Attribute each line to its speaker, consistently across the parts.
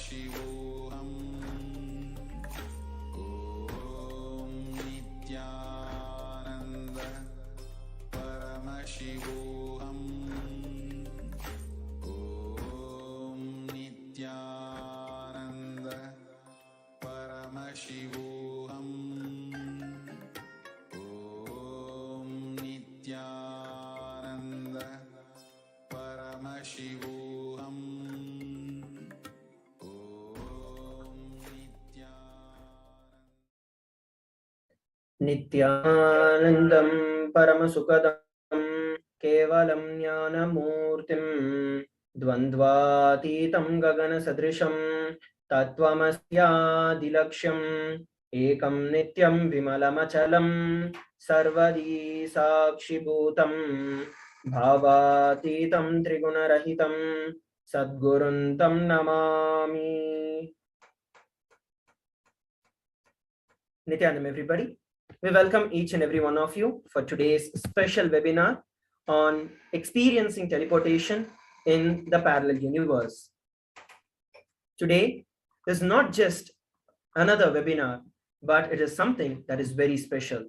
Speaker 1: Paramashivoham. Om Nithyananda Paramashivoham. Om Nithyananda Paramashivoham. Om Nithyananda Paramashivoham.
Speaker 2: Nithyanandam Paramasukadam Kevalam Jnanamurtim Dvandvatitam Gagana Sadrisham Tattvamasya Ekam Nityam Vimalamachalam Sarvadi Sakshibhutam Bhavatitam Trigunarahitam Sadguruntam Namami. Nithyanandam, everybody. We welcome each and every one of you for today's special webinar on experiencing teleportation in the parallel universe. Today is not just another webinar, but it is something that is very special.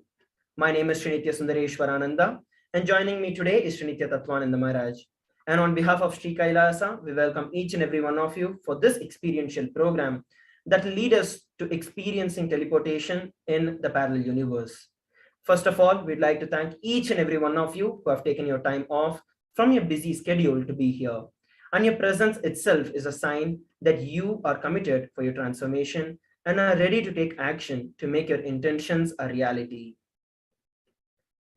Speaker 2: My name is Sri Nithya Sundareshwarananda, and joining me today is Sri Nithya Tattvananda Maharaj. And on behalf of Sri Kailasa, we welcome each and every one of you for this experiential program that will lead us to experiencing teleportation in the parallel universe. First of all, we'd like to thank each and every one of you who have taken your time off from your busy schedule to be here. And your presence itself is a sign that you are committed for your transformation and are ready to take action to make your intentions a reality.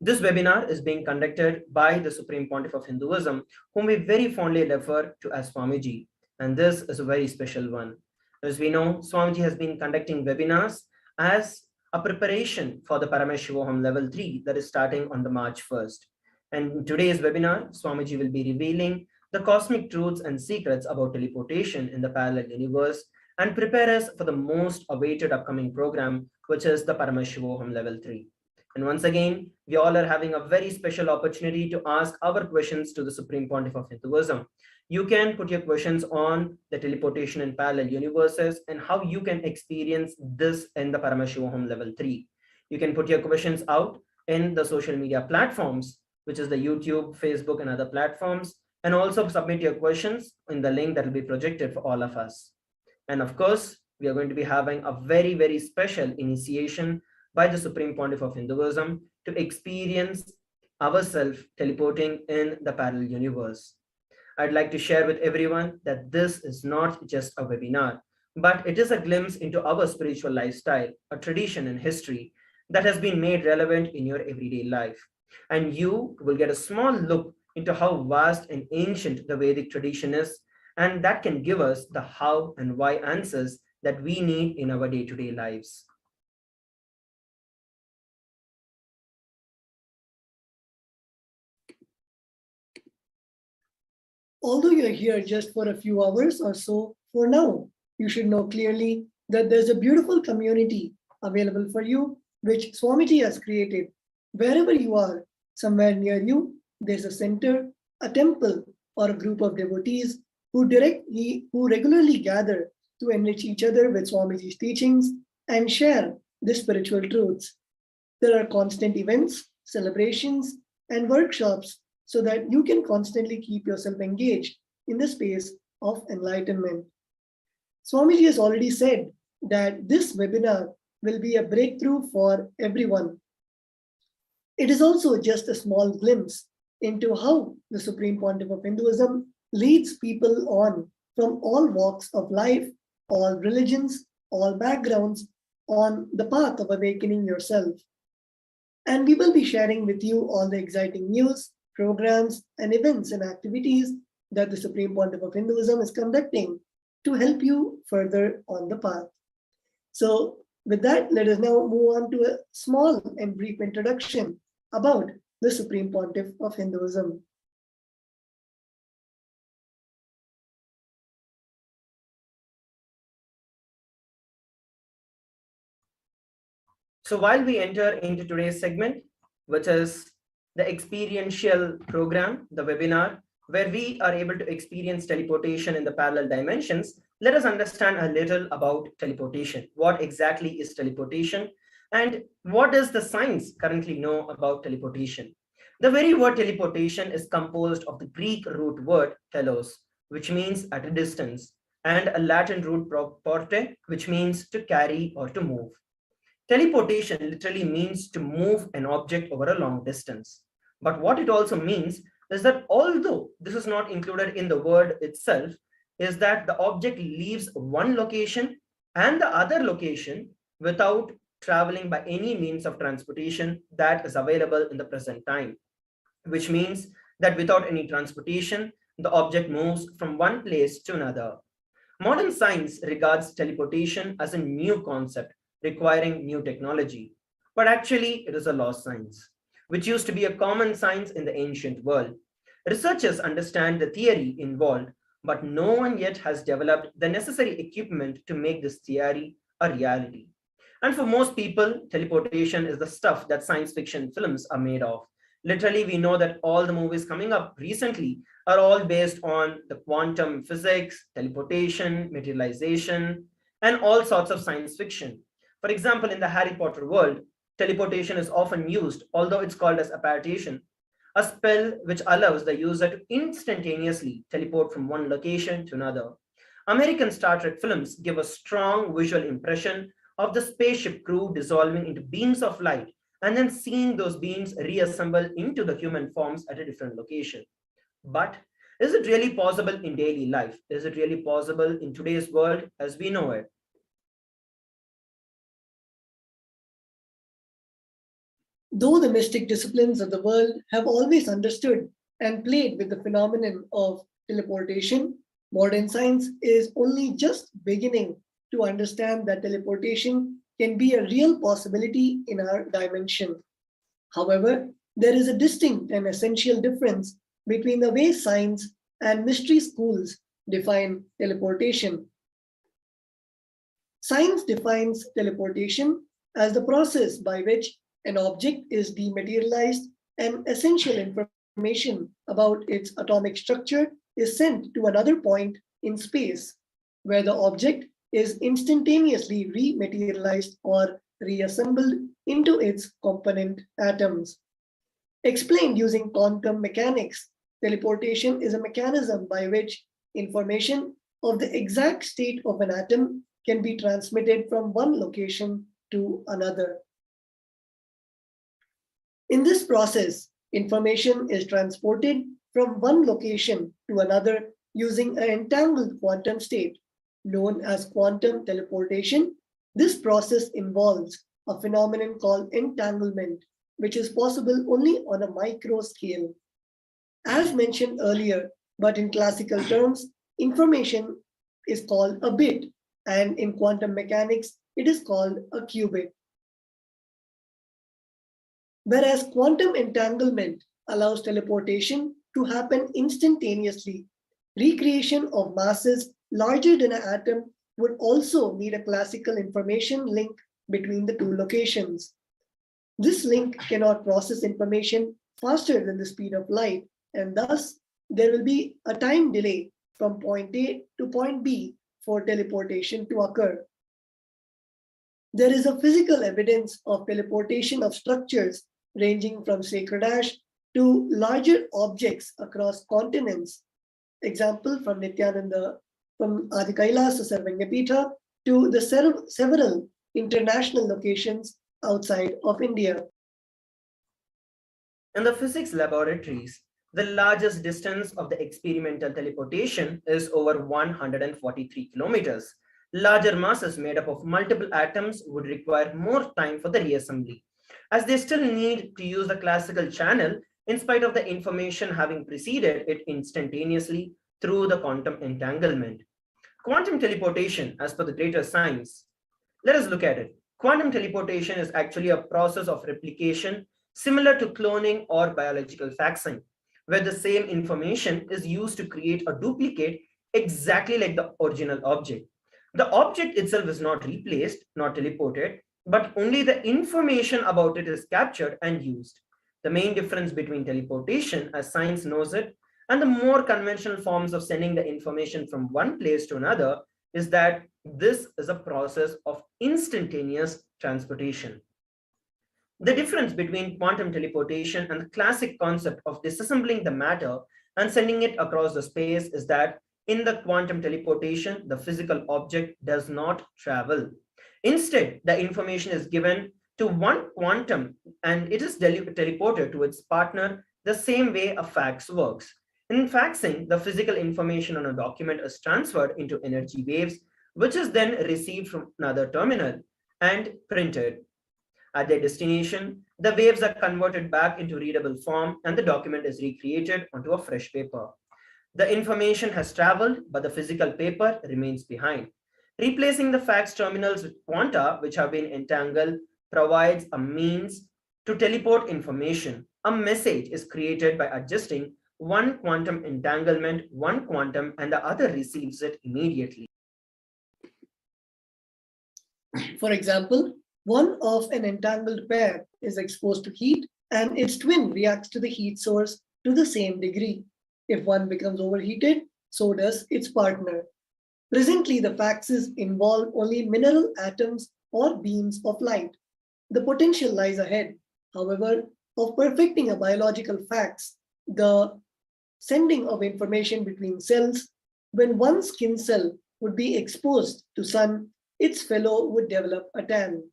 Speaker 2: This webinar is being conducted by the Supreme Pontiff of Hinduism, whom we very fondly refer to as Swamiji. And this is a very special one. As we know, Swamiji has been conducting webinars as a preparation for the Paramashivoham level 3 that is starting on the March 1st. And in today's webinar, Swamiji will be revealing the cosmic truths and secrets about teleportation in the parallel universe and prepare us for the most awaited upcoming program, which is the Paramashivoham level 3. And once again, we all are having a very special opportunity to ask our questions to the Supreme Pontiff of Hinduism. You can put your questions on the teleportation in parallel universes and how you can experience this in the Paramashivoham level 3. You can put your questions out in the social media platforms, which is the YouTube, Facebook, and other platforms, and also submit your questions in the link that will be projected for all of us. And of course, we are going to be having a very, very special initiation by the Supreme Pontiff of Hinduism to experience ourselves teleporting in the parallel universe. I'd like to share with everyone that this is not just a webinar, but it is a glimpse into our spiritual lifestyle, a tradition and history that has been made relevant in your everyday life. And you will get a small look into how vast and ancient the Vedic tradition is, and that can give us the how and why answers that we need in our day-to-day lives.
Speaker 3: Although you're here just for a few hours or so for now, you should know clearly that there's a beautiful community available for you, which Swamiji has created. Wherever you are, somewhere near you, there's a center, a temple, or a group of devotees who regularly gather to enrich each other with Swamiji's teachings and share the spiritual truths. There are constant events, celebrations, and workshops so that you can constantly keep yourself engaged in the space of enlightenment. Swamiji has already said that this webinar will be a breakthrough for everyone. It is also just a small glimpse into how the Supreme Pontiff of Hinduism leads people on from all walks of life, all religions, all backgrounds on the path of awakening yourself. And we will be sharing with you all the exciting news, programs, and events and activities that the Supreme Pontiff of Hinduism is conducting to help you further on the path. So with that, let us now move on to a small and brief introduction about the Supreme Pontiff of Hinduism.
Speaker 2: So while we enter into today's segment, which is the experiential program, the webinar, where we are able to experience teleportation in the parallel dimensions, let us understand a little about teleportation. What exactly is teleportation? And what does the science currently know about teleportation? The very word teleportation is composed of the Greek root word telos, which means at a distance, and a Latin root porte, which means to carry or to move. Teleportation literally means to move an object over a long distance. But what it also means is that although this is not included in the word itself, is that the object leaves one location and the other location without traveling by any means of transportation that is available in the present time, which means that without any transportation, the object moves from one place to another. Modern science regards teleportation as a new concept requiring new technology, but actually it is a lost science, which used to be a common science in the ancient world. Researchers understand the theory involved, but no one yet has developed the necessary equipment to make this theory a reality. And for most people, teleportation is the stuff that science fiction films are made of. Literally, we know that all the movies coming up recently are all based on the quantum physics, teleportation, materialization, and all sorts of science fiction. For example, in the Harry Potter world, teleportation is often used, although it's called as apparition, a spell which allows the user to instantaneously teleport from one location to another. American Star Trek films give a strong visual impression of the spaceship crew dissolving into beams of light and then seeing those beams reassemble into the human forms at a different location. But is it really possible in daily life? Is it really possible in today's world as we know it?
Speaker 3: Though the mystic disciplines of the world have always understood and played with the phenomenon of teleportation, modern science is only just beginning to understand that teleportation can be a real possibility in our dimension. However, there is a distinct and essential difference between the way science and mystery schools define teleportation. Science defines teleportation as the process by which an object is dematerialized and essential information about its atomic structure is sent to another point in space, where the object is instantaneously rematerialized or reassembled into its component atoms. Explained using quantum mechanics, teleportation is a mechanism by which information of the exact state of an atom can be transmitted from one location to another. In this process, information is transported from one location to another using an entangled quantum state, known as quantum teleportation. This process involves a phenomenon called entanglement, which is possible only on a micro scale. As mentioned earlier, but in classical terms, information is called a bit, and in quantum mechanics, it is called a qubit. Whereas quantum entanglement allows teleportation to happen instantaneously, recreation of masses larger than an atom would also need a classical information link between the two locations. This link cannot process information faster than the speed of light, and thus there will be a time delay from point A to point B for teleportation to occur. There is a physical evidence of teleportation of structures ranging from sacred ash to larger objects across continents. Example from Nithyananda, from Adi Kailasa Sarvanyapitha to the several international locations outside of India.
Speaker 2: In the physics laboratories, the largest distance of the experimental teleportation is over 143 kilometers. Larger masses made up of multiple atoms would require more time for the reassembly, as they still need to use the classical channel in spite of the information having preceded it instantaneously through the quantum entanglement. Quantum teleportation, as per the greater science, let us look at it. Quantum teleportation is actually a process of replication similar to cloning or biological faxing, where the same information is used to create a duplicate exactly like the original object. The object itself is not replaced, not teleported, but only the information about it is captured and used. The main difference between teleportation, as science knows it, and the more conventional forms of sending the information from one place to another is that this is a process of instantaneous transportation. The difference between quantum teleportation and the classic concept of disassembling the matter and sending it across the space is that in the quantum teleportation, the physical object does not travel. Instead, the information is given to one quantum and it is teleported to its partner the same way a fax works. In faxing, the physical information on a document is transferred into energy waves, which is then received from another terminal and printed. At their destination, the waves are converted back into readable form and the document is recreated onto a fresh paper. The information has traveled, but the physical paper remains behind. Replacing the fax terminals with quanta, which have been entangled, provides a means to teleport information. A message is created by adjusting one quantum entanglement, one quantum, and the other receives it immediately.
Speaker 3: For example, one of an entangled pair is exposed to heat and its twin reacts to the heat source to the same degree. If one becomes overheated, so does its partner. Presently, the faxes involve only mineral atoms or beams of light. The potential lies ahead, however, of perfecting a biological fax, the sending of information between cells. When one skin cell would be exposed to sun, its fellow would develop a tan.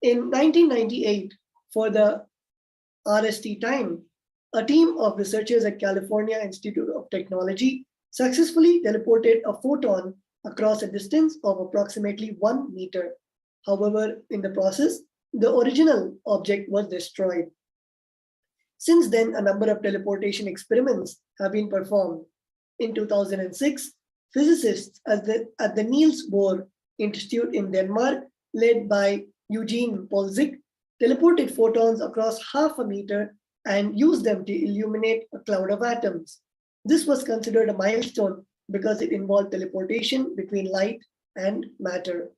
Speaker 3: In 1998, for the RST time, a team of researchers at California Institute of Technology successfully teleported a photon across a distance of approximately 1 meter. However, in the process, the original object was destroyed. Since then, a number of teleportation experiments have been performed. In 2006, physicists at the Niels Bohr Institute in Denmark, led by Eugene Polzik, teleported photons across half a meter and used them to illuminate a cloud of atoms. This was considered a milestone because it involved teleportation between light and matter.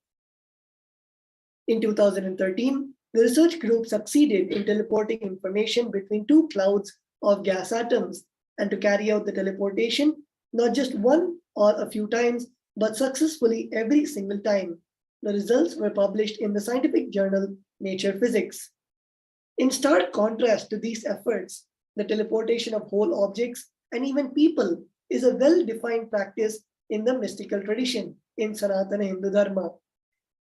Speaker 3: In 2013, the research group succeeded in teleporting information between two clouds of gas atoms, and to carry out the teleportation, not just one or a few times, but successfully every single time. The results were published in the scientific journal Nature Physics. In stark contrast to these efforts, the teleportation of whole objects and even people is a well-defined practice in the mystical tradition in Sanatana Hindu Dharma.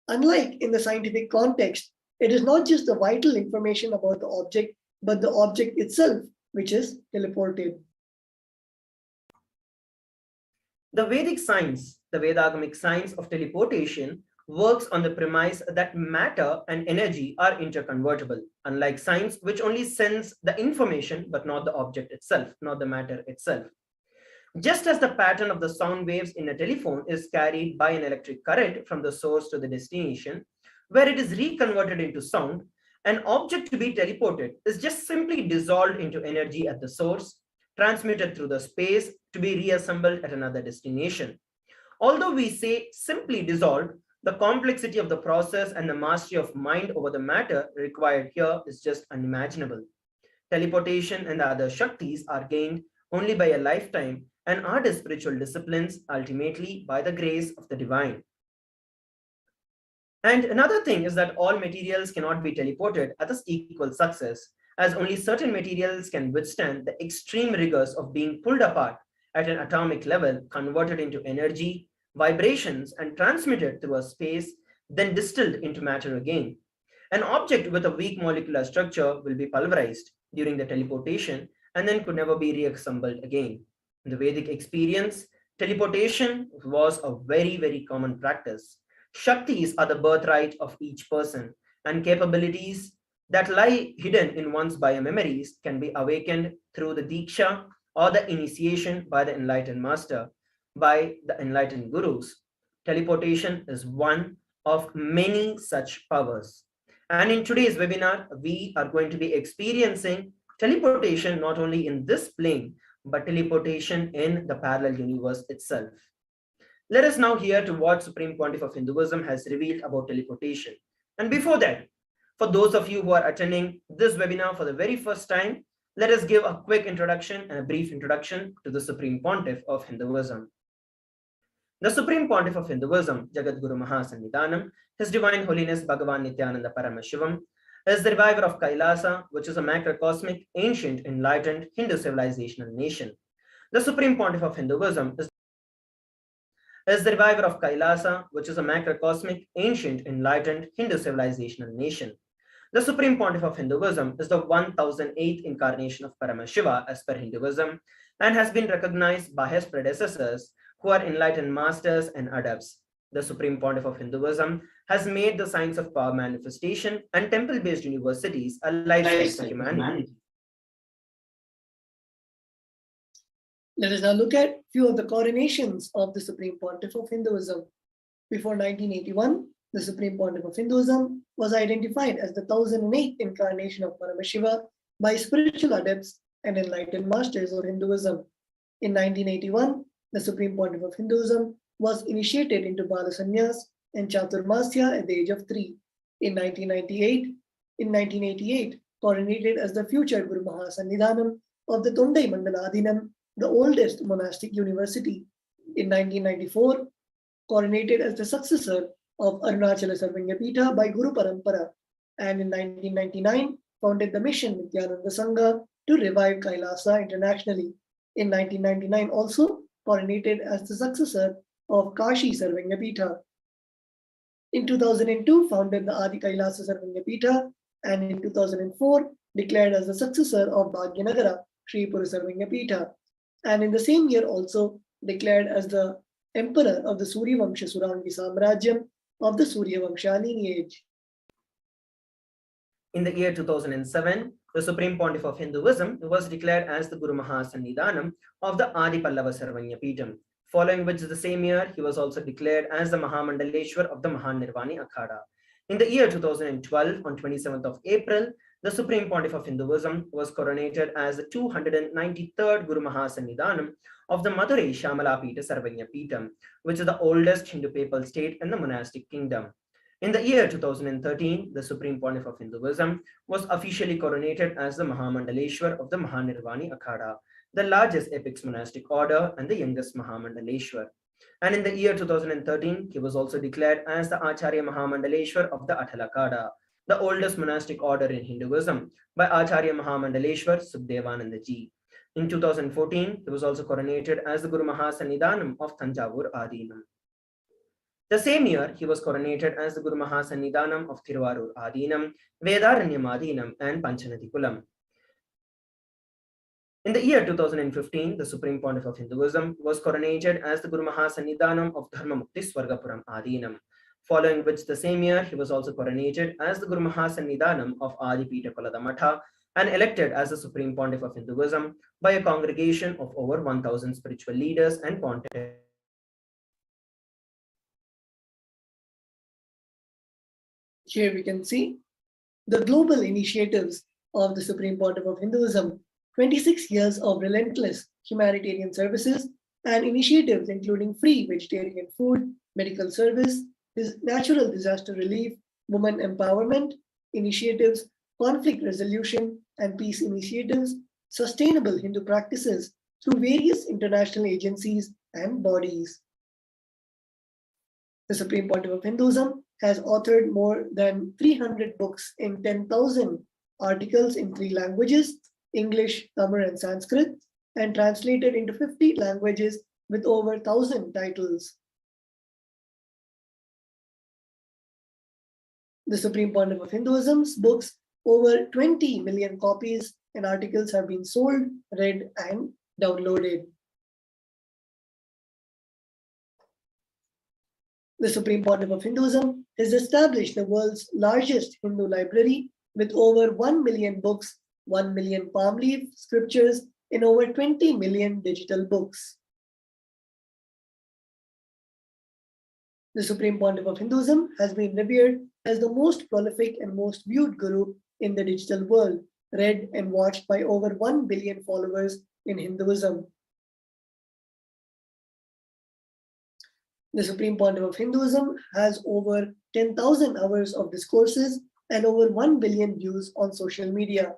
Speaker 3: Unlike in the scientific context, it is not just the vital information about the object, but the object itself, which is teleported.
Speaker 2: The Vedic science, the Vedagamic science of teleportation, works on the premise that matter and energy are interconvertible, unlike science, which only sends the information, but not the object itself, not the matter itself. Just as the pattern of the sound waves in a telephone is carried by an electric current from the source to the destination, where it is reconverted into sound, an object to be teleported is just simply dissolved into energy at the source, transmitted through the space to be reassembled at another destination. Although we say simply dissolved, the complexity of the process and the mastery of mind over the matter required here is just unimaginable. Teleportation and the other Shaktis are gained only by a lifetime and are the spiritual disciplines ultimately by the grace of the divine. And another thing is that all materials cannot be teleported at this equal success, as only certain materials can withstand the extreme rigors of being pulled apart at an atomic level, converted into energy, vibrations, and transmitted through a space, then distilled into matter again. An object with a weak molecular structure will be pulverized during the teleportation and then could never be reassembled again. In the Vedic experience, teleportation was a very, very common practice. Shaktis are the birthright of each person, and capabilities that lie hidden in one's biomemories can be awakened through the Diksha or the initiation by the enlightened master, by the enlightened gurus. Teleportation is one of many such powers. And in today's webinar, we are going to be experiencing teleportation not only in this plane, but teleportation in the parallel universe itself. Let us now hear to what Supreme Pontiff of Hinduism has revealed about teleportation. And before that, for those of you who are attending this webinar for the very first time, let us give a quick introduction and a brief introduction to the Supreme Pontiff of Hinduism. The Supreme Pontiff of Hinduism, Jagadguru Mahasannidhanam, His Divine Holiness Bhagavan Nithyananda Paramashivam, is the reviver of Kailasa, which is a macrocosmic, ancient, enlightened Hindu civilizational nation. The Supreme Pontiff of Hinduism is the reviver of Kailasa, which is a macrocosmic, ancient, enlightened Hindu civilizational nation. The Supreme Pontiff of Hinduism is the 1008th incarnation of Paramashiva as per Hinduism and has been recognized by his predecessors who are enlightened masters and adepts. The Supreme Pontiff of Hinduism has made the science of power manifestation and temple-based universities a lifestyle for humanity.
Speaker 3: Let us now look at a few of the coronations of the Supreme Pontiff of Hinduism. Before 1981, the Supreme Pontiff of Hinduism was identified as the 1008th incarnation of Paramashiva by spiritual adepts and enlightened masters of Hinduism. In 1981, the Supreme Pontiff of Hinduism was initiated into Bala Sannyas and Chaturmasya at the age of 3. In 1988, coronated as the future Guru Mahasannidhanam of the Tondai Mandaladinam, the oldest monastic university. In 1994, coronated as the successor of Arunachala Sarvanyapita by Guru Parampara, and in 1999, founded the mission Nithyananda Sangha to revive Kailasa internationally. In 1999, also coronated as the successor of Kashi Sarvanyapita. In 2002, founded the Adi Kailasa Sarvanyapita, and in 2004, declared as the successor of Bhagyanagara Sri Pura Sarvanyapita. And in the same year also declared as the emperor of the Surya Vamsha Surangi Samrajyam of the Surya Vamsha lineage.
Speaker 2: In the year 2007, the Supreme Pontiff of Hinduism was declared as the Guru Mahasannidhanam of the Adi Pallava Sarvanyapitam, following which the same year he was also declared as the Mahamandaleshwar of the Mahanirvani Akhada. In the year 2012, on 27th of April, the Supreme Pontiff of Hinduism was coronated as the 293rd Guru Mahasannidhanam of the Madurai Shamalapita Sarvanyapitam, which is the oldest Hindu papal state in the monastic kingdom. In the year 2013, the Supreme Pontiff of Hinduism was officially coronated as the Mahamandaleshwar of the Mahanirvani Akhada, the largest epics monastic order and the youngest Mahamandaleshwar. And in the year 2013, he was also declared as the Acharya Mahamandaleshwar of the Athalakada, the oldest monastic order in Hinduism, by Acharya Mahamandaleshwar Subdevananda Ji. In 2014, he was also coronated as the Guru Mahasannidhanam of Thanjavur Adinam. The same year, he was coronated as the Guru Mahasannidhanam of Thiruvarur Adinam, Vedaranyam Adinam, and Panchanadikulam. In the year 2015, the Supreme Pontiff of Hinduism was coronated as the Guru Mahasannidhanam of Dharmamukti Swargapuram Adinam, following which the same year he was also coronated as the Guru Mahasannidhanam of Adipita Kolada Matha and elected as the Supreme Pontiff of Hinduism by a congregation of over 1,000 spiritual leaders and pontiffs.
Speaker 3: Here we can see the global initiatives of the Supreme Pontiff of Hinduism, 26 years of relentless humanitarian services and initiatives including free vegetarian food, medical service, natural disaster relief, women empowerment initiatives, conflict resolution and peace initiatives, sustainable Hindu practices through various international agencies and bodies. The Supreme Pontiff of Hinduism has authored more than 300 books in 10,000 articles in 3 languages, English, Tamil, and Sanskrit, and translated into 50 languages with over 1,000 titles. The Supreme Pontiff of Hinduism's books, over 20 million copies and articles have been sold, read, and downloaded. The Supreme Pontiff of Hinduism has established the world's largest Hindu library with over 1 million books, 1 million palm leaf scriptures, and over 20 million digital books. The Supreme Pontiff of Hinduism has been revered as the most prolific and most viewed guru in the digital world, read and watched by over 1 billion followers in Hinduism. The Supreme Pontiff of Hinduism has over 10,000 hours of discourses and over 1 billion views on social media.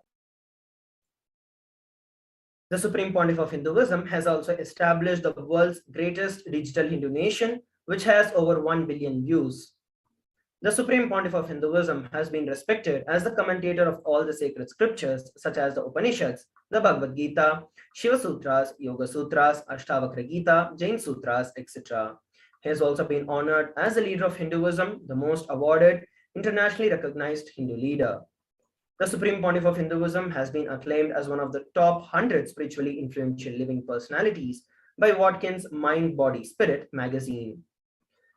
Speaker 2: The Supreme Pontiff of Hinduism has also established the world's greatest digital Hindu nation, which has over 1 billion views. The Supreme Pontiff of Hinduism has been respected as the commentator of all the sacred scriptures, such as the Upanishads, the Bhagavad Gita, Shiva Sutras, Yoga Sutras, Ashtavakra Gita, Jain Sutras, etc. He has also been honored as the leader of Hinduism, the most awarded, internationally recognized Hindu leader. The Supreme Pontiff of Hinduism has been acclaimed as one of the top 100 spiritually influential living personalities by Watkins' Mind, Body, Spirit magazine.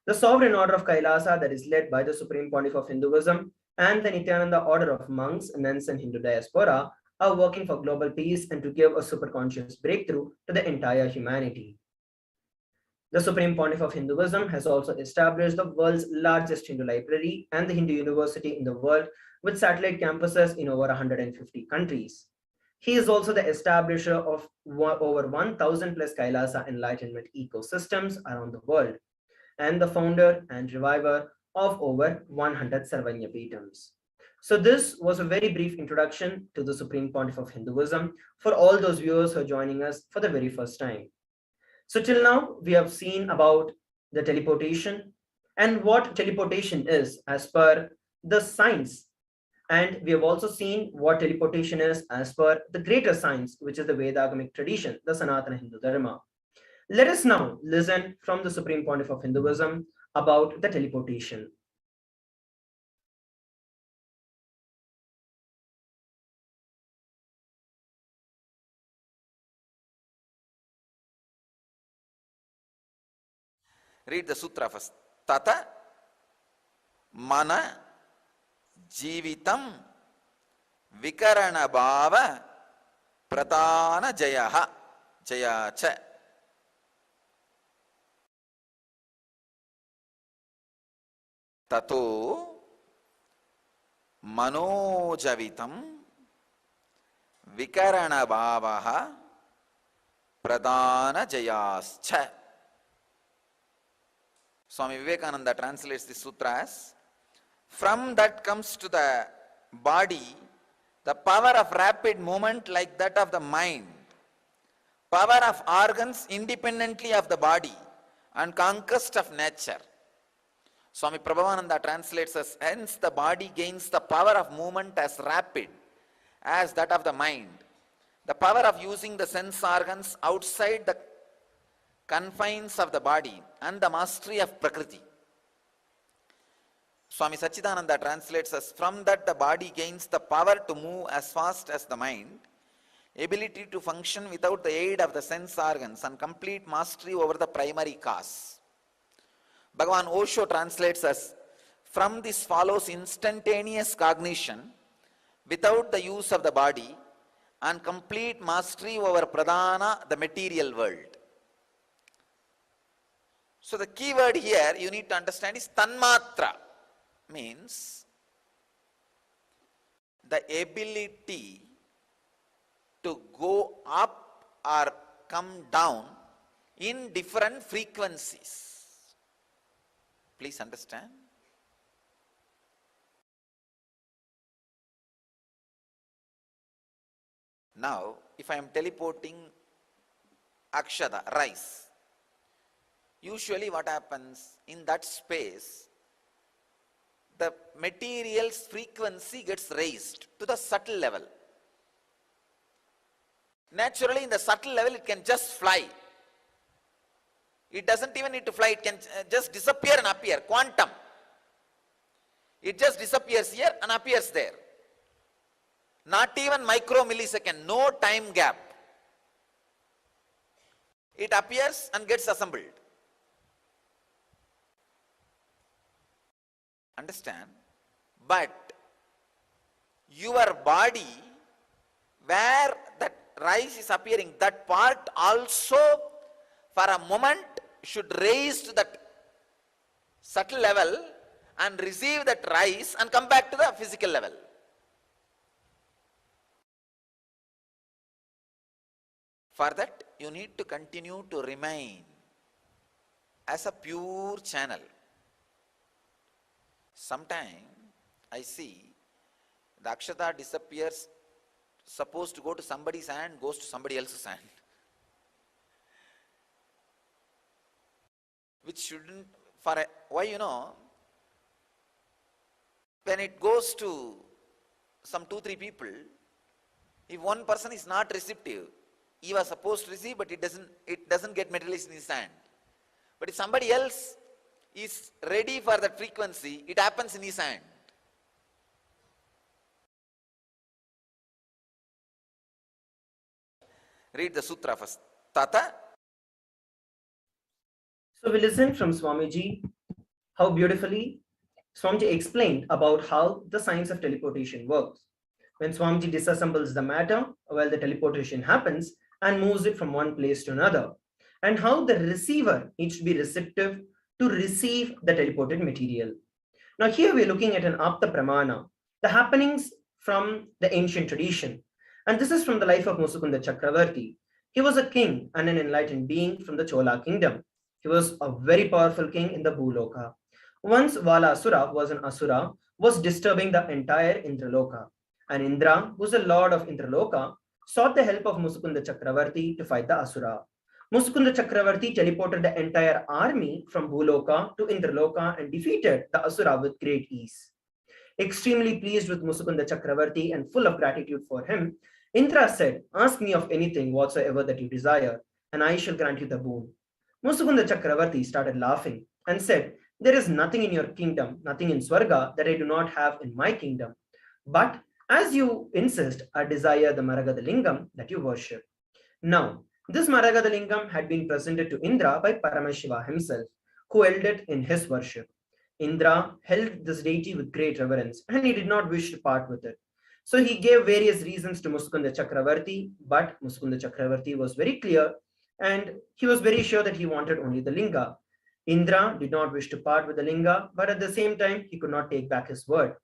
Speaker 2: The Sovereign Order of Kailasa, that is led by the Supreme Pontiff of Hinduism, and the Nithyananda Order of Monks, Nuns, and Hindu Diaspora are working for global peace and to give a superconscious breakthrough to the entire humanity. The Supreme Pontiff of Hinduism has also established the world's largest Hindu library and the Hindu University in the world with satellite campuses in over 150 countries. He is also the establisher of over 1,000 plus Kailasa enlightenment ecosystems around the world, and the founder and reviver of over 100 Sarvanya Peetams. So this was a very brief introduction to the Supreme Pontiff of Hinduism for all those viewers who are joining us for the very first time. So till now, we have seen about the teleportation and what teleportation is as per the science. And we have also seen what teleportation is as per the greater science, which is the Vedagamic tradition, the Sanatana Hindu Dharma. Let us now listen from the Supreme Pontiff of Hinduism about the teleportation.
Speaker 4: Read the sutra first. Tata mana jivitam vikarana bhava pradana jayaha jayacha. Tato manojavitam vikarana bhavaha pradana jayascha. Swami Vivekananda translates this sutra as, from that comes to the body the power of rapid movement like that of the mind, power of organs independently of the body, and conquest of nature. Swami Prabhavananda translates as, hence the body gains the power of movement as rapid as that of the mind, the power of using the sense organs outside the confines of the body, and the mastery of Prakriti. Swami Sachidananda translates as, from that the body gains the power to move as fast as the mind, ability to function without the aid of the sense organs, and complete mastery over the primary cause. Bhagavan Osho translates as, from this follows instantaneous cognition without the use of the body, and complete mastery over pradana, the material world. So the key word here you need to understand is tanmatra, means the ability to go up or come down in different frequencies. Please understand. Now, if I am teleporting akshada, rice, usually what happens in that space, the material's frequency gets raised to the subtle level. Naturally, in the subtle level, it can just fly. It doesn't even need to fly, it can just disappear and appear, quantum. It just disappears here and appears there. Not even micro millisecond, no time gap. It appears and gets assembled. Understand? But your body, where that rice is appearing, that part also for a moment should raise to that subtle level and receive that rice and come back to the physical level. For that, you need to continue to remain as a pure channel. Sometime I see the akshata disappears supposed to go to somebody's hand goes to somebody else's hand. Which shouldn't, why, when it goes to some 2-3 people, if one person is not receptive, he was supposed to receive, but it doesn't get materialized in his hand. But if somebody else is ready for that frequency, it happens in his hand. Read the sutra first. Tata.
Speaker 2: So we listened from Swamiji how beautifully Swamiji explained about how the science of teleportation works. When Swamiji disassembles the matter, well, the teleportation happens and moves it from one place to another, and how the receiver needs to be receptive to receive the teleported material. Now here we're looking at an Apta Pramana, the happenings from the ancient tradition. And this is from the life of Musukunda Chakravarti. He was a king and an enlightened being from the Chola kingdom. He was a very powerful king in the Bhuloka. Once Valasura was an Asura, was disturbing the entire Indraloka. And Indra, who is the lord of Indraloka, sought the help of Musukunda Chakravarti to fight the Asura. Musukunda Chakravarti teleported the entire army from Bhuloka to Indraloka and defeated the Asura with great ease. Extremely pleased with Musukunda Chakravarti and full of gratitude for him, Indra said, "Ask me of anything whatsoever that you desire, and I shall grant you the boon." Musukunda Chakravarti started laughing and said, "There is nothing in your kingdom, nothing in Swarga that I do not have in my kingdom. But as you insist, I desire the Maragada Lingam that you worship." Now, this Maragada Lingam had been presented to Indra by Paramashiva himself, who held it in his worship. Indra held this deity with great reverence, and he did not wish to part with it. So he gave various reasons to Musukunda Chakravarti, but Musukunda Chakravarti was very clear, and he was very sure that he wanted only the linga. Indra did not wish to part with the linga, but at the same time, he could not take back his word.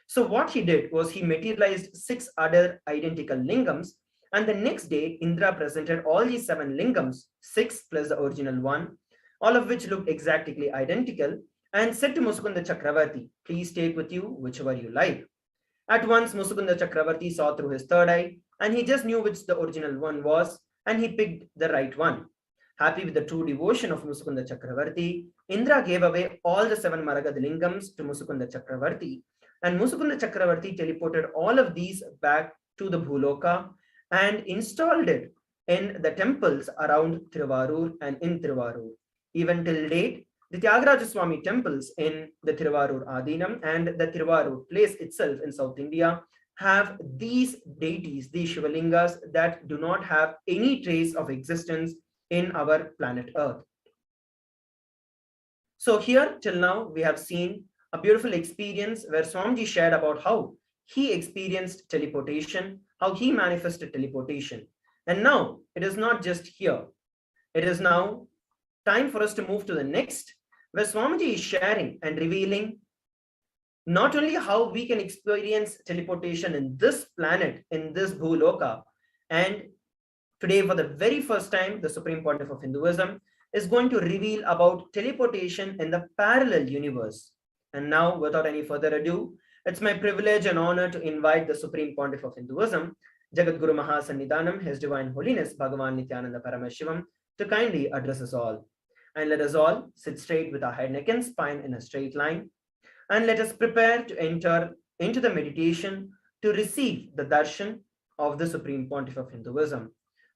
Speaker 2: So what he did was he materialized 6 other identical lingams, and the next day, Indra presented all these 7 lingams, 6 plus the original one, all of which looked exactly identical, and said to Musukunda Chakravarti, "Please take with you whichever you like." At once, Musukunda Chakravarti saw through his third eye, and he just knew which the original one was, and he picked the right one. Happy with the true devotion of Musukunda Chakravarti, Indra gave away all the 7 Maragada lingams to Musukunda Chakravarti, and Musukunda Chakravarti teleported all of these back to the Bhuloka and installed it in the temples around Thiruvarur and in Thiruvarur. Even till date, the Tyagaraja Swami temples in the Thiruvarur Adinam and the Thiruvarur place itself in South India have these deities, these Shivalingas that do not have any trace of existence in our planet Earth. So here till now, we have seen a beautiful experience where Swamiji shared about how he experienced teleportation, how he manifested teleportation. And now it is not just here. It is now time for us to move to the next, where Swamiji is sharing and revealing not only how we can experience teleportation in this planet, in this Bhuloka, and today for the very first time, the Supreme Pontiff of Hinduism is going to reveal about teleportation in the parallel universe. And now, without any further ado, it's my privilege and honor to invite the Supreme Pontiff of Hinduism, Jagadguru Mahasannidhanam, His Divine Holiness Bhagavan Nithyananda Paramashivam, to kindly address us all. And let us all sit straight with our head, neck, and spine in a straight line. And let us prepare to enter into the meditation to receive the darshan of the Supreme Pontiff of Hinduism.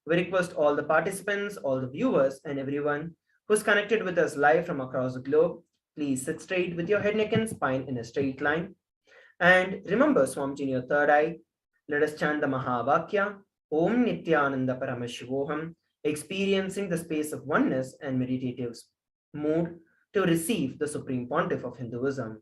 Speaker 2: We request all the participants, all the viewers, and everyone who's connected with us live from across the globe, please sit straight with your head, neck, and spine in a straight line. And remember, Swamiji in your third eye. Let us chant the Mahavakya, Om Nithyananda Paramashivoham, experiencing the space of oneness and meditative mood to receive the Supreme Pontiff of Hinduism.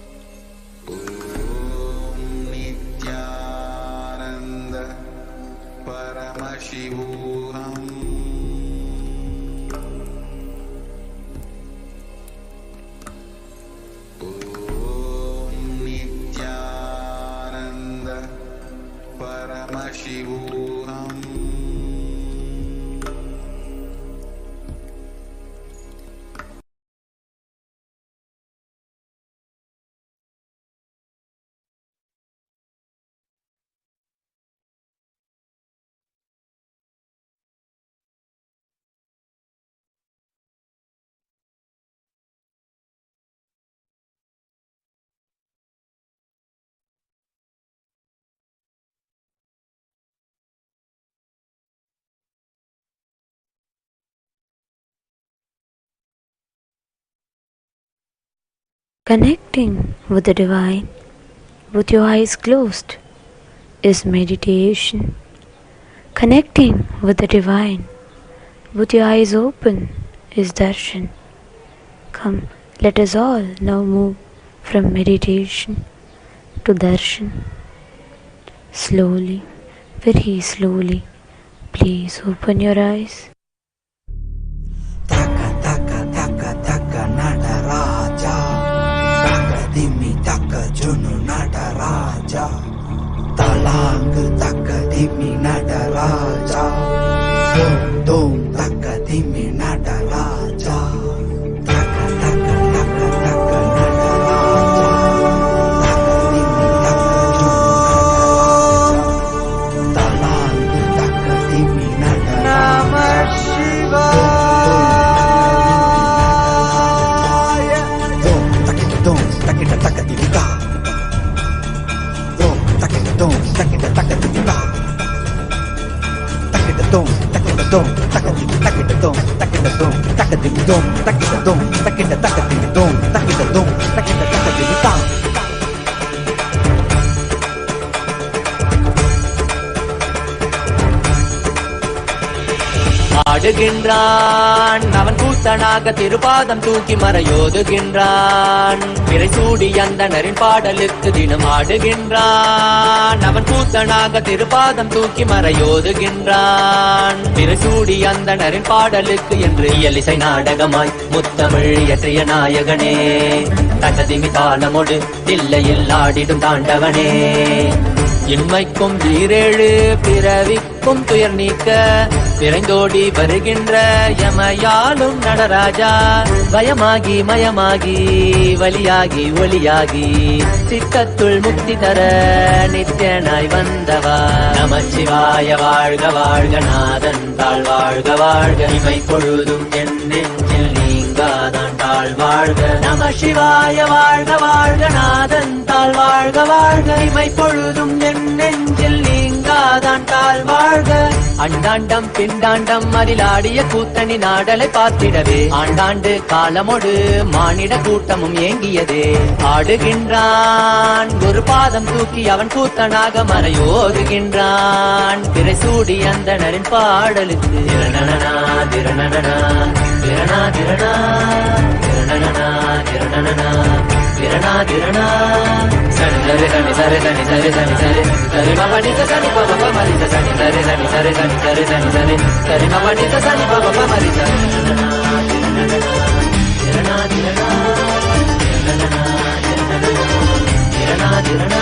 Speaker 1: Paramashivoham. Om Nithyananda Paramashivoham.
Speaker 5: Connecting with the divine with your eyes closed is meditation. Connecting with the divine with your eyes open is darshan. Come, let us all now move from meditation to darshan. Slowly, very slowly, please open your eyes.
Speaker 6: Taka taka taka taka Nataraja. Taka dimi taka junu Nataraja. Talang taka dimi Nataraja. Dom dom taka dimi Nataraja. Taka taka taka taka Nataraja. Taka dimi taka junu Nataraja. Talang taka dimi Nataraja. Namah Shivaya.
Speaker 7: ஆடுகின்றான் அவன் கூத்தனாக திருப்பாதம் தூக்கி மறையோதுகின்றான் விரைசூடி அந்தணரின் பாடலுக்கு தினம் ஆடுகின்றான் அவன் கூத்தனாக திருப்பாதம் தூக்கி மறையோதுகின்றான் விரைசூடி அந்தணரின் பாடலுக்கு என்று இயலிசை நாடகமாய் முத்தமிழ் இயற்றிய நாயகனே தகதிமி தாளமொடு தில்லையில் ஆடிடும் தாண்டவனே இன்மைக்கும் ஈரேழு பிறவிக்கும் துயர் நீக்க விரைந்தோடி வருகின்ற யமயாலும் நடராஜா பயமாகி மயமாகி வலியாகி ஒளியாகி சித்தத்துள் முக்தி தர நித்யனாய் வந்தவா நமச்சிவாய வாழ்க வாழ்க நாதன் தாழ் வாழ்க வாழ்க இமை பொழுதும் என் நெஞ்சில் நீங்காதான் தாழ் வாழ்க நமசிவாய வாழ்க வாழ்க நாதன் தாழ் வாழ்க வாழ்க இமை பொழுதும் என் நெஞ்சில் நீங்காதான் தாழ் வாழ்க அண்டாண்டம் பிண்டாண்டம் அதிலாடிய கூத்தணி நாடலை பார்த்திடவே ஆண்டாண்டு காலமொடு மானிட கூட்டமும் ஏங்கியதே ஆடுகின்றான் ஒரு பாதம் தூக்கி அவன் கூத்தனாக மறையோதுகின்றான் திரைசூடி அந்தணரின் பாடலுக்கு திரணனா திரணனா திரணா திரணா திரணனா திரணனா திரணா திரணா சரி சரி சரி சரி சரி சரி சரி சரி சரி மபனித சரி பப மரித சரி சரி சரி சரி சரி சரி சரி சரி சரி மபனித சரி பப மரித திரணா திரணா திரணா திரணா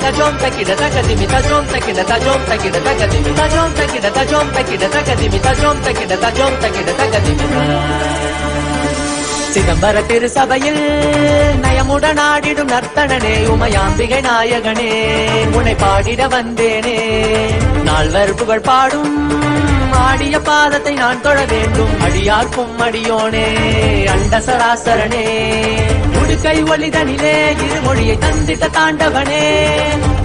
Speaker 7: tajom takida takadimi tajom takida takadimi tajom takida takadimi tajom takida takadimi சிதம்பர திருசபையில் நயமுடன் ஆடிடும் நர்த்தனனே உமையாம்பிகை நாயகனே உன்னை பாடிட வந்தேனே நால்வர் புகழ் பாடும் ஆடிய பாதத்தை நான் தொழ வேண்டும் அடியார்க்கும் அடியோனே அண்ட சராசரனே உடுக்கை ஒளிதனிலே இருமொழியை தந்திட்ட தாண்டவனே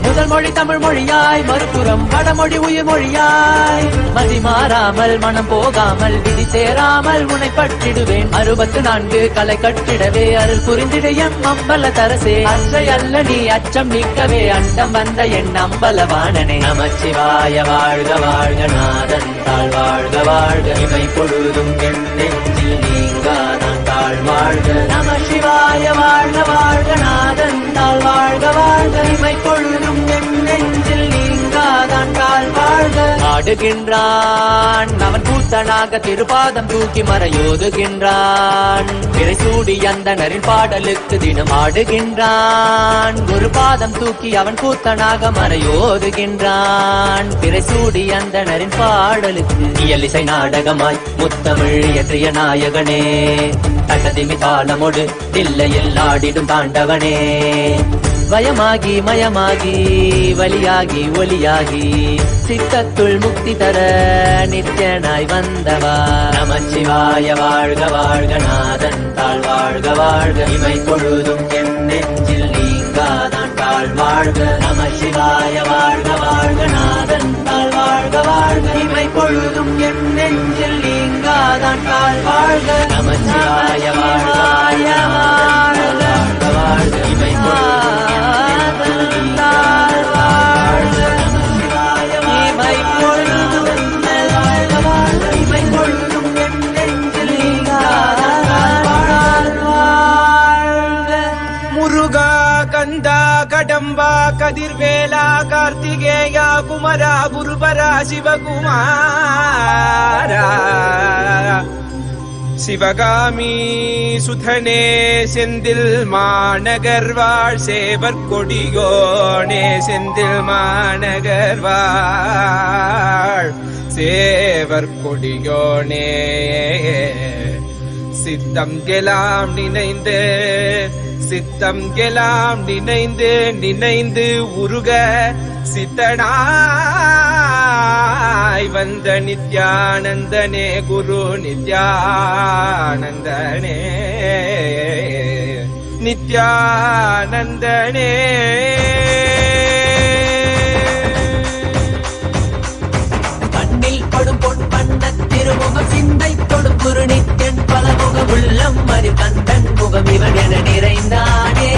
Speaker 7: முதல் மொழி தமிழ் மொழியாய் மறுபுறம் வடமொழி உயிர் மொழியாய் மதி மாறாமல் மனம் போகாமல் விதி சேராமல் உன்னை பற்றிடுவேன் 64 கலை கட்டிடவே அருள் புரிந்திட எம் அம்பல தரசே அற்றை அல்ல நீ அச்சம் நீக்கவே அண்டம் வந்த என் அம்பலவாணனே நமச்சிவாய வாழ்க வாழ்க நாதன் தாழ் வாழ்க வாழ்க இமை பொழுதும் என் நெஞ்சில் நீங்காதான் தாழ் வாழ்க நமசிவாய வாழ்க வாழ்க நாதன் தாழ் வாழ்க வாழ்க இமை பொழுதும் என் நெஞ்சில் நீங்காதான் ஆடுகின்றான். அவன் கூத்தனாக திருப்பாதம் தூக்கி மறையோதுகின்றான். பிறை சூடி அந்தணரின் பாடலுக்கு தினம் ஆடுகின்றான். ஒரு பாதம் தூக்கி அவன் கூத்தனாக மறையோதுகின்றான். பிறை சூடி அந்தணரின் பாடலுக்கு இயலிசை நாடகமாய் முத்தமிழ் இயற்றிய நாயகனே, தகதிமி தாளமொடு தில்லையில் ஆடிடும் தாண்டவனே. வயமாகி மயமாகி வலியாகி ஒலியாகி சித்தத்துள் முக்தி தர நித்யனாய் வந்தவா. நமச்சிவாய வாழ்க வாழ்க நாதன் தாழ் வாழ்க வாழ்க. இமை பொழுதும் என் நெஞ்சில் நீங்காதான் தாழ் வாழ்க. நமச்சிவாய வாழ்க வாழ்க நாதன் தாழ் வாழ்க வாழ்க. இமை பொழுதும் என் நெஞ்சில் நீங்காதான் தாழ் வாழ்க. நமச்சிவாய வாழ்க வாழ்க வாழ்க வாழ்க. இமை பொழுதும்
Speaker 8: முருகா கந்தா கடம்பா கதிர்வேலா கார்த்திகேயா குமரா குருபரா சிவகுமாரா சிவகாமி சுதனே செந்தில் மாநகர்வாழ் சேவர் கொடியோனே. செந்தில் மாநகர்வாழ் சேவர் கொடியோனே. சித்தம் கெலாம் நினைந்து சித்தம் கெலாம் நினைந்து நினைந்து உருக சித்தனாய் வந்த நித்யானந்தனே குரு நித்யானந்தனே நித்யானந்தனே.
Speaker 7: கண்ணில் படும் பொன் பண்ண திருமுகம் சிந்தை தொடும் குரு நித்யன் பலமுகம் உள்ளம் மறி கந்தன் முகம் இவன் என நிறைந்தானே.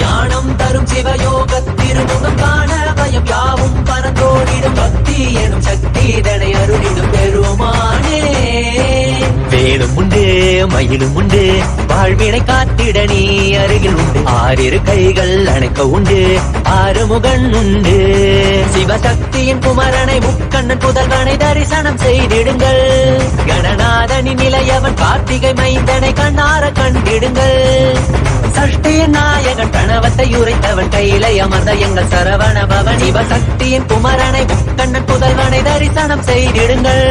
Speaker 7: ஞானம் தரும் சிவயோக திருமுகம் காண பயம் யாவும் பரந்தோடிடும் பக்தி எனும் சக்தி இதனை அருளிடும் பெருமானே. வேலும் உண்டு மயிலும் உண்டு வாழ்வினை காத்திட நீ அருகில் உண்டு. ஆறிரு கைகள் அணைக்க உண்டு ஆறுமுகன் உண்டு. சிவசக்தியின் குமரனை முக்கண்ணன் புதல்வனை தரிசனம் செய்திடுங்கள். கணநாதனின் நிலையவன் கார்த்திகை மைந்தனை கண்ணார கண்டிடுங்கள். சஷ்டியின் நாயகன் கணவத்தை உரைத்தவன் கையிலை அமர்ந்த எங்கள் சரவண பவன். சிவசக்தியின் குமரனை முக்கண்ணன் புதல்வனை தரிசனம் செய்திடுங்கள்.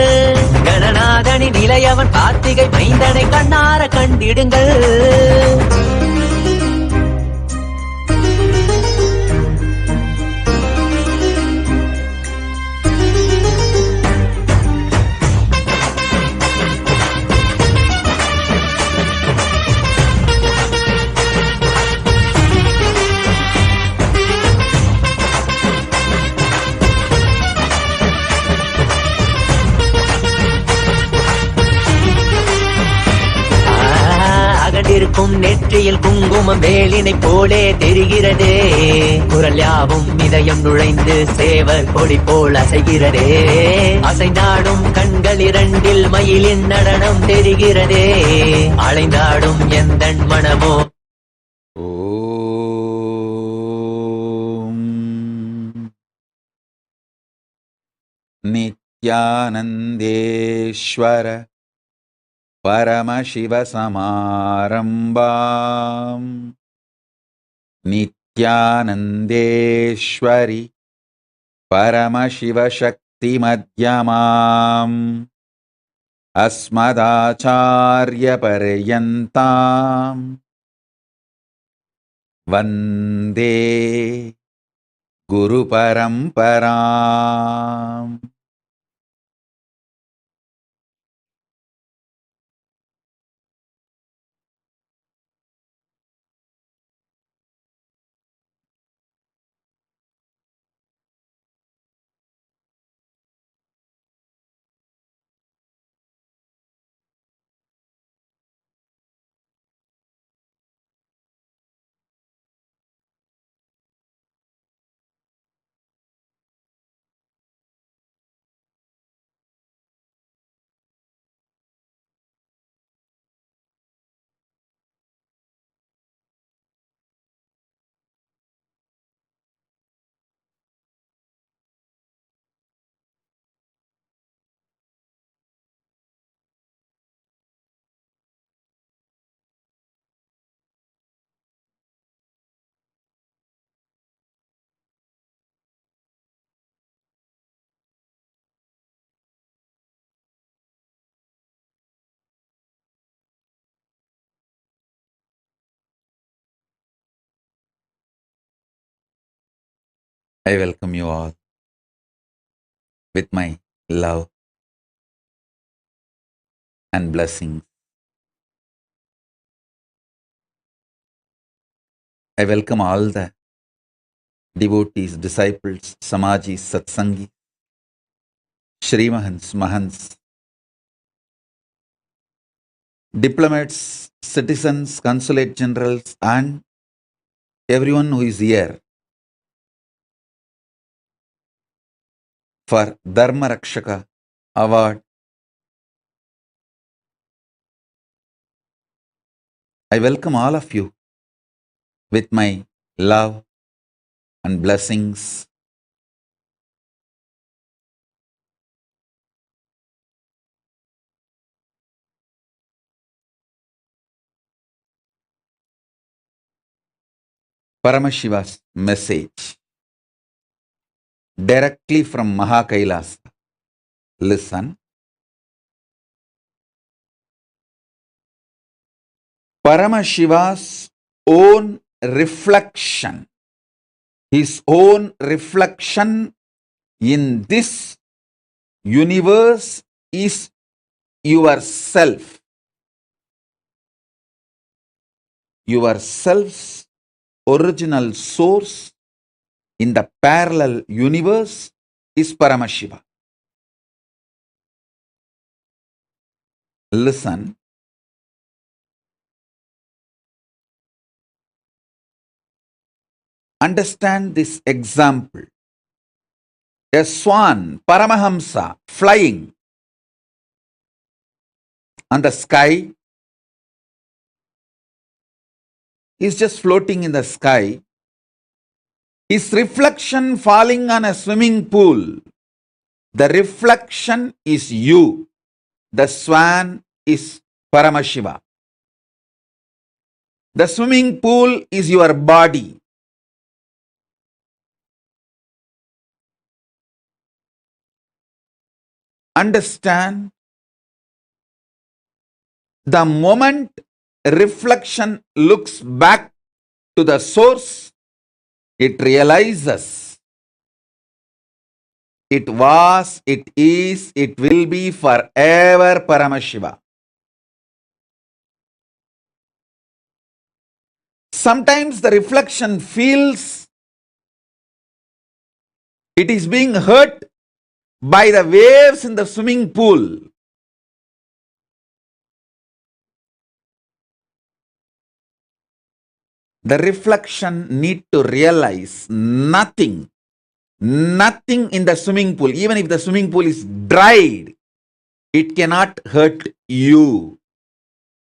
Speaker 7: கணநாதனின் நிலையவன் கார்த்திகை மைந்தனை கண்ணார கண்டிடுங்கள். இருக்கும் நெற்றியில் குங்குமம் வேலினை போலே தெரிகிறதே. குரல் யாவும் இதயம் நுழைந்து சேவர் கொடி போல் அசைகிறதே. அசைந்தாடும் கண்கள் இரண்டில் மயிலின் நடனம் தெரிகிறதே. அலைந்தாடும் எந்தன் மனமோ
Speaker 4: ஓம் நித்யானந்தேஸ்வர परमशिवसमारम्भाम् नित्यानन्देश्वरि परमशिवशक्तिमध्यमाम् अस्मदाचार्यपर्यन्ताम् वन्दे गुरुपरम्पराम्. I welcome you all with my love and blessings. I welcome all the devotees, disciples, Samajis, Satsangis, Shrimahans, Mahants, diplomats, citizens, consulate generals, and everyone who is here for Dharma Rakshaka Award. I welcome all of you with my love and blessings. Paramashiva's message directly from Mahakailasa. Listen. Paramashiva's own reflection, his own reflection in this universe is yourself. Yourself's original source in the parallel universe is Paramashiva. Listen. Understand this example. A swan, Paramahamsa, flying on the sky, is just floating in the sky. His reflection falling on a swimming pool. The reflection is you. The swan is Paramashiva. The swimming pool is your body. Understand, the moment reflection looks back to the source, it realizes it was, it is, it will be forever Paramashiva. Sometimes the reflection feels it is being hurt by the waves in the swimming pool. The reflection need to realize nothing in the swimming pool, even if the swimming pool is dried, it cannot hurt you.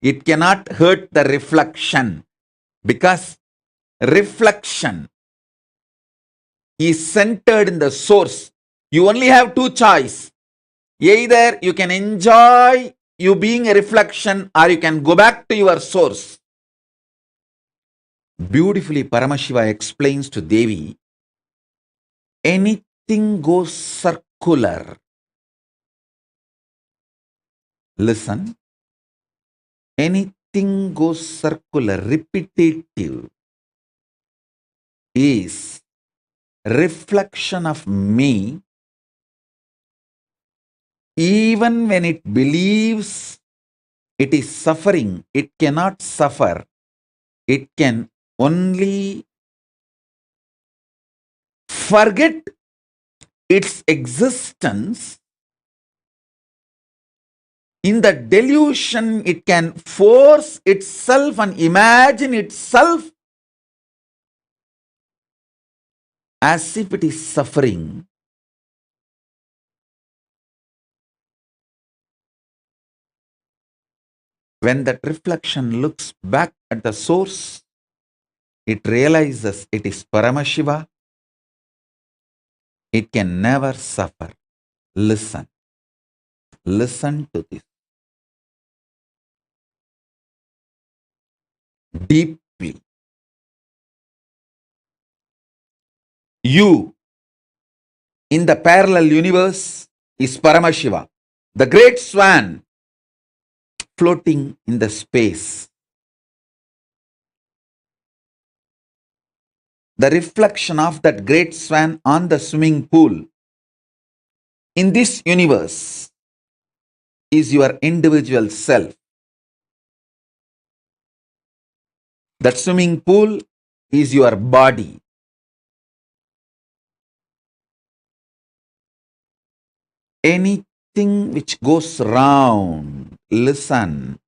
Speaker 4: It cannot hurt the reflection, because reflection is centered in the source. You only have two choices. Either you can enjoy you being a reflection, or you can go back to your source. Beautifully, Paramashiva explains to Devi, anything goes circular. Listen, anything goes circular, repetitive, is reflection of me. Even when it believes it is suffering, it cannot suffer. It can only forget its existence. In the delusion, it can force itself and imagine itself as if it is suffering. When that reflection looks back at the source, it realizes it is Paramashiva. It can never suffer. Listen. Listen to this deeply. You in the parallel universe is Paramashiva, the great swan floating in the space. the reflection of that great swan on the swimming pool in this universe is your individual self. That swimming pool is your body. Anything which goes round, listen.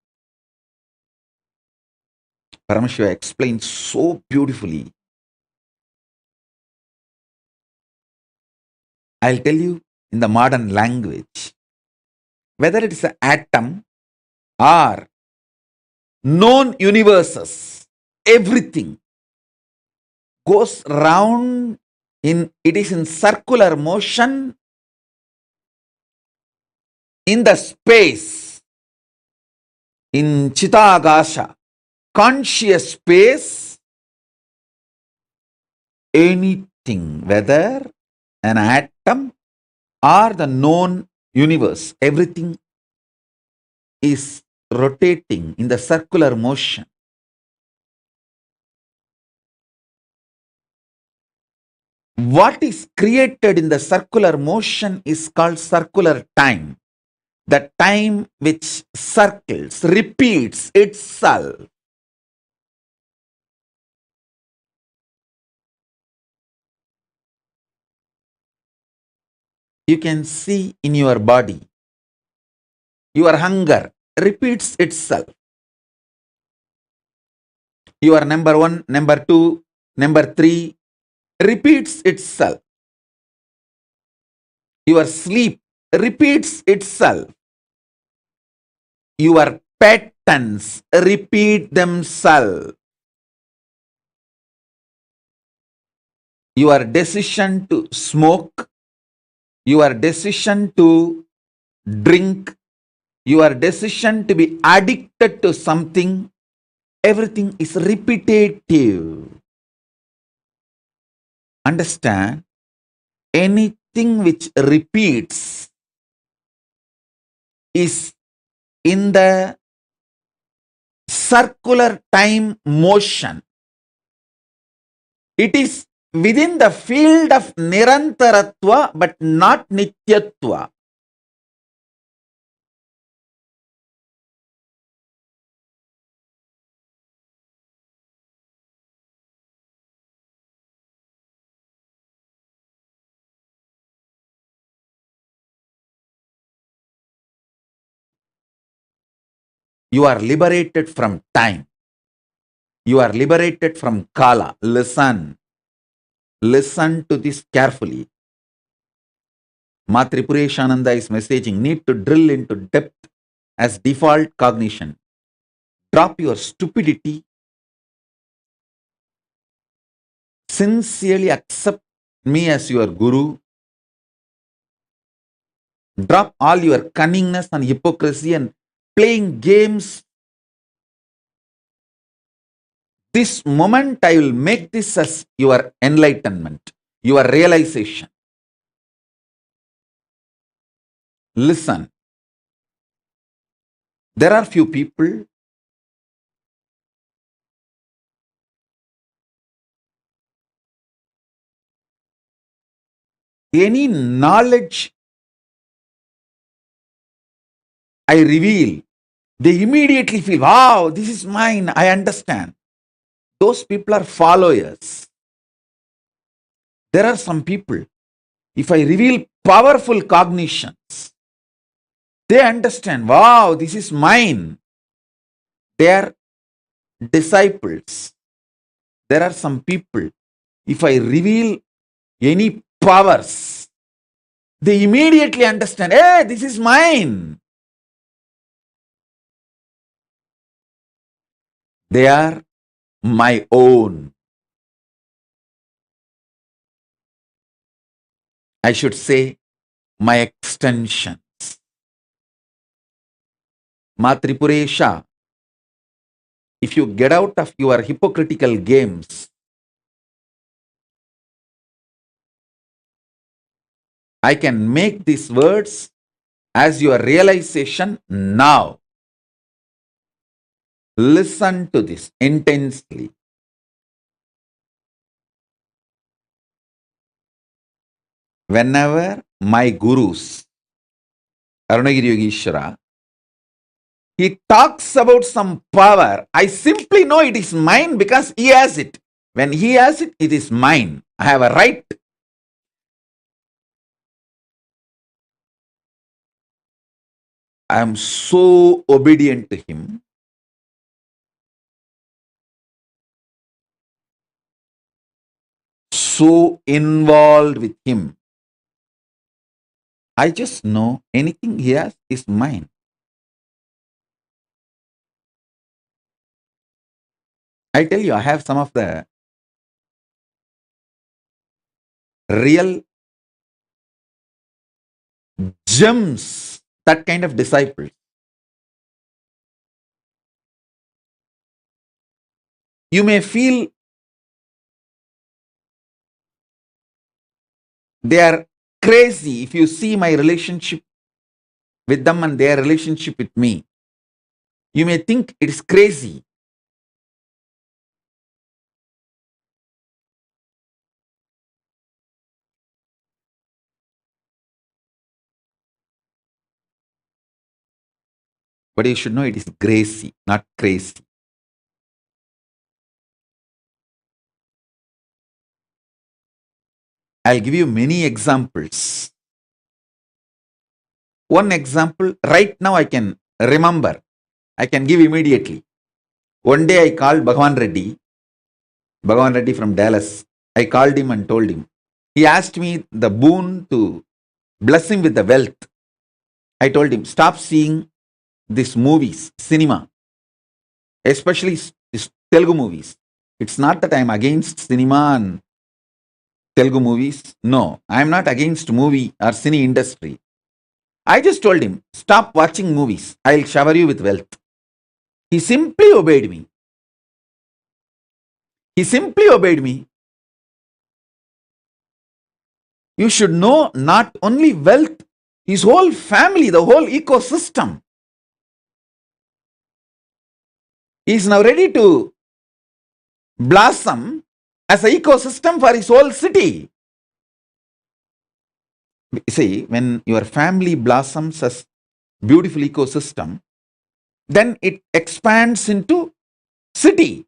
Speaker 4: Paramashiva explains so beautifully. I'll tell you in the modern language, whether it is an atom or known universes, everything goes round it is in circular motion in the space, in Chitagasha, conscious space, anything, whether an atom or the known universe, everything is rotating in the circular motion. What is created in the circular motion is called circular time. The time which circles, repeats itself. You can see in your body, your hunger repeats itself. Your number 1, number 2, number 3 repeats itself. Your sleep repeats itself. Your patterns repeat themselves. Your decision to smoke, your decision to drink, your decision to be addicted to something, everything is repetitive. Understand? Anything which repeats is in the circular time motion. It is within the field of Nirantaratva but not Nityatva. You are liberated from time. You are liberated from Kala. Listen. Listen to this carefully. Ma Tripureshananda is messaging, need to drill into depth as default cognition. Drop your stupidity. Sincerely accept me as your guru. Drop all your cunningness and hypocrisy and playing games. This moment I will make this as your enlightenment, your realization. Listen. There are few people any knowledge I reveal, they immediately feel, wow, this is mine, I understand. Those people are followers. There are some people, if I reveal powerful cognitions, they understand, wow, this is mine. They are disciples. There are some people, if I reveal any powers, they immediately understand, hey, this is mine. They are my own. I should say, my extensions. Ma Tripuresha, if you get out of your hypocritical games, I can make these words as your realization now. Listen to this intensely. whenever my gurus, Arunagiri Yogeshwara, he talks about some power, I simply know it is mine because he has it. When he has it, it is mine. I have a right. I am so obedient to him. So involved with him. I just know anything he has is mine. I tell you, I have some of the real gems, that kind of disciples. You may feel they are crazy if you see my relationship with them and their relationship with me. You may think it is crazy. But you should know it is gracie, not crazy. I'll give you many examples. One example, right now I can remember, I can give immediately. One day I called Bhagavan Reddy from Dallas. I called him and told him. He asked me the boon to bless him with the wealth. I told him, stop seeing these movies, cinema, especially these Telugu movies. It's not that I'm against cinema and Telugu movies. No, I'm not against movie or cine industry. I just told him, stop watching movies. I'll shower you with wealth. He simply obeyed me. He simply obeyed me. You should know not only wealth, his whole family, the whole ecosystem. He is now ready to blossom as an ecosystem for his whole city. See, when your family blossoms as beautiful ecosystem, then it expands into city.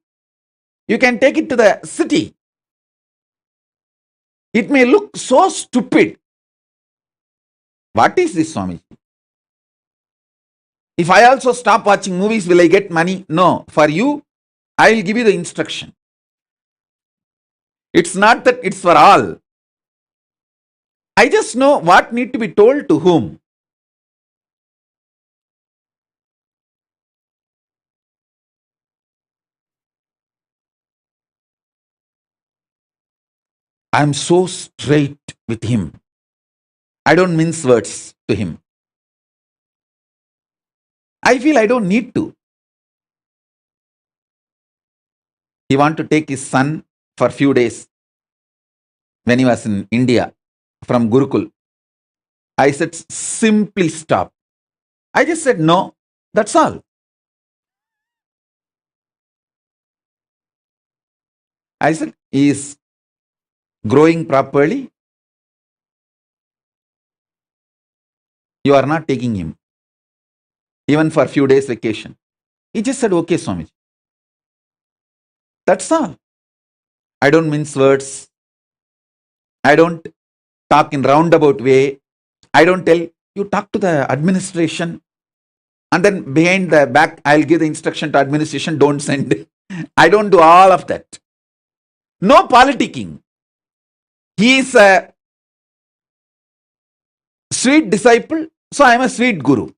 Speaker 4: You can take it to the city. It may look so stupid. What is this, Swami? If I also stop watching movies, will I get money? No. For you, I will give you the instruction. It's not that it's for all. I just know what need to be told to whom. I am so straight with him. I don't mince words to him. I feel I don't need to. He wanted to take his son for a few days when he was in India from Gurukul. I said, simply stop. I just said, no, that's all. I said, he is growing properly. You are not taking him, even for a few days vacation. He just said, okay, Swamiji. That's all. I don't mince words. I don't talk in roundabout way. I don't tell you talk to the administration and then behind the back I'll give the instruction to administration, don't send. I don't do all of that. No politicking. He is a sweet disciple, so I am a sweet guru.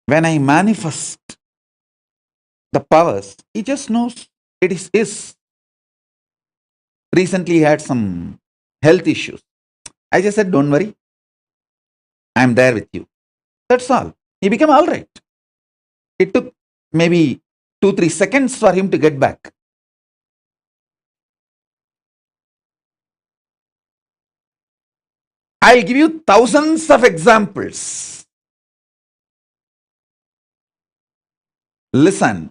Speaker 4: When I manifest the powers, he just knows it is his. Recently he had some health issues. I just said, don't worry. I am there with you. That's all. He became all right. It took maybe 2-3 seconds for him to get back. I'll give you thousands of examples. Listen.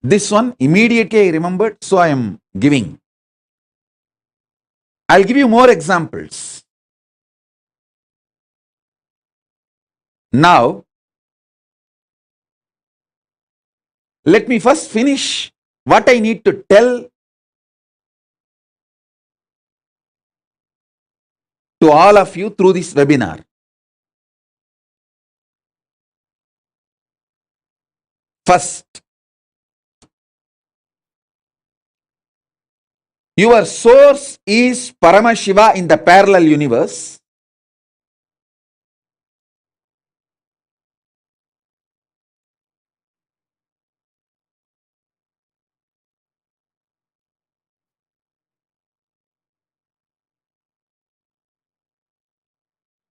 Speaker 4: This one immediately I remembered, so I am giving. I'll give you more examples. Now, let me first finish what I need to tell to all of you through this webinar. First, your source is Paramashiva in the parallel universe.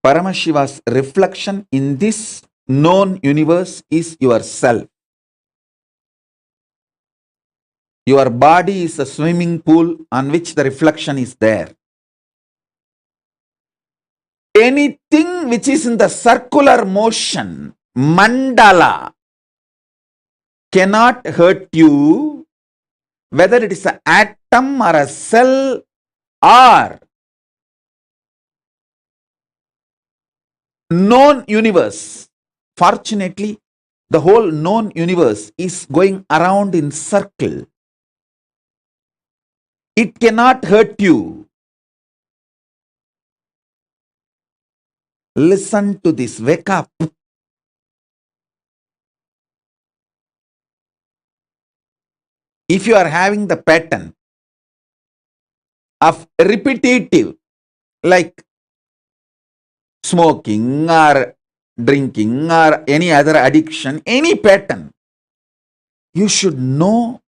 Speaker 4: Paramashiva's reflection in this known universe is yourself. Your body is a swimming pool on which the reflection is there. Anything which is in the circular motion, mandala, cannot hurt you, whether it is an atom or a cell or known universe. Fortunately, the whole known universe is going around in circle. It cannot hurt you. Listen to this. Wake up. If you are having the pattern of repetitive, like smoking or drinking or any other addiction, any pattern, you should know,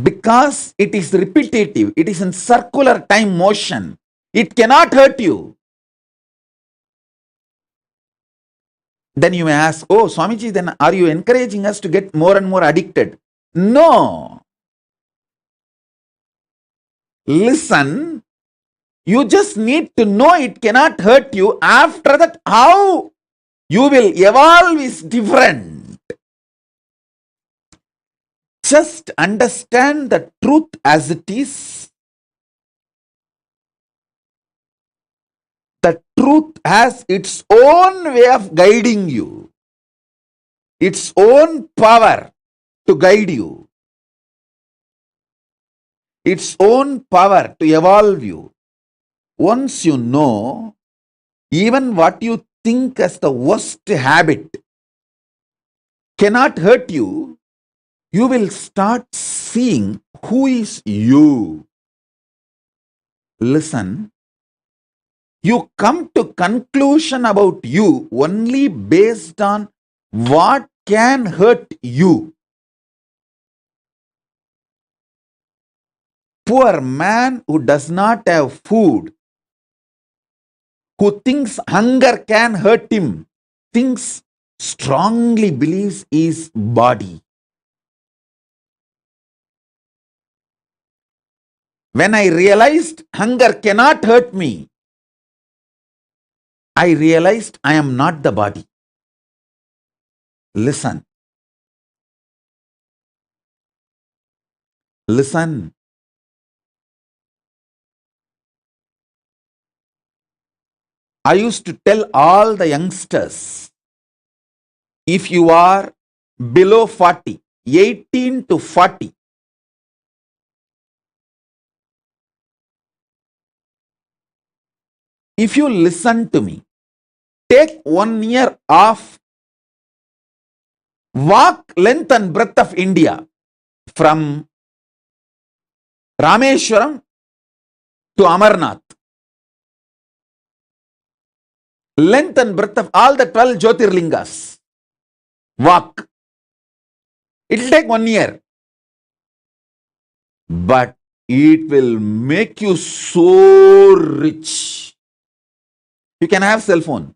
Speaker 4: because it is repetitive, it is in circular time motion, it cannot hurt you. Then you may ask, oh Swamiji, then are you encouraging us to get more and more addicted? No. Listen, you just need to know it cannot hurt you. After that, how you will evolve is different. Just understand the truth as it is. The truth has its own way of guiding you, its own power to guide you, its own power to evolve you. Once you know, even what you think as the worst habit cannot hurt you, you will start seeing who is you. Listen, you come to conclusion about you only based on what can hurt you. Poor man who does not have food, who thinks hunger can hurt him, thinks strongly believes his body. When I realized hunger cannot hurt me, I realized I am not the body. Listen. Listen. I used to tell all the youngsters, if you are below 40, 18 to 40, if you listen to me, take 1 year off, walk length and breadth of India from Rameshwaram to Amarnath. Length and breadth of all the 12 Jyotirlingas. Walk. It will take 1 year. But it will make you so rich. You can have cell phone.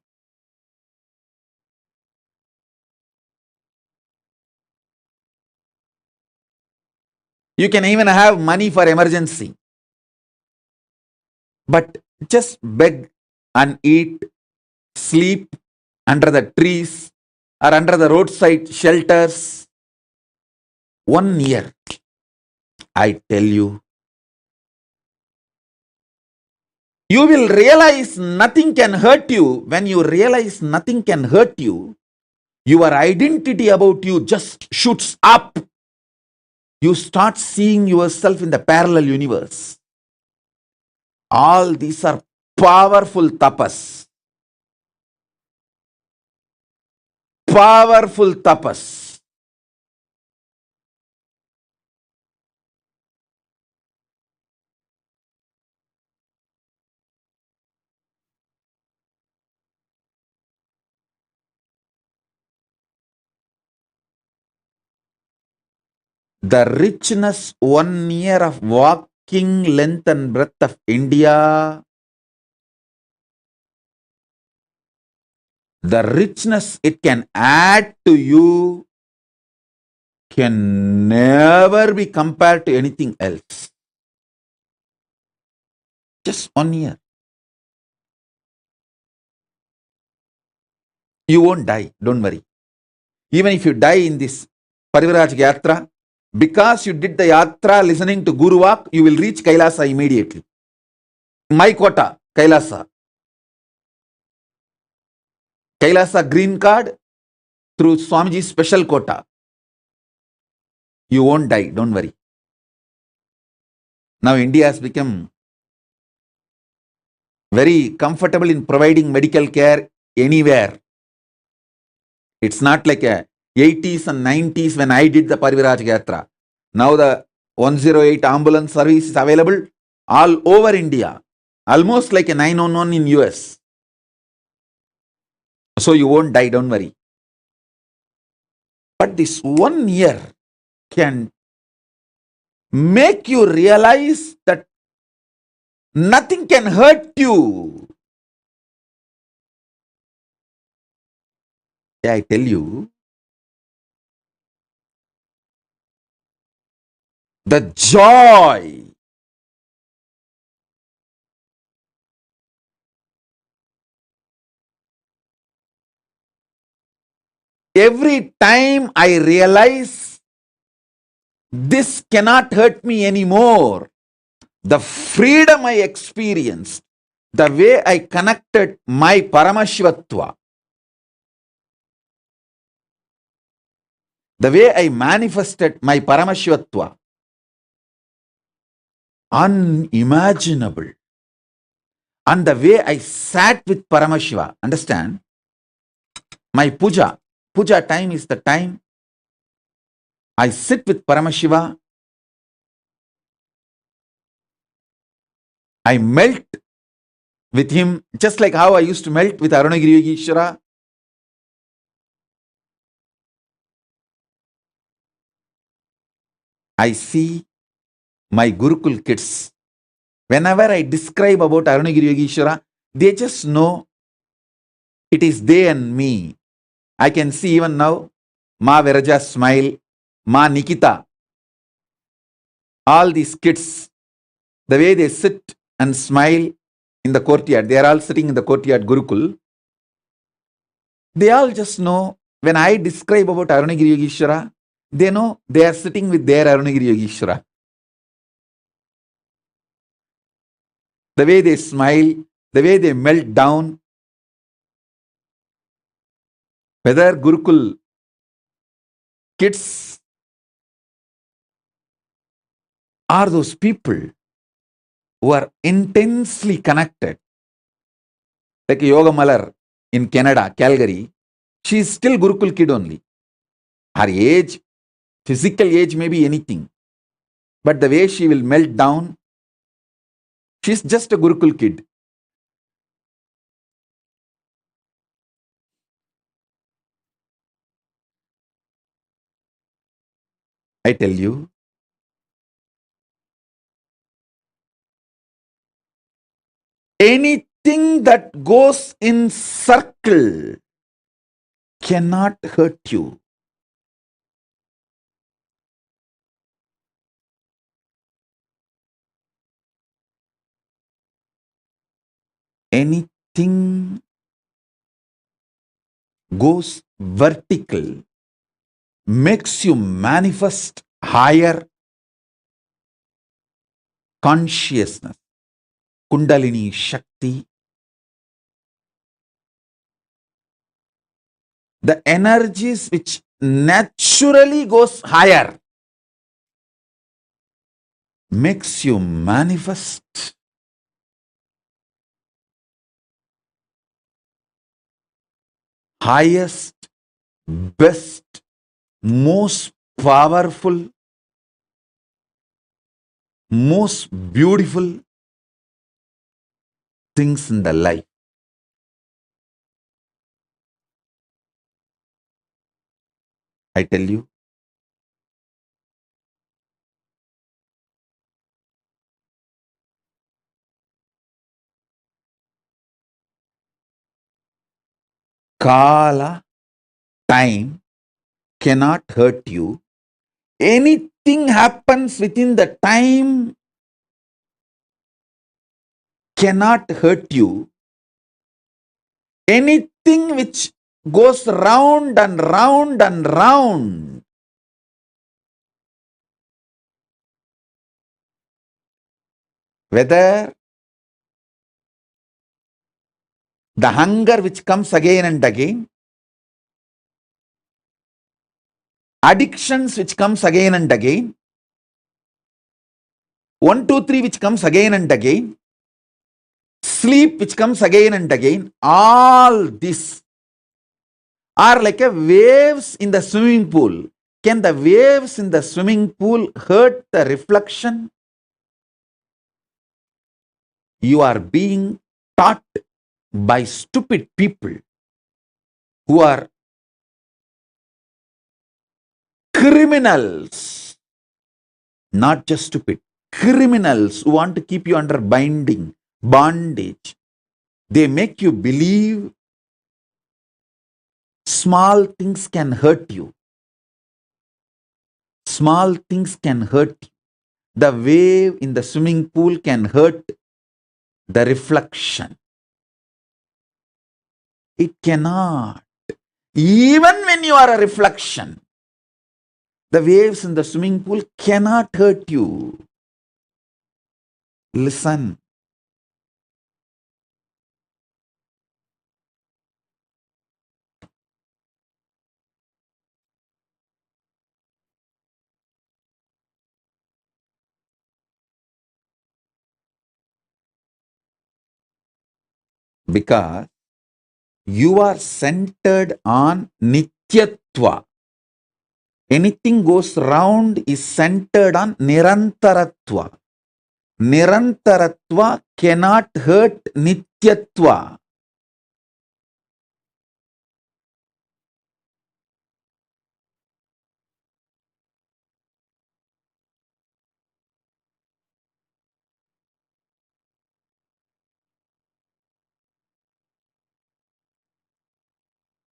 Speaker 4: You can even have money for emergency. But just beg and eat, sleep under the trees or under the roadside shelters.
Speaker 9: 1 year, I tell you, you will realize nothing can hurt you. When you realize nothing can hurt you, your identity about you just shoots up. You start seeing yourself in the parallel universe. All these are powerful tapas. Powerful tapas. The richness 1 year of walking length and breadth of India, the richness it can add to you can never be compared to anything else. Just 1 year. You won't die, don't worry. Even if you die in this Parivraj Yatra, because you did the Yatra listening to Guru Vak, you will reach Kailasa immediately. My quota, Kailasa. Kailasa green card through Swamiji's special quota. You won't die, don't worry. Now India has become very comfortable in providing medical care anywhere. It's not like a 80s and 90s when I did the Pariviraj Yatra. Now the 108 ambulance service is available all over India, almost like a 911 in US. So you won't die, don't worry. But this 1 year can make you realize that nothing can hurt you. I tell you, the joy, every time I realize this cannot hurt me anymore, the freedom I experienced, the way I connected my Paramashivatva, the way I manifested my Paramashivatva, unimaginable. And the way I sat with Paramashiva, understand? My puja time is the time I sit with Paramashiva, I melt with him, just like how I used to melt with Arunagiri Yogeshwara. I see my Gurukul kids. Whenever I describe about Arunagiri Yogeshwara, they just know it is they and me. I can see even now, Ma Viraja's smile, Ma Nikita, all these kids, the way they sit and smile in the courtyard, they are all sitting in the courtyard Gurukul. They all just know, when I describe about Arunagiri Yogeshwara, they know they are sitting with their Arunagiri Yogeshwara. The way they smile, the way they melt down, whether Gurukul kids are those people who are intensely connected. Like Yoga Malar in Canada, Calgary, she is still Gurukul kid only. Her age, physical age may be anything, but the way she will melt down, she's just a Gurukul kid. I tell you, anything that goes in circle cannot hurt you. Anything goes vertical makes you manifest higher consciousness, Kundalini Shakti, the energies which naturally goes higher, makes you manifest highest, best, most powerful, most beautiful things in the life. I tell you, Kala, time, cannot hurt you. Anything happens within the time cannot hurt you. Anything which goes round and round and round, whether the hunger which comes again and again, addictions which comes again and again, 1, 2, 3 which comes again and again, sleep which comes again and again, all this are like a waves in the swimming pool. Can the waves in the swimming pool hurt the reflection? You are being taught by stupid people who are criminals, not just stupid, criminals who want to keep you under bondage. They make you believe small things can hurt you. Small things can hurt you. The wave in the swimming pool can hurt the reflection. It cannot. Even when you are a reflection, the waves in the swimming pool cannot hurt you. Listen. Because you are centered on Nityatva. Anything goes round is centered on Nirantaratva. Nirantaratva cannot hurt Nityatva.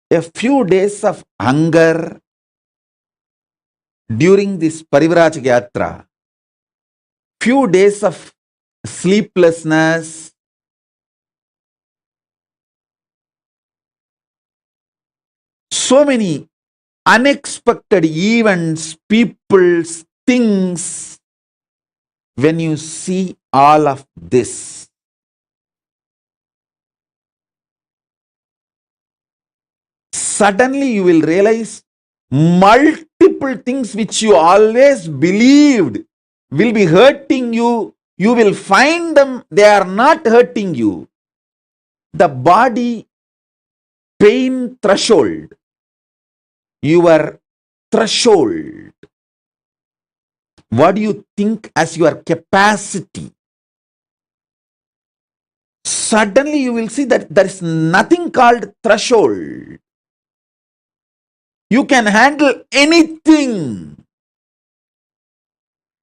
Speaker 9: A few days of hunger during this Parivraj Yatra, few days of sleeplessness, so many unexpected events, peoples, things. When you see all of this, suddenly you will realize multiple things which you always believed will be hurting you. You will find them, they are not hurting you. The body pain threshold, your threshold, what do you think as your capacity? Suddenly you will see that there is nothing called threshold. You can handle anything.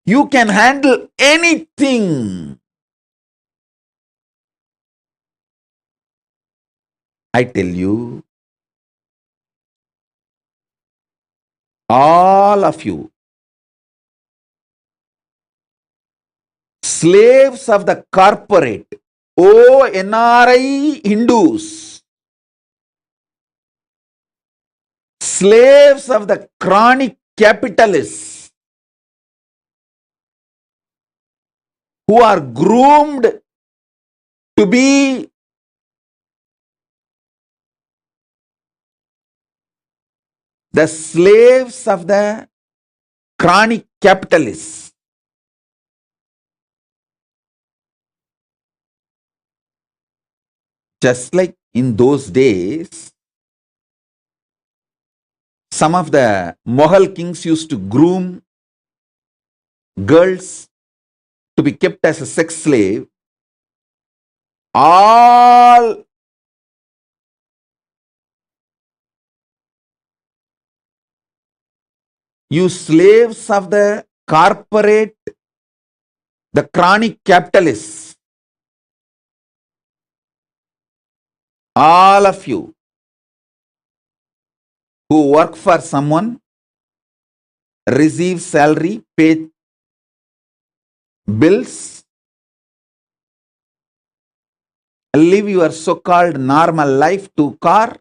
Speaker 9: You can handle anything. I tell you, all of you, slaves of the corporate, oh NRI Hindus, slaves of the chronic capitalists, who are groomed to be the slaves of the chronic capitalists. Just like in those days, some of the Mughal kings used to groom girls to be kept as a sex slave. All you slaves of the corporate, the chronic capitalists, all of you who work for someone, receive salary, pay bills, live your so-called normal life, 2 cars,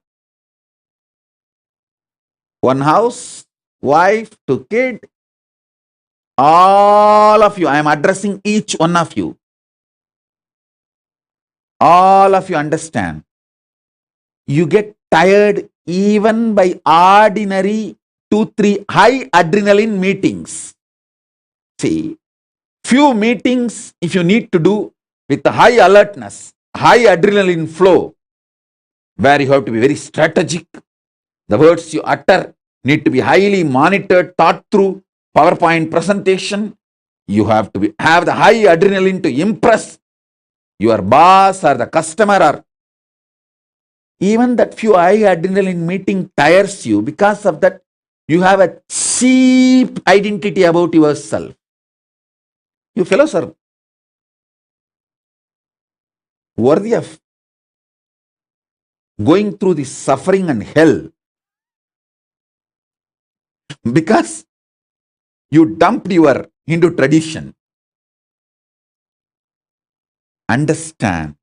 Speaker 9: 1 house, wife, 2 kids, all of you, I am addressing each one of you. All of you understand. You get tired even by ordinary 2-3 high adrenaline meetings. See, few meetings if you need to do with the high alertness, high adrenaline flow, where you have to be very strategic. The words you utter need to be highly monitored, thought through, PowerPoint presentation. You have to have the high adrenaline to impress your boss or the customer, or even that few high adrenaline meeting tires you. Because of that, you have a cheap identity about yourself. You fellows are worthy of going through this suffering and hell because you dumped your Hindu tradition. Understand,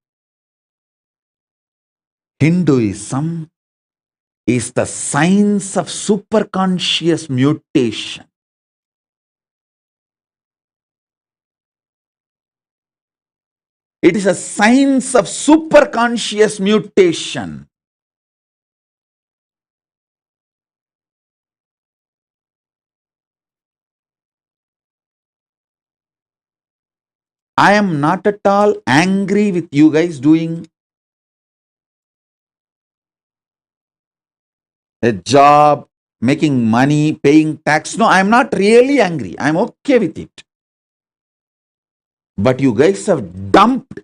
Speaker 9: Hinduism is the science of superconscious mutation. It is a science of superconscious mutation. I am not at all angry with you guys doing a job, making money, paying tax. No, I am not really angry. I am okay with it. But you guys have dumped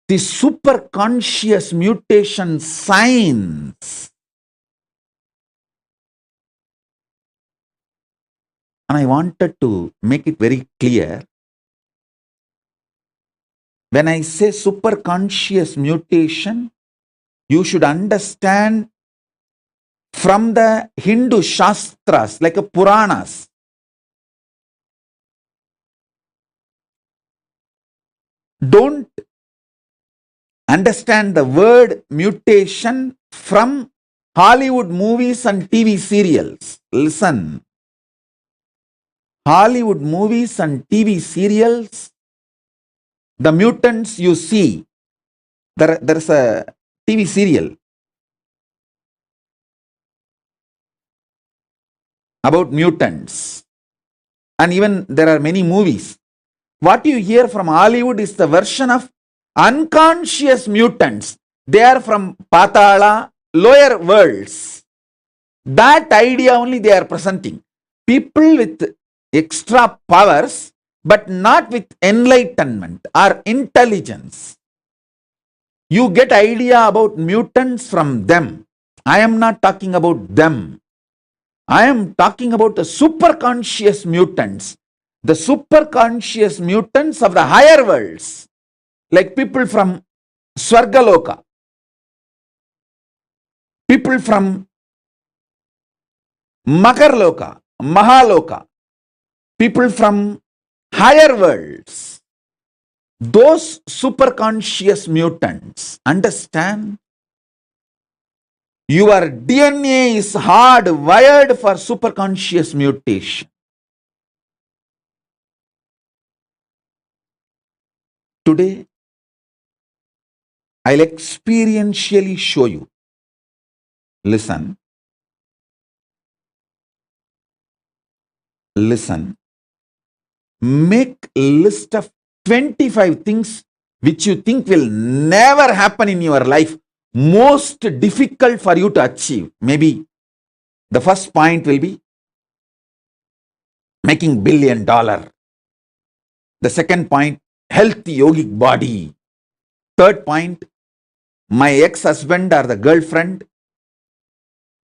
Speaker 9: the superconscious mutation science. And I wanted to make it very clear. When I say superconscious mutation, you should understand from the Hindu Shastras, like a Puranas. Don't understand the word mutation from Hollywood movies and TV serials. Listen. Hollywood movies and TV serials, the mutants you see, there's a TV serial about mutants. And even there are many movies. What you hear from Hollywood is the version of unconscious mutants. They are from Patala, lower worlds. That idea only they are presenting. People with extra powers, but not with enlightenment or intelligence. You get idea about mutants from them. I am not talking about them. I am talking about the superconscious mutants. The superconscious mutants of the higher worlds. Like people from Swargaloka. People from Makarloka, Mahaloka. People from higher worlds. Those superconscious mutants, understand? Your DNA is hardwired for superconscious mutation. Today, I'll experientially show you. Listen. Listen. Make a list of 25 things which you think will never happen in your life, most difficult for you to achieve. Maybe the first point will be making $1 billion. The second point, healthy yogic body. Third point, my ex-husband or the girlfriend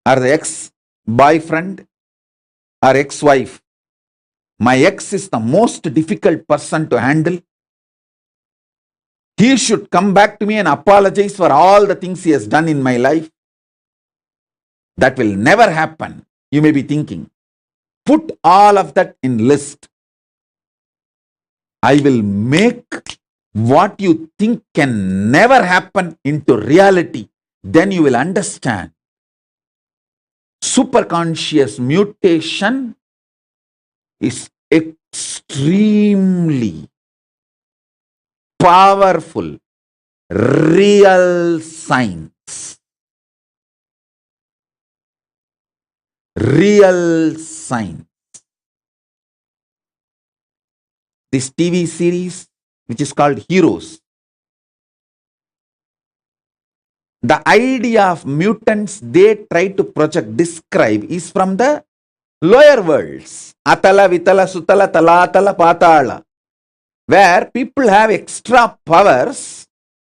Speaker 9: or the ex-boyfriend or ex-wife. My ex is the most difficult person to handle. He should come back to me and apologize for all the things he has done in my life. That will never happen. You may be thinking. Put all of that in list. I will make what you think can never happen into reality. Then you will understand. Superconscious mutation is extremely powerful, real science. Real science. This TV series, which is called Heroes, the idea of mutants they try to describe is from the lower worlds. Atala, Vitala, Sutala, Talatala, Patala, where people have extra powers,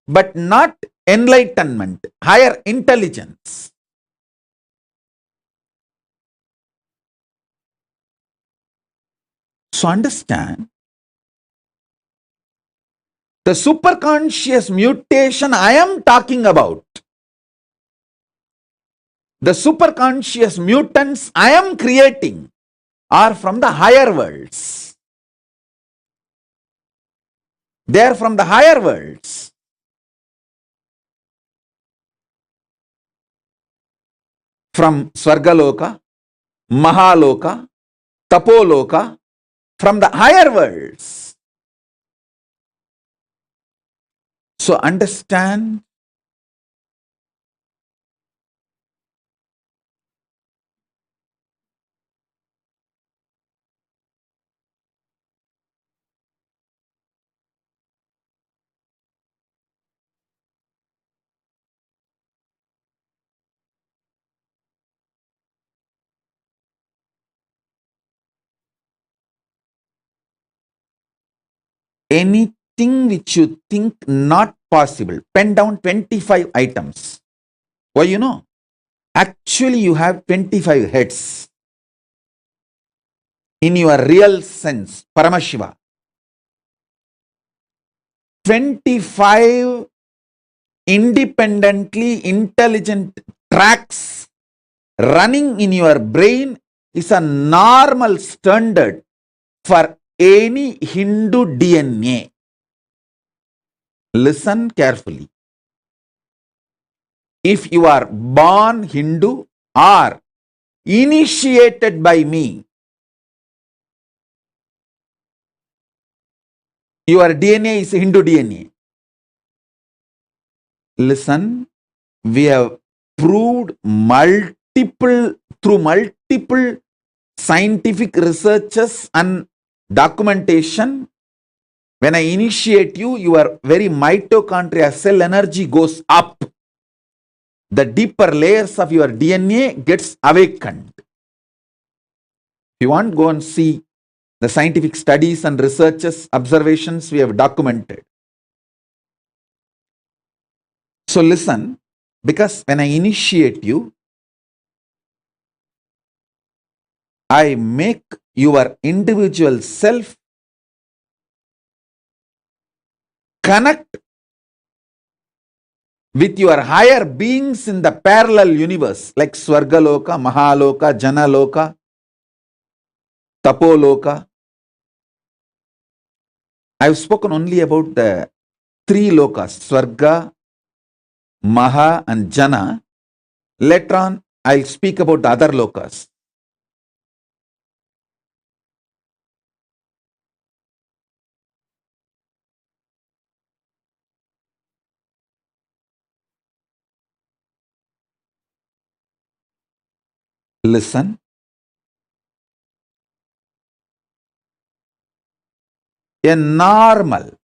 Speaker 9: but not enlightenment, higher intelligence. So understand, the superconscious mutation I am talking about, the superconscious mutants I am creating are from the higher worlds. They are from the higher worlds. From Swargaloka, Mahaloka, Tapoloka, from the higher worlds. So understand, anything which you think not possible, pen down 25 items. Why you know? Actually, you have 25 heads. In your real sense, Paramashiva. 25 independently intelligent tracks running in your brain is a normal standard for any Hindu DNA. Listen carefully. If you are born Hindu or initiated by me, your DNA is Hindu DNA. Listen, we have proved through multiple scientific researches and documentation. When I initiate you, your very mitochondria cell energy goes up. The deeper layers of your DNA gets awakened. If you want, go and see the scientific studies and researches, observations we have documented. So listen, because when I initiate you, I make your individual self connect with your higher beings in the parallel universe, like Swargaloka, Mahaloka, Janaloka, Tapoloka. I've spoken only about the 3 lokas, Swarga, Maha and Jana. Later on, I'll speak about the other lokas. Listen. A normal,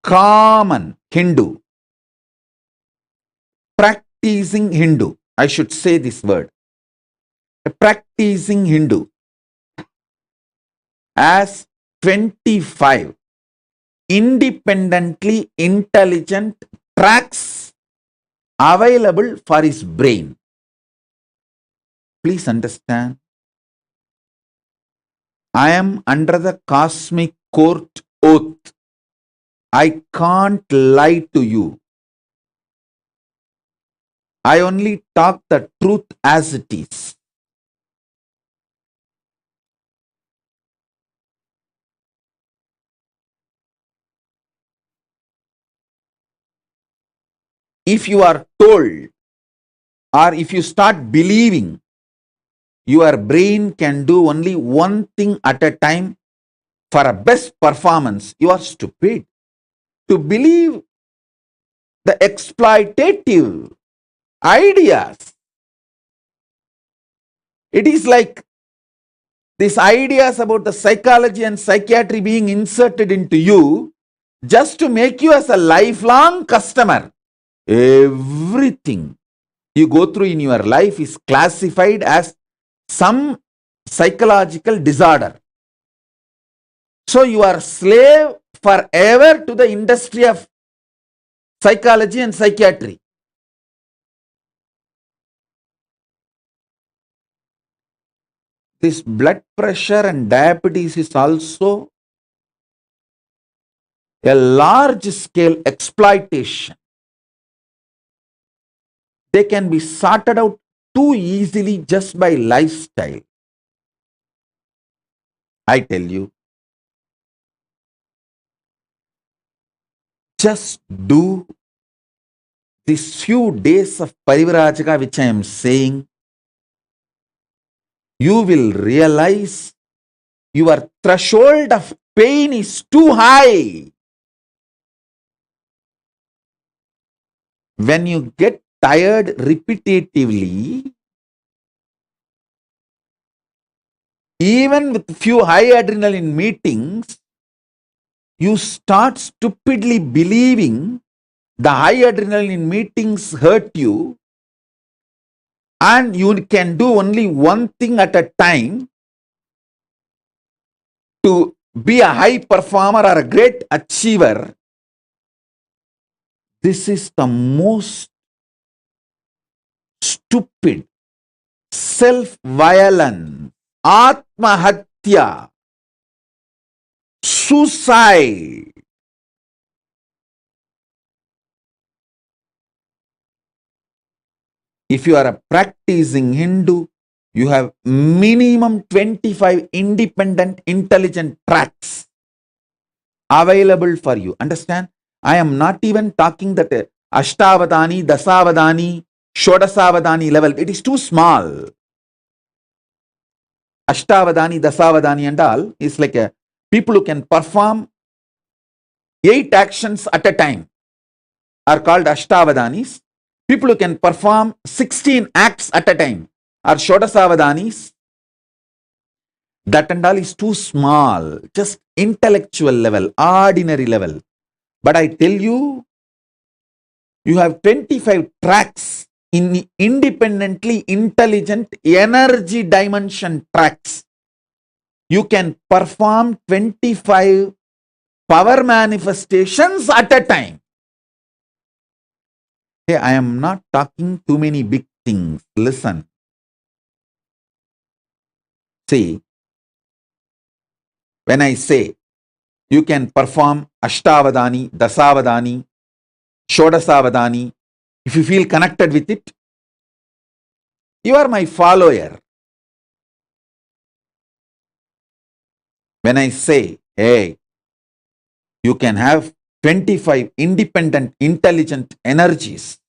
Speaker 9: common Hindu, practicing Hindu, I should say this word, a practicing Hindu has 25 independently intelligent tracks available for his brain. Please understand. I am under the cosmic court oath. I can't lie to you. I only talk the truth as it is. If you are told or if you start believing your brain can do only one thing at a time for a best performance, you are stupid. To believe the exploitative ideas, it is like these ideas about the psychology and psychiatry being inserted into you just to make you as a lifelong customer. Everything you go through in your life is classified as some psychological disorder. So you are slave forever to the industry of psychology and psychiatry. This blood pressure and diabetes is also a large scale exploitation. They can be sorted out too easily just by lifestyle. I tell you, just do these few days of Parivrajaka which I am saying. You will realize your threshold of pain is too high. When you get tired repetitively, even with few high adrenaline meetings, you start stupidly believing the high adrenaline meetings hurt you and you can do only one thing at a time to be a high performer or a great achiever. This is the most stupid self-violence, atmahatya, suicide. If you are a practicing Hindu, you have minimum 25 independent intelligent tracks available for you. Understand? I am not even talking that Ashtavadani, Dasavadani, Shodasavadani level. It is too small. Ashtavadani, Dasavadani and all is like a people who can perform 8 actions at a time are called Ashtavadanis. People who can perform 16 acts at a time are Shodasavadanis. That and all is too small, just intellectual level, ordinary level. But I tell you, you have 25 tracks in independently intelligent energy dimension tracks. You can perform 25 power manifestations at a time. Hey, I am not talking too many big things. Listen. See, when I say you can perform Ashtavadani, Dasavadani, Shodasavadani, if you feel connected with it, you are my follower. When I say, hey, you can have 25 independent, intelligent energies,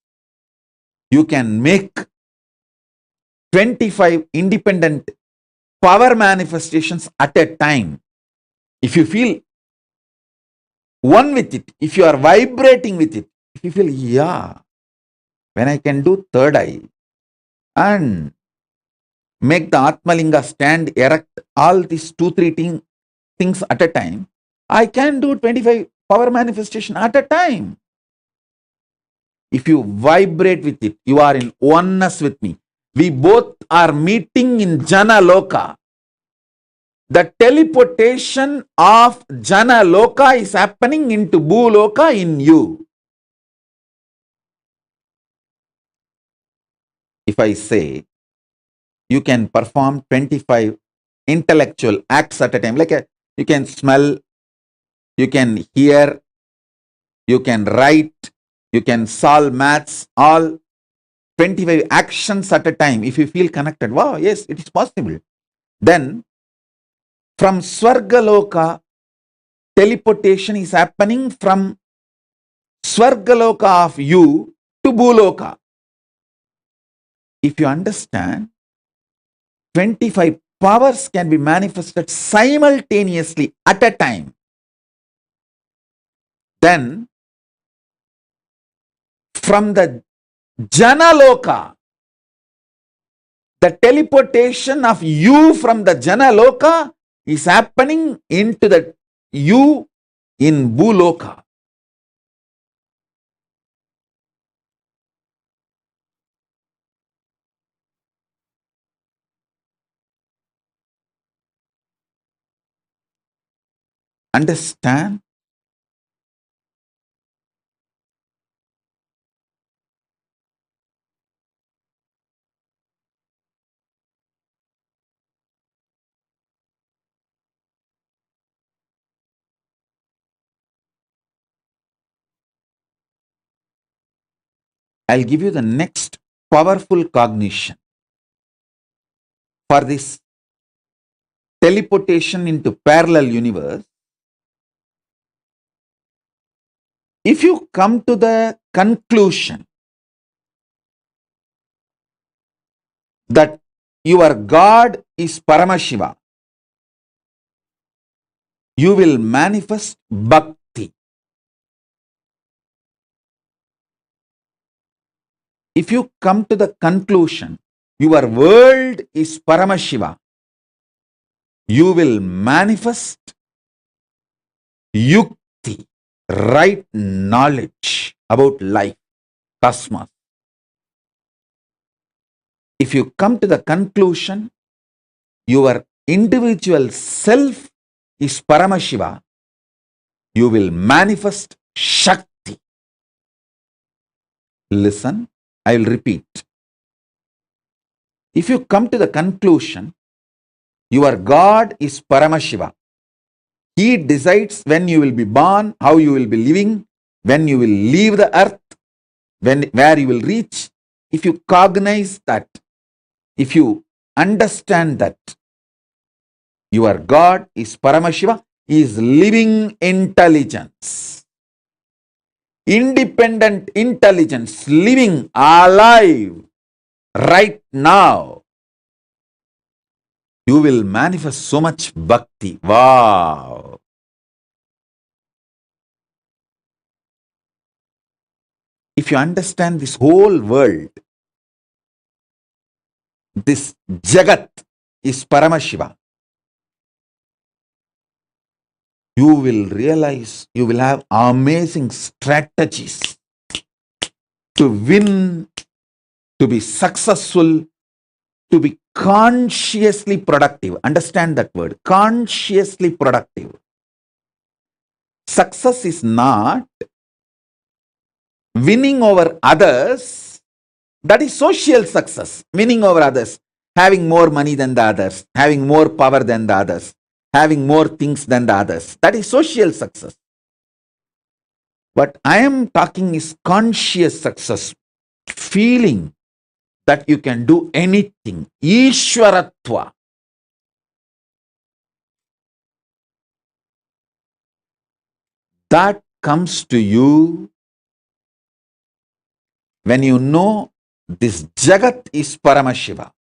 Speaker 9: you can make 25 independent power manifestations at a time. If you feel one with it, if you are vibrating with it, if you feel, yeah, when I can do third eye and make the Atmalinga stand erect, all these 2, 3 things at a time, I can do 25 power manifestation at a time. If you vibrate with it, you are in oneness with me. We both are meeting in Jana Loka. The teleportation of Jana Loka is happening into Bhuloka in you. If I say, you can perform 25 intellectual acts at a time, you can smell, you can hear, you can write, you can solve maths, all 25 actions at a time. If you feel connected, wow, yes, it is possible. Then from Swargaloka, teleportation is happening from Swargaloka of you to Bhuloka. If you understand, 25 powers can be manifested simultaneously at a time. Then from the Janaloka, the teleportation of you from the Janaloka is happening into the you in Bhuloka. Understand? I'll give you the next powerful cognition for this teleportation into parallel universe. If you come to the conclusion that your God is Paramashiva, you will manifest bhakti. If you come to the conclusion your world is Paramashiva, you will manifest yukti, right knowledge about life, cosmos. If you come to the conclusion your individual self is Paramashiva, you will manifest Shakti. Listen, I will repeat. If you come to the conclusion your God is Paramashiva, He decides when you will be born, how you will be living, when you will leave the earth, where you will reach. If you cognize that, if you understand that your God is Paramashiva, He is living intelligence, independent intelligence, living alive right now, you will manifest so much bhakti. Wow! If you understand this whole world, this Jagat is Paramashiva, you will realize you will have amazing strategies to win, to be successful, to be consciously productive. Understand that word, consciously productive. Success is not winning over others. That is social success, winning over others, having more money than the others, having more power than the others, having more things than the others. That is social success. What I am talking is conscious success, feeling that you can do anything. Ishwaratva. That comes to you when you know this Jagat is Paramashiva.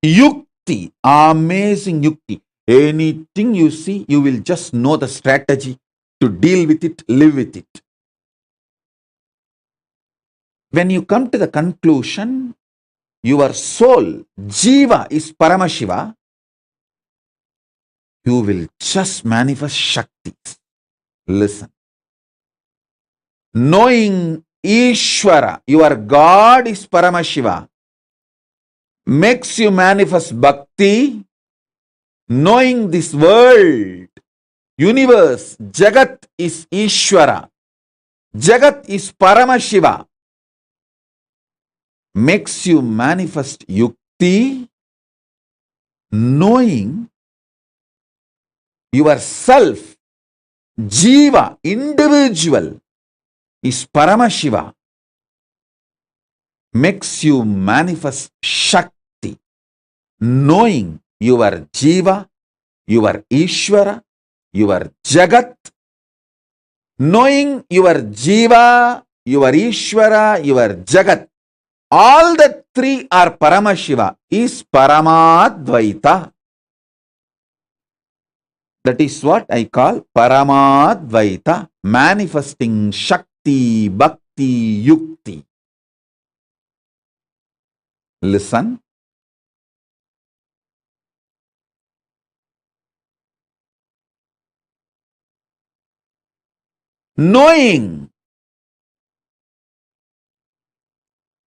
Speaker 9: Yukti, amazing yukti. Anything you see, you will just know the strategy to deal with it, live with it. When you come to the conclusion, your soul, Jiva, is Paramashiva, you will just manifest Shaktis. Listen. Knowing Ishvara, your God is Paramashiva, makes you manifest Bhakti. Knowing this world, universe, Jagat is Ishvara, Jagat is Paramashiva, makes you manifest Yukti. Knowing yourself, Jiva, individual, is Paramashiva, makes you manifest Shakti. Knowing your Jiva, your Ishvara, your Jagat, knowing your Jiva, your Ishvara, your Jagat, all the three are Paramashiva, is Paramadvaita. That is what I call Paramadvaita, manifesting Shakti, Bhakti, Yukti. Listen. Knowing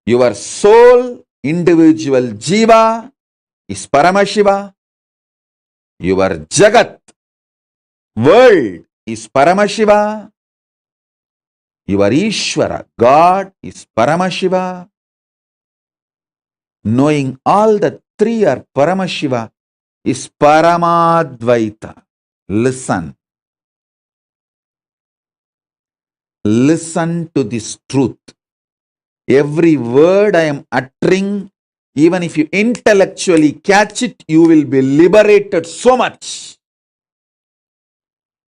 Speaker 9: your soul, individual Jiva, is Paramashiva, your Jagat, world, is Paramashiva, your Ishvara, God, is Paramashiva. Knowing all the three are Paramashiva is Paramadvaita. Listen. Listen to this truth. Every word I am uttering, even if you intellectually catch it, you will be liberated so much.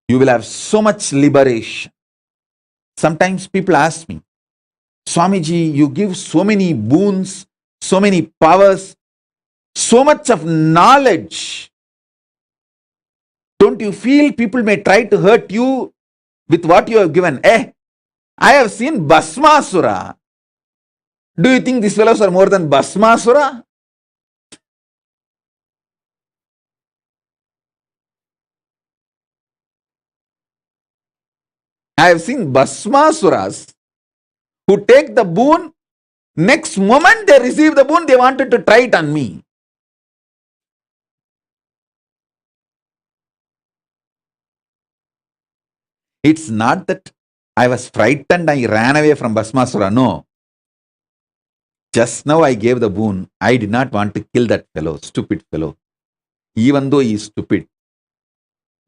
Speaker 9: You will have so much liberation. Sometimes people ask me, Swamiji, you give so many boons, so many powers, so much of knowledge. Don't you feel people may try to hurt you with what you have given? I have seen Bhasmasura. Do you think these fellows are more than Bhasmasura? I have seen Bhasmasuras who take the boon, next moment they receive the boon, they wanted to try it on me. It's not that I was frightened, I ran away from Bhasmasura. No. Just now I gave the boon. I did not want to kill that fellow, stupid fellow. Even though he is stupid.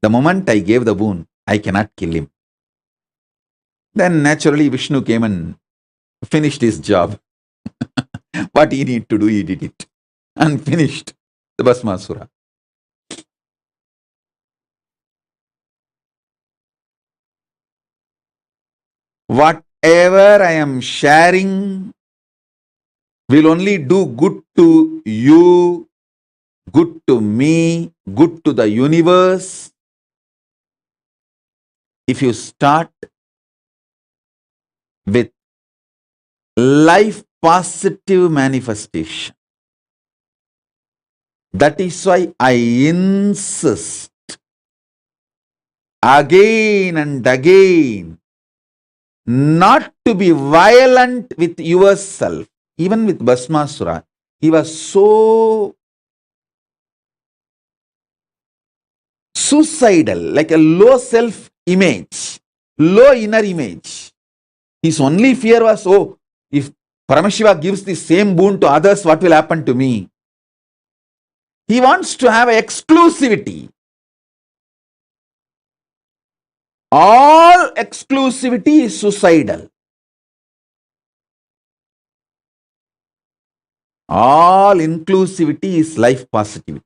Speaker 9: The moment I gave the boon, I cannot kill him. Then naturally Vishnu came and finished his job. What he needed to do, he did it. And finished the Bhasmasura. Whatever I am sharing will only do good to you, good to me, good to the universe. If you start with life positive manifestation. That is why I insist again and again not to be violent with yourself. Even with Bhasmasura, he was so suicidal, like a low self-image, low inner image. His only fear was, oh, if Paramashiva gives the same boon to others, what will happen to me? He wants to have exclusivity. All exclusivity is suicidal. All inclusivity is life positivity.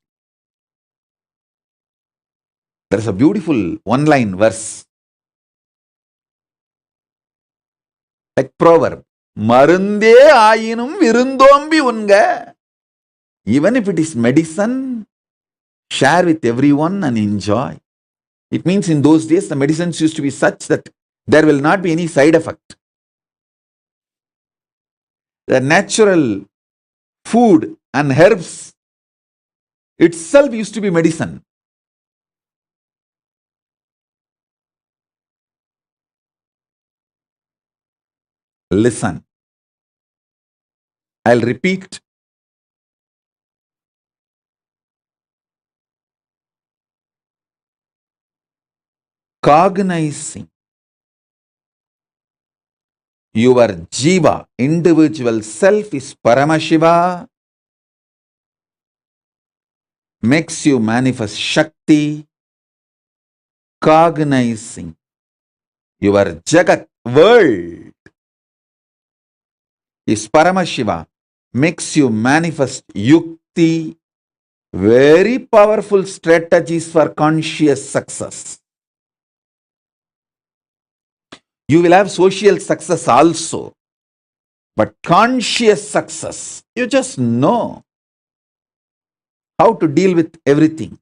Speaker 9: There is a beautiful one-line verse, like proverb. Marunde ayinum virundombi unga. Even if it is medicine, share with everyone and enjoy. It means in those days the medicines used to be such that there will not be any side effect. The natural food and herbs itself used to be medicine. Listen. I'll repeat. Cognizing your jiva, individual self, is Paramashiva, makes you manifest Shakti. Cognizing your Jagat, world, is Paramashiva, makes you manifest Yukti. Very powerful strategies for conscious success. You will have social success also, but conscious success, you just know how to deal with everything.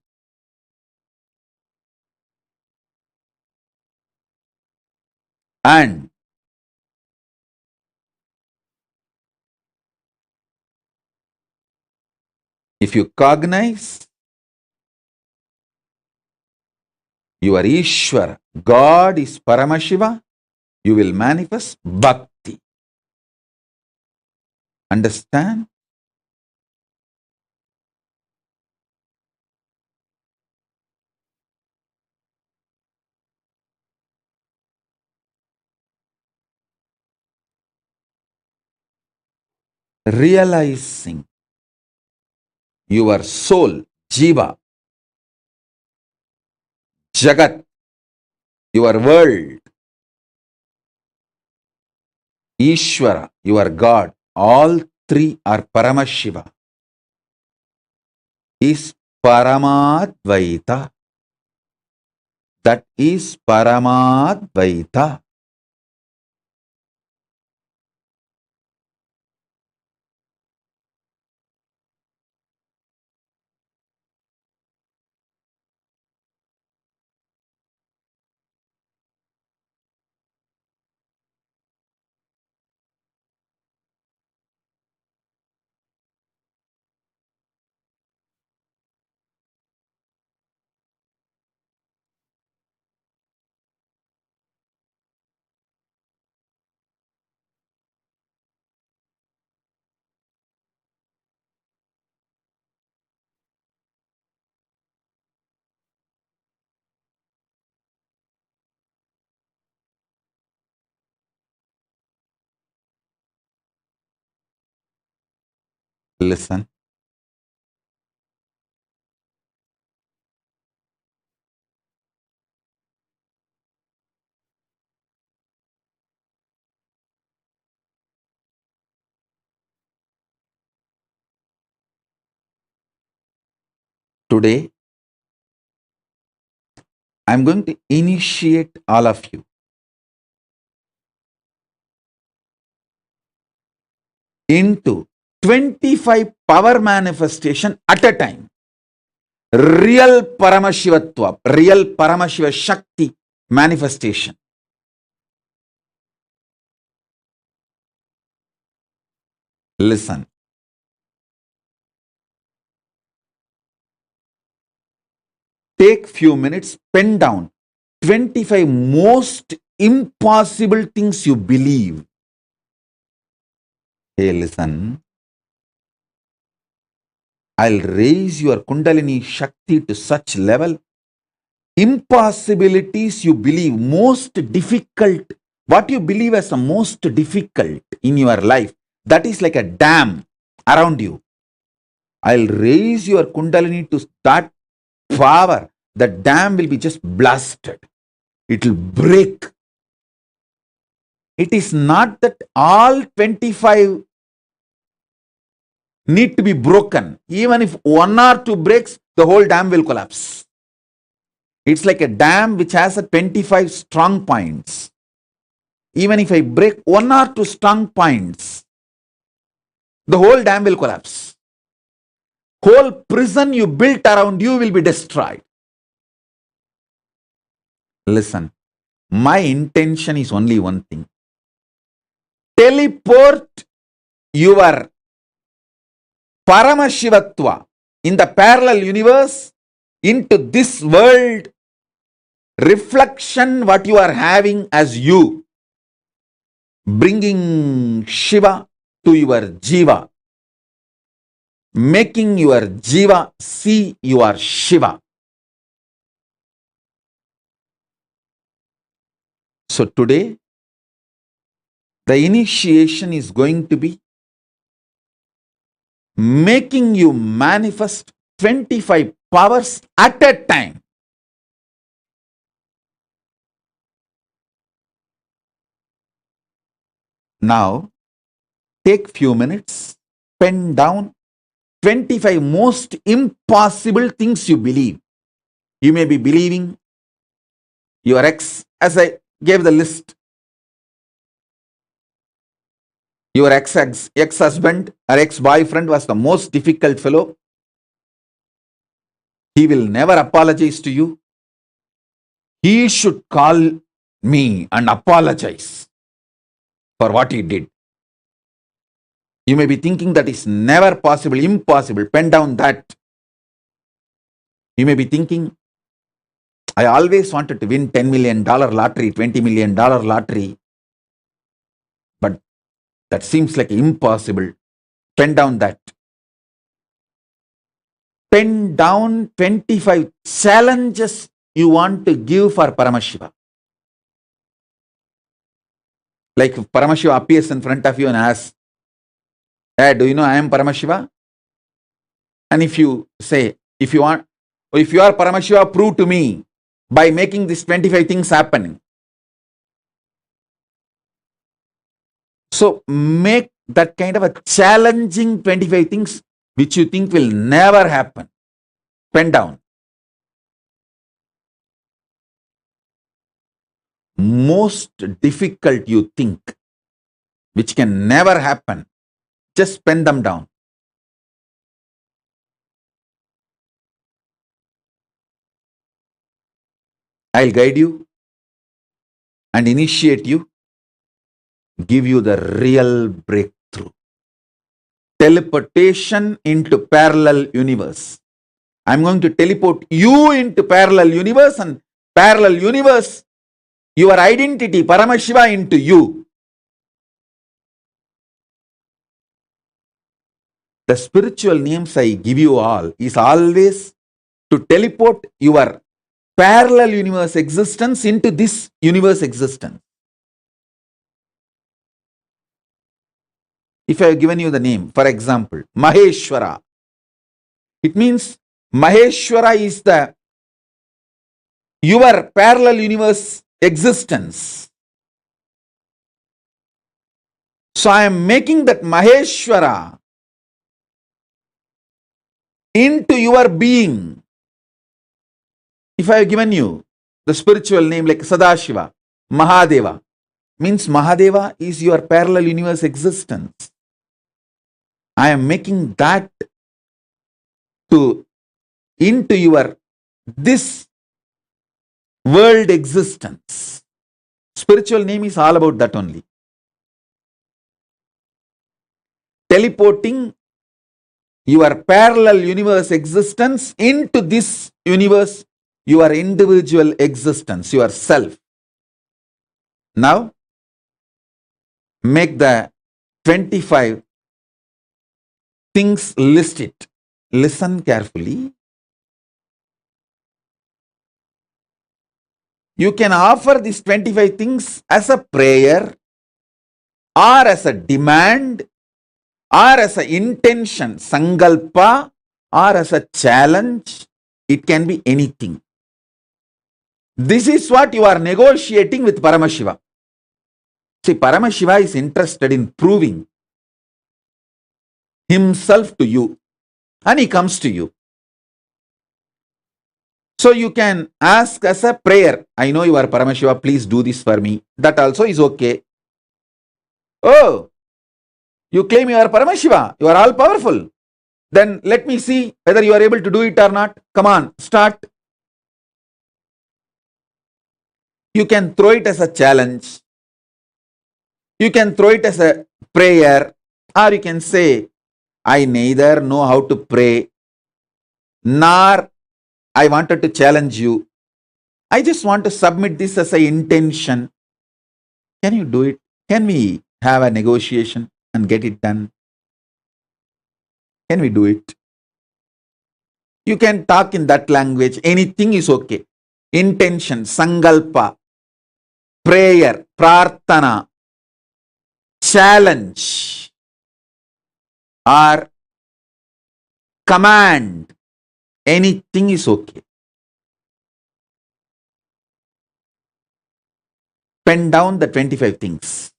Speaker 9: And if you cognize your Ishwar, God is Paramashiva, you will manifest Bhakti. Understand? Realizing your soul, Jiva, Jagat, your world, Ishwara, your God, all three are Paramashiva, is Paramadvaita. That is Paramadvaita. Listen. Today, I'm going to initiate all of you into 25 power manifestation at a time. Real Paramashivatva, real Paramashiva Shakti manifestation. Listen. Take few minutes, pen down 25 most impossible things you believe. Hey, listen. I'll raise your Kundalini Shakti to such level. Impossibilities you believe, most difficult, what you believe as the most difficult in your life, that is like a dam around you. I'll raise your Kundalini to that power. The dam will be just blasted. It will break. It is not that all 25 need to be broken. Even if one or two breaks, the whole dam will collapse. It's like a dam which has a 25 strong points. Even if I break one or two strong points, the whole dam will collapse. Whole prison you built around you will be destroyed. Listen, my intention is only one thing. Teleport your Paramashivatva in the parallel universe into this world reflection what you are having as you, bringing Shiva to your Jiva, making your Jiva see you are Shiva. So today, the initiation is going to be making you manifest 25 powers at a time. Now, take few minutes, pen down 25 most impossible things you believe. You may be believing your ex, as I gave the list, your ex-husband or ex-boyfriend was the most difficult fellow. He will never apologize to you. He should call me and apologize for what he did. You may be thinking that is never possible, impossible. Pen down that. You may be thinking, I always wanted to win $10 million lottery, $20 million lottery, but that seems like impossible. Pen down that. Pen down 25 challenges you want to give for Paramashiva. Like if Paramashiva appears in front of you and asks, hey, do you know I am Paramashiva? And if you say, if you are Paramashiva, prove to me by making these 25 things happen. So make that kind of a challenging 25 things which you think will never happen. Pen down. Most difficult you think, which can never happen, just pen them down. I'll guide you and initiate you, give you the real breakthrough. Teleportation into parallel universe. I'm going to teleport you into parallel universe, and parallel universe, your identity, Paramashiva, into you. The spiritual names I give you all is always to teleport your parallel universe existence into this universe existence. If I have given you the name, for example, Maheshwara, it means Maheshwara is your parallel universe existence. So I am making that Maheshwara into your being. If I have given you the spiritual name like Sadashiva, Mahadeva, means Mahadeva is your parallel universe existence. I am making that into your this world existence. Spiritual name is all about that only. Teleporting your parallel universe existence into this universe, your individual existence, your self. Now, make the 25 things, list it. Listen carefully. You can offer these 25 things as a prayer, or as a demand, or as an intention, sankalpa, or as a challenge. It can be anything. This is what you are negotiating with Paramashiva. See, Paramashiva is interested in proving himself to you, and he comes to you. So you can ask as a prayer, I know you are Paramashiva, please do this for me. That also is okay. Oh, you claim you are Paramashiva, you are all powerful. Then let me see whether you are able to do it or not. Come on, start. You can throw it as a challenge. You can throw it as a prayer, or you can say, I neither know how to pray, nor I wanted to challenge you. I just want to submit this as an intention. Can you do it? Can we have a negotiation and get it done? Can we do it? You can talk in that language. Anything is okay. Intention, sankalpa, prayer, prarthana, challenge, or command. Anything is okay. Pen down the 25 things.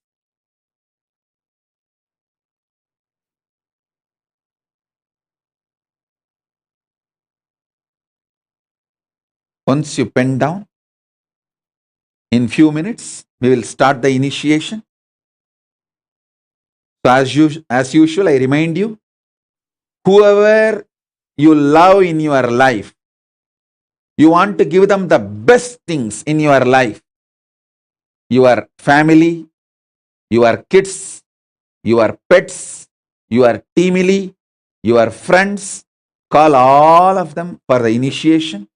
Speaker 9: Once you pen down, in few minutes, we will start the initiation. So as usual, I remind you, whoever you love in your life, you want to give them the best things in your life. Your family, your kids, your pets, your teamily, your friends, call all of them for the initiation.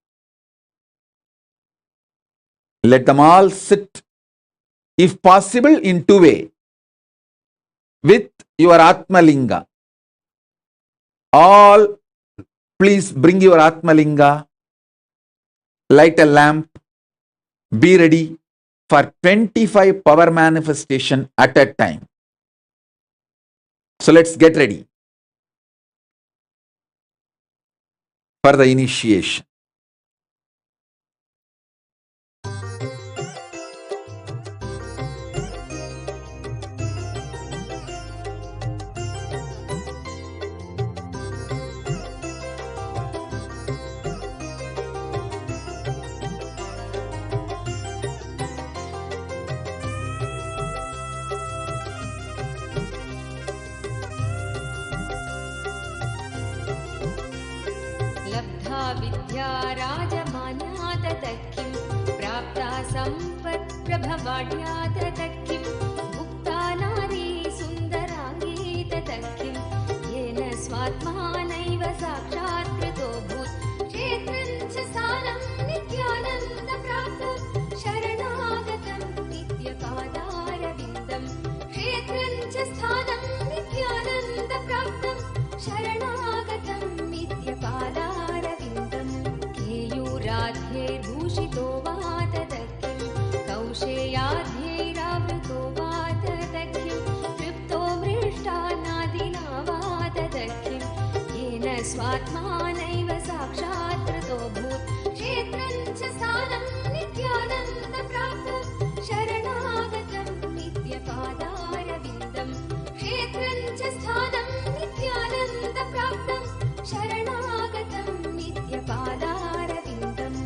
Speaker 9: Let them all sit, if possible, in two ways, with your Atmalinga. All, please bring your Atmalinga, light a lamp, be ready for 25 power manifestation at a time. So let's get ready for the initiation.
Speaker 10: लब्धा विद्या राजमान्यात् किं प्राप्ता सम्पत् प्रभवाढ्यात् किं भुक्ता नारी सुन्दराङ्गी किं येन स्वात्मानैव साक्षात् कृतो भूत् क्षेत्रं च स्थानं नित्यानन्दप्राप्तं शरणागतं नित्यपादारविन्दं क्षेत्रं च स्थानं नित्यानन्दप्राप्तं शरणागतं नित्यपादारविन्दं केयूराध्यैर्भूषितो वा तदकिं कौशेयाध्यैरावृतो वा तदकिं तृप्तो मृष्टान्नादिना वा तदकिं येन स्वात्मानैव साक्षात् कृतो भूत् क्षेत्रं च स्थानं नित्यानन्दप्राप्तं शरणागतं नित्यपादारविन्दं क्षेत्रं च स्थानं नित्यानन्दप्राप्तं शरणागतं नित्यपादारविन्दम्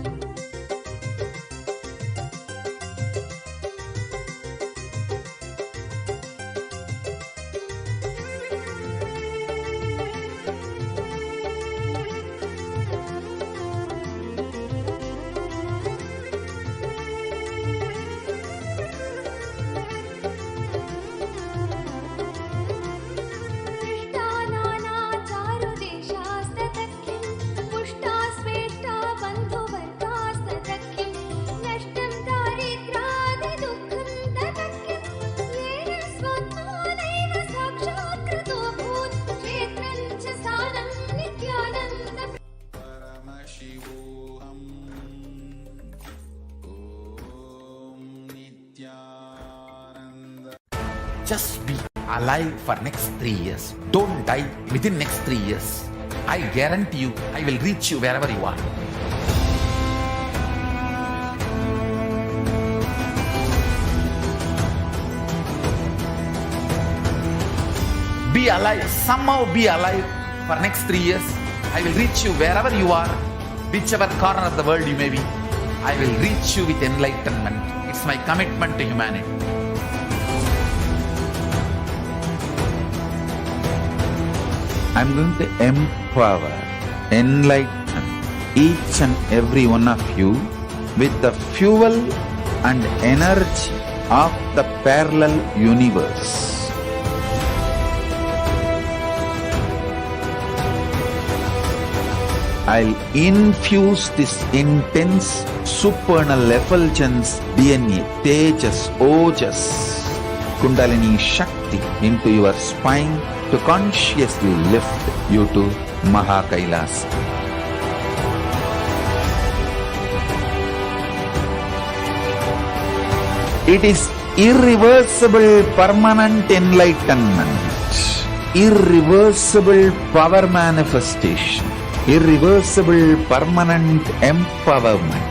Speaker 1: Paramashivoham. Om Nithyananda.
Speaker 9: Just be alive for next 3 years. Don't die within next 3 years. I guarantee you, I will reach you wherever you are. Be alive, somehow be alive for next 3 years. I will reach you wherever you are, whichever corner of the world you may be. I will reach you with enlightenment. It's my commitment to humanity. I'm going to empower, enlighten each and every one of you with the fuel and energy of the parallel universe. I'll infuse this intense supernal effulgence DNA, Tejas, Ojas, Kundalini Shakti into your spine to consciously lift you to Mahakailas. It is irreversible permanent enlightenment, irreversible power manifestation, irreversible permanent empowerment.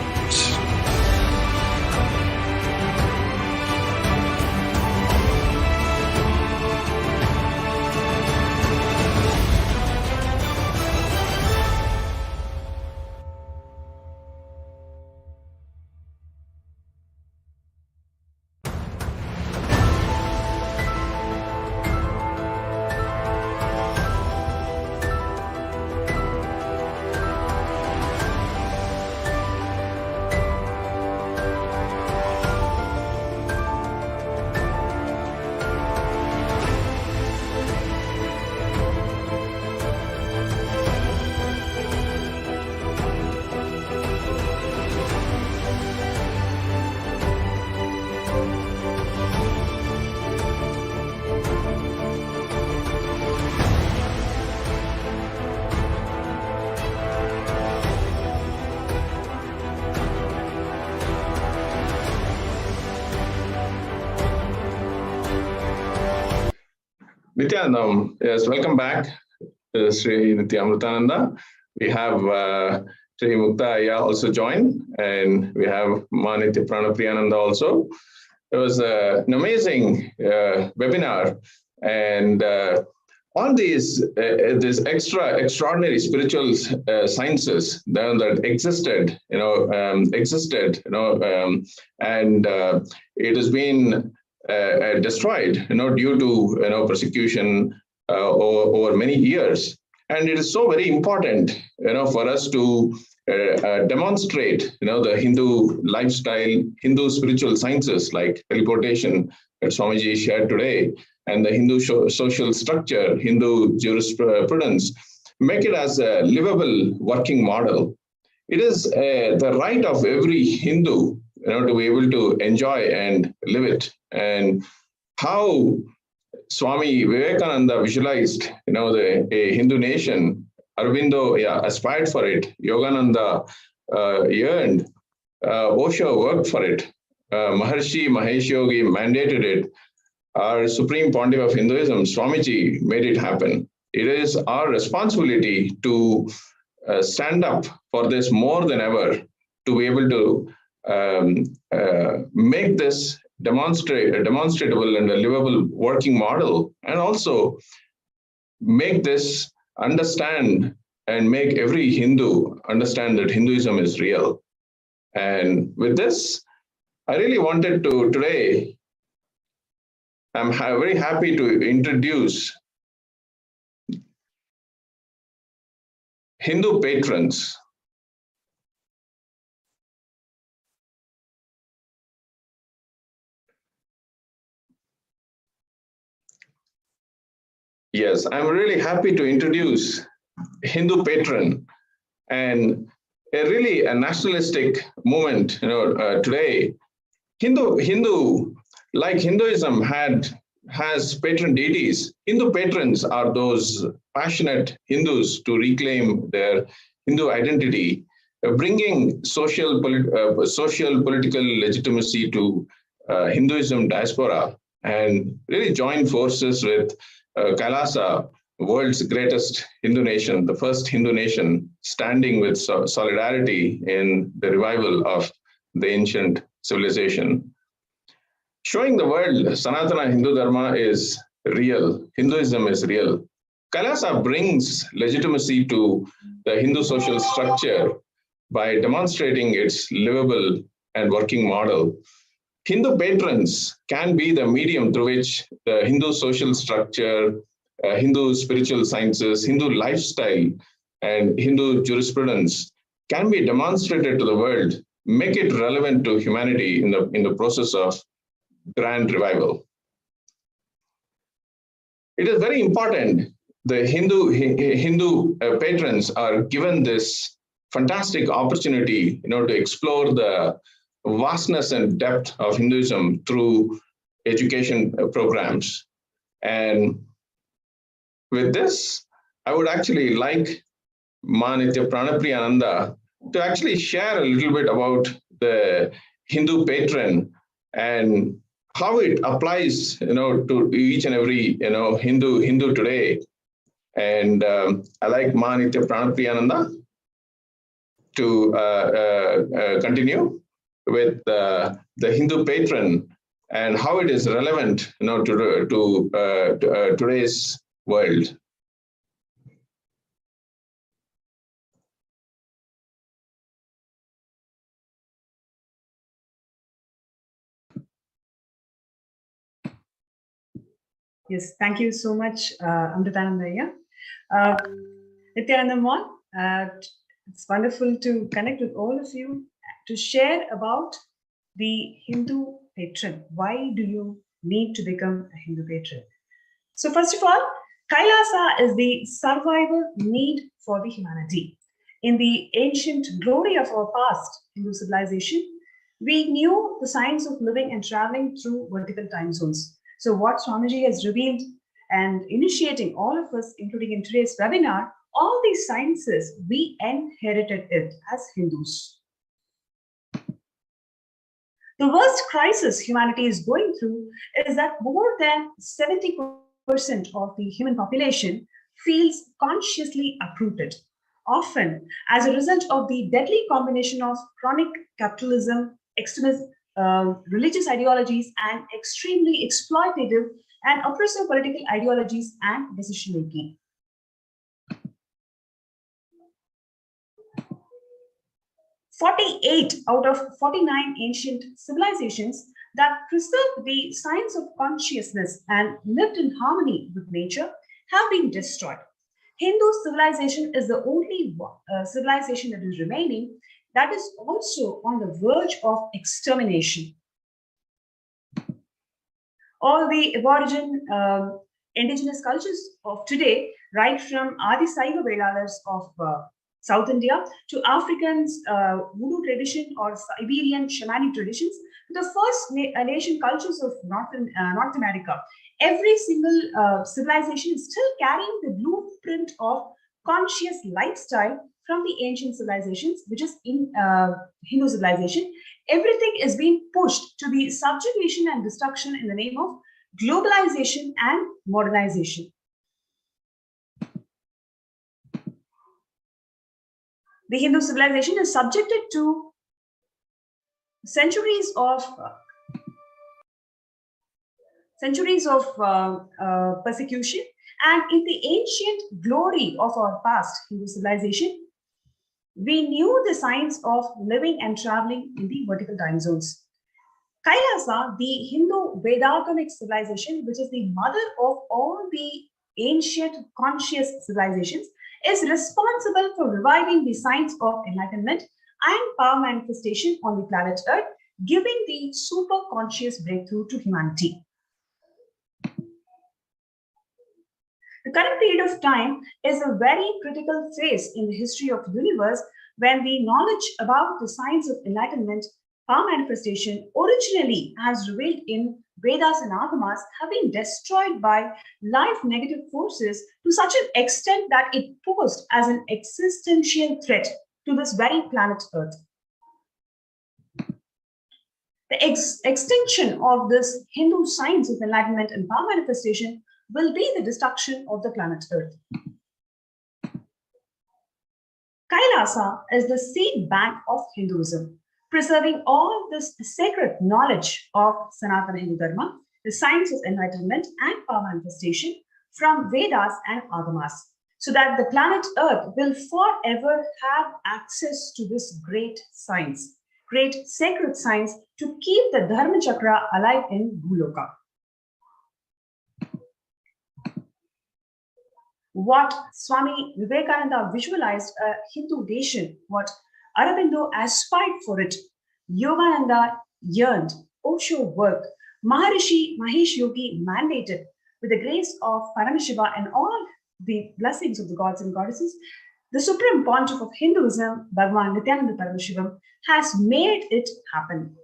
Speaker 11: Nithyanandam, yes, welcome back, Sri Nithyananda. We have Sri Mukta Aya also joined, and we have Manitya Pranapriyananda also. It was an amazing webinar, and all these extraordinary spiritual sciences that existed, and it has been destroyed, due to persecution over many years, and it is so very important, for us to demonstrate, the Hindu lifestyle, Hindu spiritual sciences like teleportation that Swamiji shared today, and the Hindu social structure, Hindu jurisprudence, make it as a livable working model. It is the right of every Hindu, to be able to enjoy and live it. And how Swami Vivekananda visualized, a Hindu nation, Aurobindo aspired for it, Yogananda yearned, Osho worked for it, Maharshi Mahesh Yogi mandated it, our Supreme Pontiff of Hinduism, Swamiji, made it happen. It is our responsibility to stand up for this more than ever, to be able to make this demonstrable and a livable working model, and also make this understand and make every Hindu understand that Hinduism is real. And with this, I really wanted to today, I'm very happy to introduce Hindu patrons. Yes, I'm really happy to introduce Hindu patron, and a nationalistic movement. Today, Hindu, like Hinduism has patron deities. Hindu patrons are those passionate Hindus to reclaim their Hindu identity, bringing social political legitimacy to Hinduism diaspora, and really join forces with Kailasa, world's greatest Hindu nation, the first Hindu nation, standing with solidarity in the revival of the ancient civilization. Showing the world Sanatana Hindu Dharma is real, Hinduism is real. Kailasa brings legitimacy to the Hindu social structure by demonstrating its livable and working model. Hindu patrons can be the medium through which the Hindu social structure, Hindu spiritual sciences, Hindu lifestyle, and Hindu jurisprudence can be demonstrated to the world, make it relevant to humanity in the process of grand revival. It is very important the Hindu patrons are given this fantastic opportunity, to explore the vastness and depth of Hinduism through education programs. And with this, I would actually like Manitya Pranapriyananda to actually share a little bit about the Hindu patron and how it applies, to each and every, Hindu today. And I like Manitya Pranapriyananda to continue with the Hindu patron and how it is relevant, to today's world.
Speaker 12: Yes, thank you so much, Amritanandaya. Nithyanandamon, it's wonderful to connect with all of you to share about the Hindu patron. Why do you need to become a Hindu patron? So first of all, Kailasa is the survival need for the humanity. In the ancient glory of our past Hindu civilization, we knew the science of living and traveling through vertical time zones. So what Swamiji has revealed and initiating all of us, including in today's webinar, all these sciences, we inherited it as Hindus. The worst crisis humanity is going through is that more than 70% of the human population feels consciously uprooted, often as a result of the deadly combination of chronic capitalism, extremist religious ideologies, and extremely exploitative and oppressive political ideologies and decision making. "48 out of 49 ancient civilizations that preserved the science of consciousness and lived in harmony with nature have been destroyed. Hindu civilization is the only civilization that is remaining that is also on the verge of extermination. All the aboriginal indigenous cultures of today, right from Adi Saiva Vedalas of South India to Africans' voodoo tradition or Siberian shamanic traditions, to the First Nation cultures of North America, every single civilization is still carrying the blueprint of conscious lifestyle from the ancient civilizations, which is in Hindu civilization. Everything is being pushed to the subjugation and destruction in the name of globalization and modernization. The Hindu civilization is subjected to centuries of persecution, and in the ancient glory of our past Hindu civilization, we knew the science of living and traveling in the vertical time zones. Kailasa, the Hindu Vedagamic civilization, which is the mother of all the ancient conscious civilizations, is responsible for reviving the science of enlightenment and power manifestation on the planet Earth, giving the super conscious breakthrough to humanity. The current period of time is a very critical phase in the history of the universe when the knowledge about the science of enlightenment, power manifestation, originally as revealed in Vedas and Agamas, have been destroyed by life negative forces to such an extent that it posed as an existential threat to this very planet Earth. The extinction of this Hindu science of enlightenment and power manifestation will be the destruction of the planet Earth. Kailasa is the seed bank of Hinduism, preserving all this sacred knowledge of Sanatana Hindu Dharma, the science of enlightenment and power manifestation from Vedas and Agamas, so that the planet Earth will forever have access to this great science, great sacred science, to keep the Dharma Chakra alive in Bhuloka. What Swami Vivekananda visualized a Hindu nation, what Aurobindo aspired for it, Yogananda yearned, Osho worked, Maharishi Mahesh Yogi mandated, with the grace of Paramashiva and all the blessings of the gods and goddesses, the Supreme Pontiff of Hinduism, Bhagavan Nithyananda Paramashivam, has made it happen.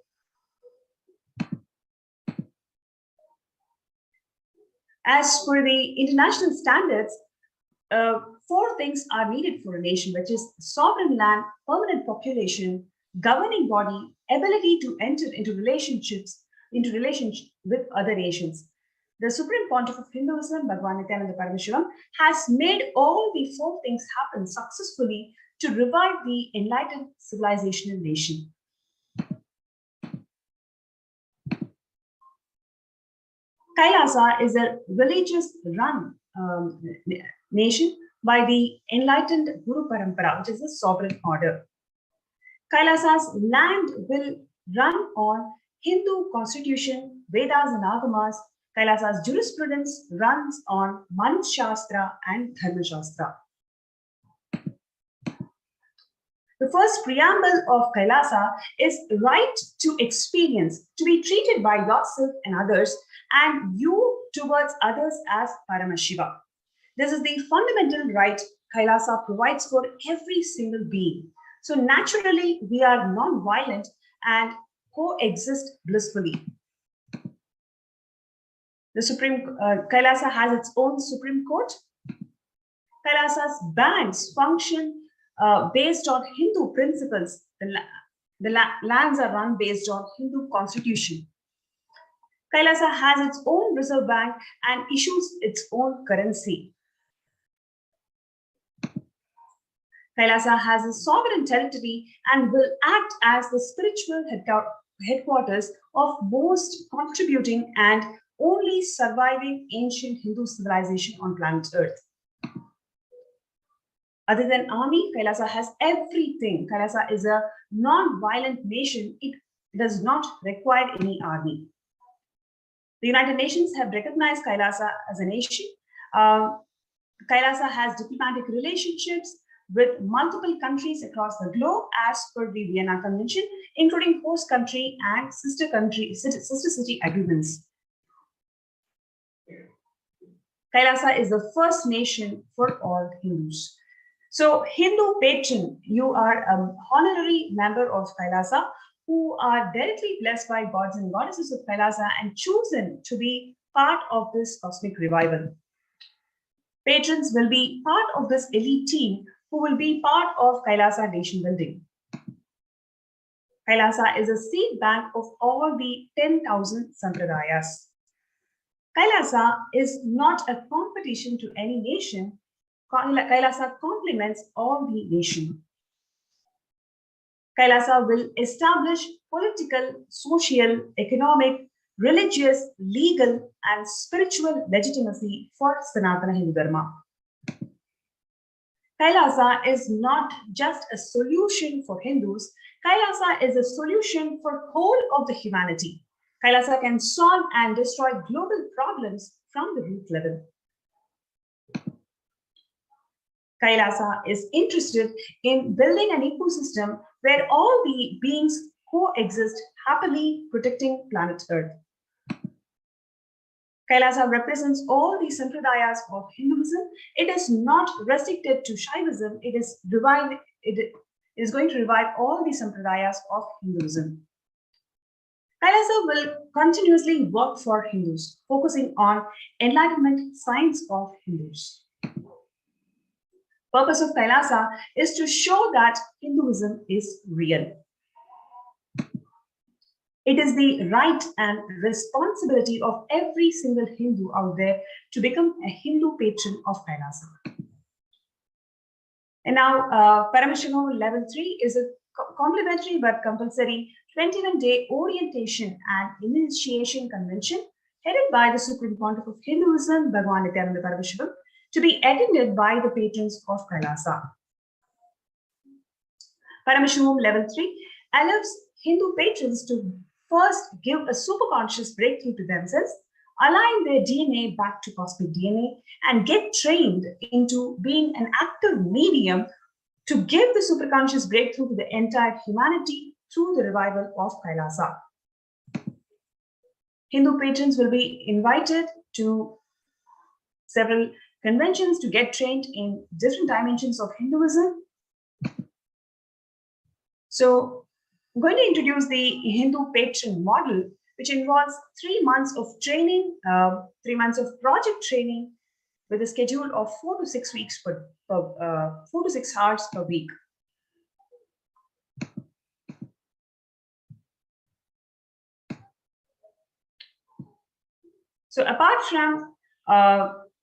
Speaker 12: As for the international standards, 4 things are needed for a nation, which is sovereign land, permanent population, governing body, ability to enter into relationship with other nations. The Supreme Pontiff of Hinduism, Bhagavan Nithyananda Paramashivam, has made all the 4 things happen successfully to revive the enlightened civilizational nation. Kailasa is a religious run nation by the enlightened Guru Parampara, which is a sovereign order. Kailasa's land will run on Hindu constitution, Vedas and Agamas. Kailasa's jurisprudence runs on Manu Shastra and Dharma Shastra. The first preamble of Kailasa is right to experience, to be treated by yourself and others, and you towards others as Paramashiva. This is the fundamental right Kailasa provides for every single being. So naturally, we are non-violent and coexist blissfully. The Kailasa has its own Supreme Court. Kailasa's banks function based on Hindu principles. The lands are run based on Hindu constitution. Kailasa has its own reserve bank and issues its own currency. Kailasa has a sovereign territory and will act as the spiritual headquarters of most contributing and only surviving ancient Hindu civilization on planet Earth. Other than army, Kailasa has everything. Kailasa is a non-violent nation. It does not require any army. The United Nations have recognized Kailasa as a nation. Kailasa has diplomatic relationships with multiple countries across the globe as per the Vienna Convention, including host country and sister city agreements. Kailasa is the first nation for all Hindus. So Hindu patron, you are an honorary member of Kailasa who are directly blessed by gods and goddesses of Kailasa and chosen to be part of this cosmic revival. Patrons will be part of this elite team who will be part of Kailasa nation building. Kailasa is a seed bank of all the 10,000 sampradayas. Kailasa is not a competition to any nation. Kailasa complements all the nation. Kailasa will establish political, social, economic, religious, legal, and spiritual legitimacy for Sanatana Hindu Dharma. Kailasa is not just a solution for Hindus. Kailasa is a solution for whole of the humanity. Kailasa can solve and destroy global problems from the root level. Kailasa is interested in building an ecosystem where all the beings coexist happily, protecting planet Earth. Kailasa represents all the sampradayas of Hinduism. It is not restricted to Shaivism. It is going to revive all the sampradayas of Hinduism. Kailasa will continuously work for Hindus, focusing on enlightenment science of Hindus. Purpose of Kailasa is to show that Hinduism is real. It is the right and responsibility of every single Hindu out there to become a Hindu patron of Kailasa. And now, Paramashivoham Level 3 is a complimentary but compulsory 21-day orientation and initiation convention headed by the Supreme Pontiff of Hinduism, Bhagavan Nithyananda Paramashivam, to be attended by the patrons of Kailasa. Paramashivoham Level 3 allows Hindu patrons to first give a superconscious breakthrough to themselves, align their DNA back to cosmic DNA, and get trained into being an active medium to give the superconscious breakthrough to the entire humanity through the revival of Kailasa. Hindu patrons will be invited to several conventions to get trained in different dimensions of Hinduism. So I'm going to introduce the Hindu patron model, which involves 3 months of training, 3 months of project training with a schedule of 4 to 6 weeks 4 to 6 hours per week. So apart from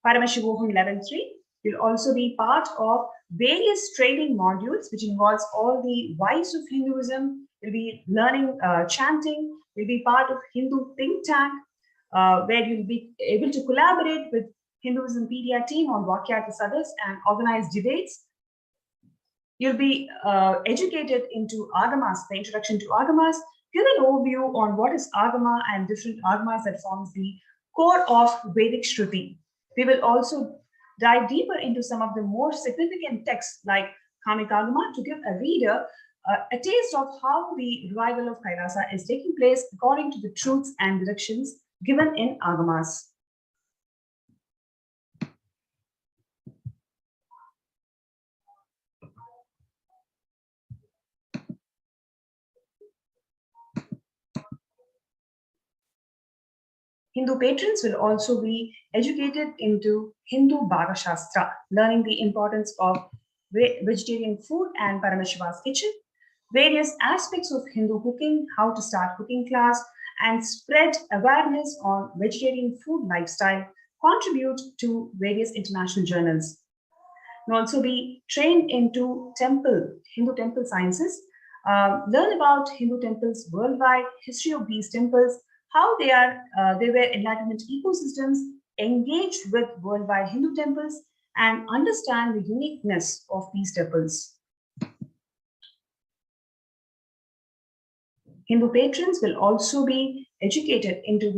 Speaker 12: Paramashivoham level 3, you'll also be part of various training modules, which involves all the whys of Hinduism. You'll be learning chanting. You'll be part of Hindu think tank, where you'll be able to collaborate with Hinduism PDA team on Vakyat Sadas and organize debates. You'll be educated into Agamas, the introduction to Agamas, give an overview on what is Agama and different Agamas that forms the core of Vedic Shruti. We will also dive deeper into some of the more significant texts like Kamikagama to give a reader a taste of how the revival of Kailasa is taking place according to the truths and directions given in Agamas. Hindu patrons will also be educated into Hindu Bhaga Shastra, learning the importance of vegetarian food and Paramashiva's kitchen, various aspects of Hindu cooking, how to start cooking class, and spread awareness on vegetarian food lifestyle, contribute to various international journals. You'll also be trained into Hindu temple sciences, learn about Hindu temples worldwide, history of these temples, how they were enlightenment ecosystems, engage with worldwide Hindu temples, and understand the uniqueness of these temples. Hindu patrons will also be educated into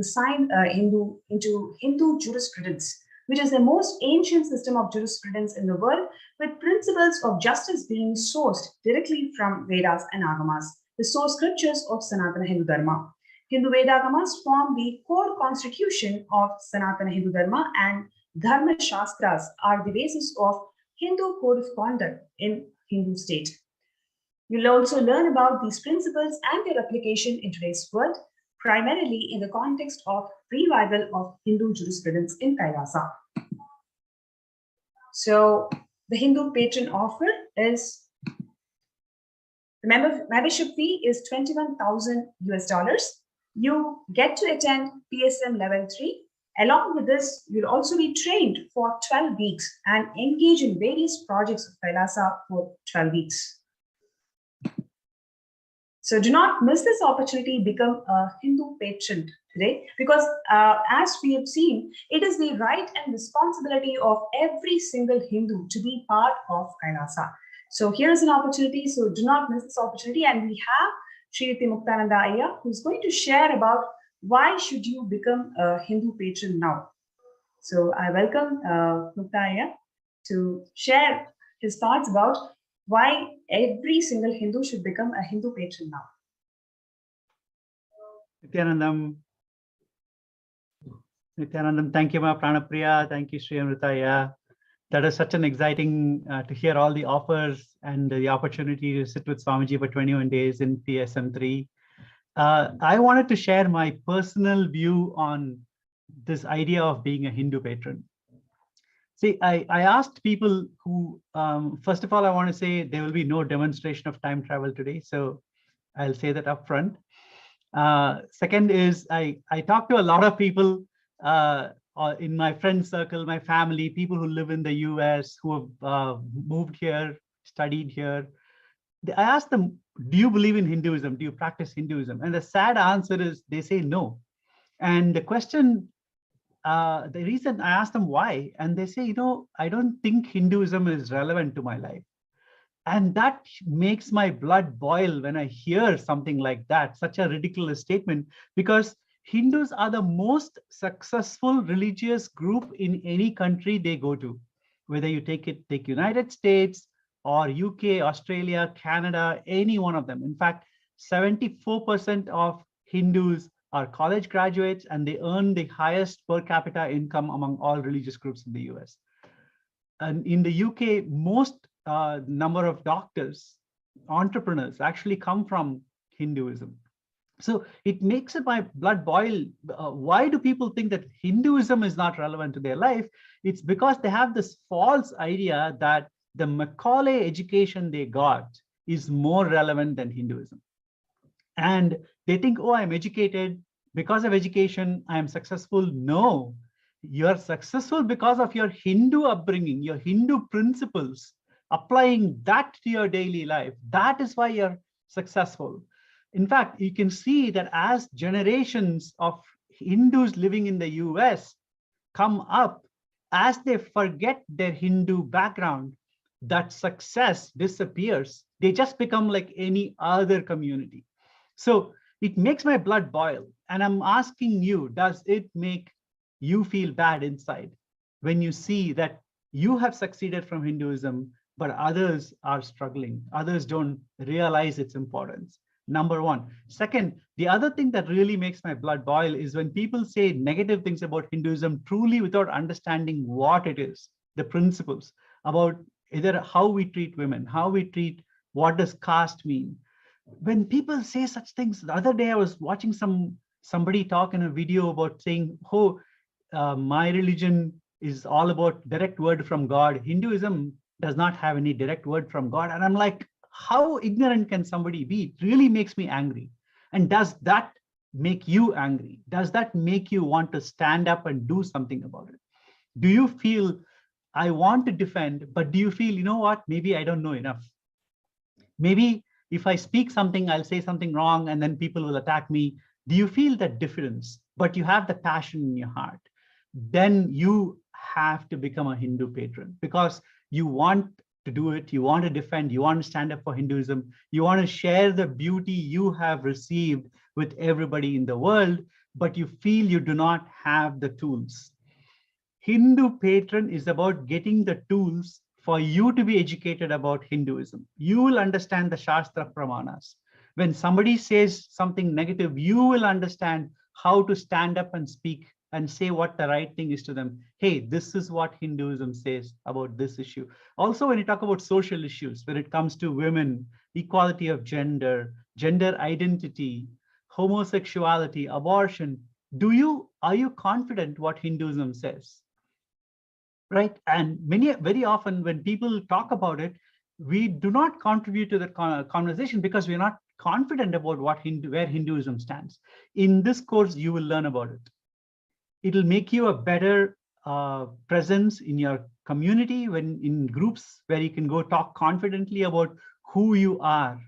Speaker 12: Hindu jurisprudence, which is the most ancient system of jurisprudence in the world, with principles of justice being sourced directly from Vedas and Agamas, the source scriptures of Sanatana Hindu Dharma. Hindu Vedagamas form the core constitution of Sanatana Hindu Dharma, and Dharma Shastras are the basis of Hindu code of conduct in Hindu state. You'll also learn about these principles and their application in today's world, primarily in the context of revival of Hindu jurisprudence in Kailasa. So the Hindu patron offer is, the membership fee is $21,000 US. You get to attend PSM level 3. Along with this, you'll also be trained for 12 weeks and engage in various projects of Kailasa for 12 weeks. So do not miss this opportunity, become a Hindu patron today, because as we have seen, it is the right and responsibility of every single Hindu to be part of Kailasa. So here is an opportunity, so do not miss this opportunity. And we have Srimati Muktananda Ayya, who's going to share about why should you become a Hindu patron now. So I welcome Mukta Ayya to share his thoughts about why every single Hindu should become a Hindu patron now.
Speaker 13: Nithyanandam, thank you, Ma Pranapriya. Thank you, Sri Amritaya. That is such an exciting to hear all the offers and the opportunity to sit with Swamiji for 21 days in PSM3. I wanted to share my personal view on this idea of being a Hindu patron. See, I asked people who, first of all, I want to say there will be no demonstration of time travel today. So I'll say that up front. Second is I talked to a lot of people in my friend circle, my family, people who live in the US, who have moved here, studied here. I asked them, do you believe in Hinduism? Do you practice Hinduism? And the sad answer is they say no. And the question, the reason I asked them why, and they say, I don't think Hinduism is relevant to my life. And that makes my blood boil when I hear something like that, such a ridiculous statement, because Hindus are the most successful religious group in any country they go to, whether you take United States or UK, Australia, Canada, any one of them. In fact, 74% of Hindus are college graduates, and they earn the highest per capita income among all religious groups in the US. And in the UK, most number of doctors, entrepreneurs actually come from Hinduism. So it makes my blood boil. Why do people think that Hinduism is not relevant to their life? It's because they have this false idea that the Macaulay education they got is more relevant than Hinduism. And they think, oh, I'm educated. Because of education, I am successful. No, you're successful because of your Hindu upbringing, your Hindu principles, applying that to your daily life. That is why you're successful. In fact, you can see that as generations of Hindus living in the US come up, as they forget their Hindu background, that success disappears. They just become like any other community. So it makes my blood boil. And I'm asking you, does it make you feel bad inside when you see that you have succeeded from Hinduism, but others are struggling? Others don't realize its importance. Number one. Second, the other thing that really makes my blood boil is when people say negative things about Hinduism truly without understanding what it is, the principles about either how we treat women, how we treat, what does caste mean. When people say such things, the other day I was watching somebody talk in a video about saying, oh, my religion is all about direct word from God. Hinduism does not have any direct word from God. And I'm like, how ignorant can somebody be? It really makes me angry. And does that make you angry? Does that make you want to stand up and do something about it? Do you feel, I want to defend, but do you feel, you know what, maybe I don't know enough? Maybe if I speak something, I'll say something wrong and then people will attack me. Do you feel that difference, but you have the passion in your heart? Then you have to become a Hindu patron because you want to do it. You want to defend, you want to stand up for Hinduism. You want to share the beauty you have received with everybody in the world, but you feel you do not have the tools. Hindu patron is about getting the tools for you to be educated about Hinduism. You will understand the Shastra Pramanas. When somebody says something negative, you will understand how to stand up and speak and say what the right thing is to them. Hey, this is what Hinduism says about this issue. Also, when you talk about social issues, when it comes to women, equality of gender, gender identity, homosexuality, abortion, are you confident what Hinduism says? Right? And very often when people talk about it, we do not contribute to the conversation because we're not confident about where Hinduism stands. In this course, you will learn about it. It'll make you a better presence in your community, when in groups where you can go talk confidently about who you are.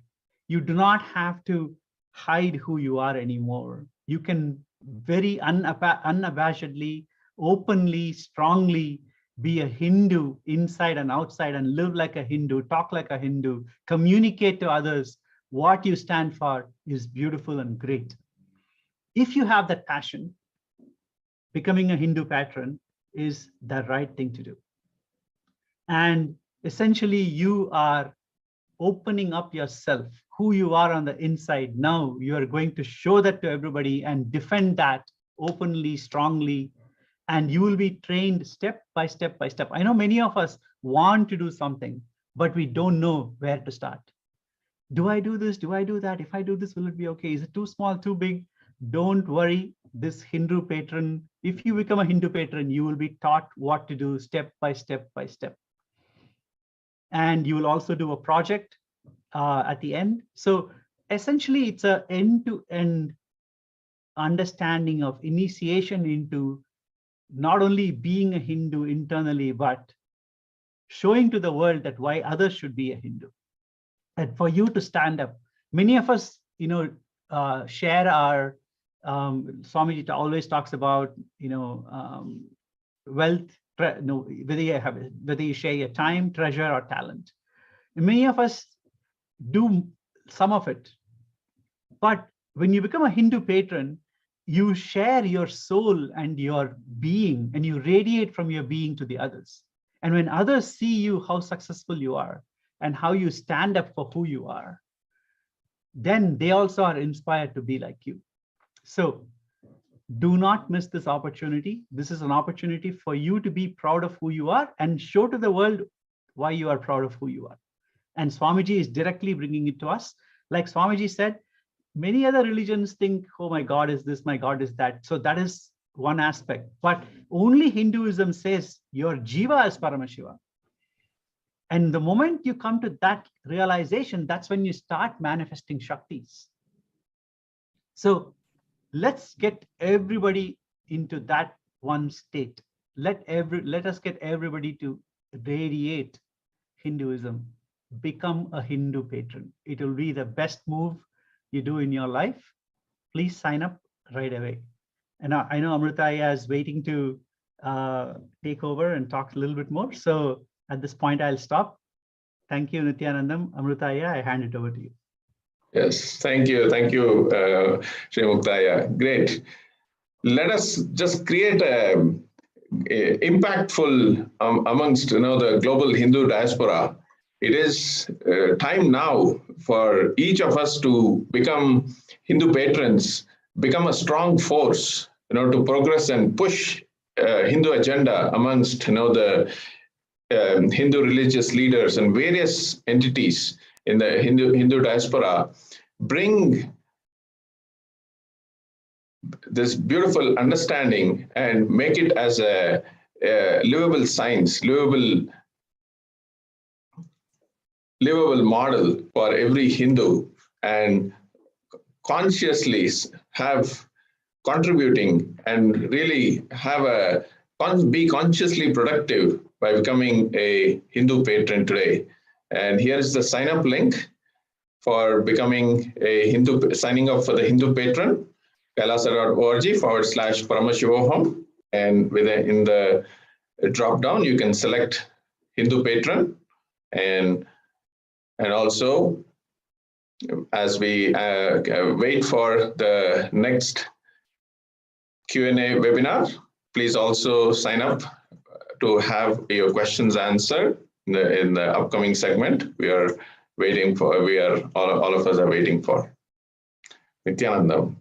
Speaker 13: You do not have to hide who you are anymore. You can very unabashedly, openly, strongly be a Hindu inside and outside and live like a Hindu, talk like a Hindu, communicate to others what you stand for is beautiful and great. If you have that passion, becoming a Hindu patron is the right thing to do. And essentially you are opening up yourself, who you are on the inside. Now you are going to show that to everybody and defend that openly, strongly, and you will be trained step by step by step. I know many of us want to do something, but we don't know where to start. Do I do this? Do I do that? If I do this, will it be okay? Is it too small, too big? Don't worry. This Hindu patron, if you become a Hindu patron, you will be taught what to do step by step by step. And you will also do a project at the end. So essentially, it's an end-to-end understanding of initiation into not only being a Hindu internally, but showing to the world that why others should be a Hindu. And for you to stand up, many of us, share our, Swamiji always talks about, wealth, whether you share your time, treasure, or talent. And many of us do some of it. But when you become a Hindu patron, you share your soul and your being, and you radiate from your being to the others. And when others see you, how successful you are, and how you stand up for who you are, then they also are inspired to be like you. So Do not miss this opportunity. This is an opportunity for you to be proud of who you are and show to the world why you are proud of who you are. And Swamiji is directly bringing it to us. Like Swamiji said, many other religions think, oh, my God is this, my God is that. So that is one aspect. But only Hinduism says your jiva is Paramashiva. And the moment you come to that realization, that's when you start manifesting Shaktis. So let's get everybody into that one state. Let us get everybody to radiate Hinduism, become a Hindu patron. It will be the best move you do in your life. Please sign up right away. And I know Amritaya is waiting to take over and talk a little bit more. So at this point, I'll stop. Thank you, Nithyanandam. Amritaya, I hand it over to you.
Speaker 11: Yes, thank you, Sri Muktaya. Great. Let us just create a impactful amongst the global Hindu diaspora. It is time now for each of us to become Hindu patrons, become a strong force, to progress and push Hindu agenda amongst the Hindu religious leaders and various entities in the Hindu diaspora. Bring this beautiful understanding and make it as a livable science, livable model for every Hindu, and consciously have contributing and really have be consciously productive by becoming a Hindu patron today. And here is the sign up link for becoming a signing up for the Hindu patron, kailasa.org/Paramashivoham. And in the drop down, you can select Hindu patron. And also, as we wait for the next Q&A webinar, please also sign up to have your questions answered in the upcoming segment. All of us are waiting for. Nithyanandam.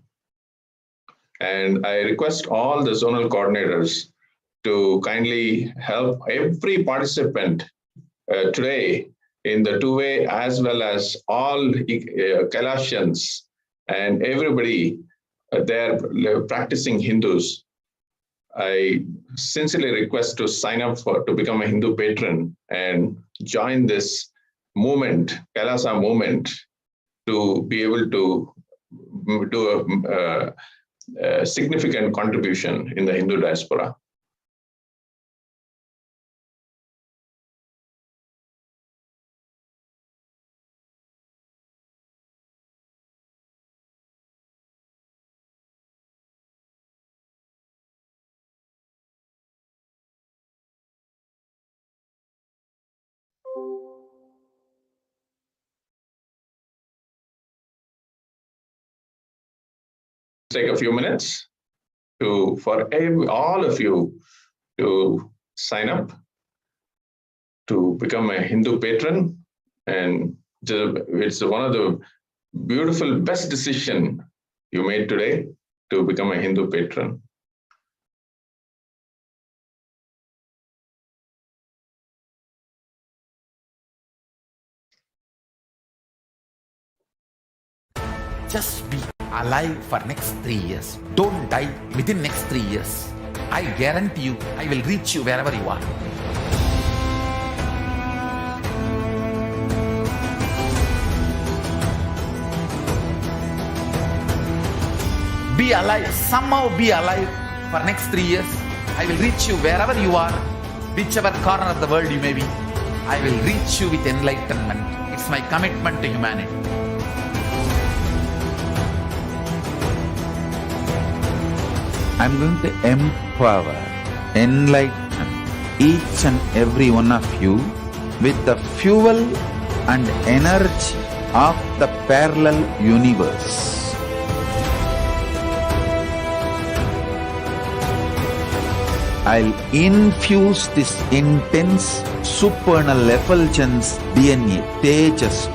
Speaker 11: And I request all the zonal coordinators to kindly help every participant today in the two-way, as well as all Kailashans and everybody there practicing Hindus. I sincerely request to sign up to become a Hindu patron and join this movement, Kailasa movement, to be able to do a significant contribution in the Hindu diaspora. Take a few minutes for all of you to sign up to become a Hindu patron, and it's one of the beautiful best decision you made today to become a Hindu patron.
Speaker 9: Just be alive for next 3 years. Don't die within next 3 years. I guarantee you, I will reach you wherever you are. Be alive, somehow be alive for next 3 years. I will reach you wherever you are, whichever corner of the world you may be. I will reach you with enlightenment. It's my commitment to humanity. I'm going to empower, enlighten each and every one of you with the fuel and energy of the parallel universe. I'll infuse this intense supernal effulgence DNA, Tejas,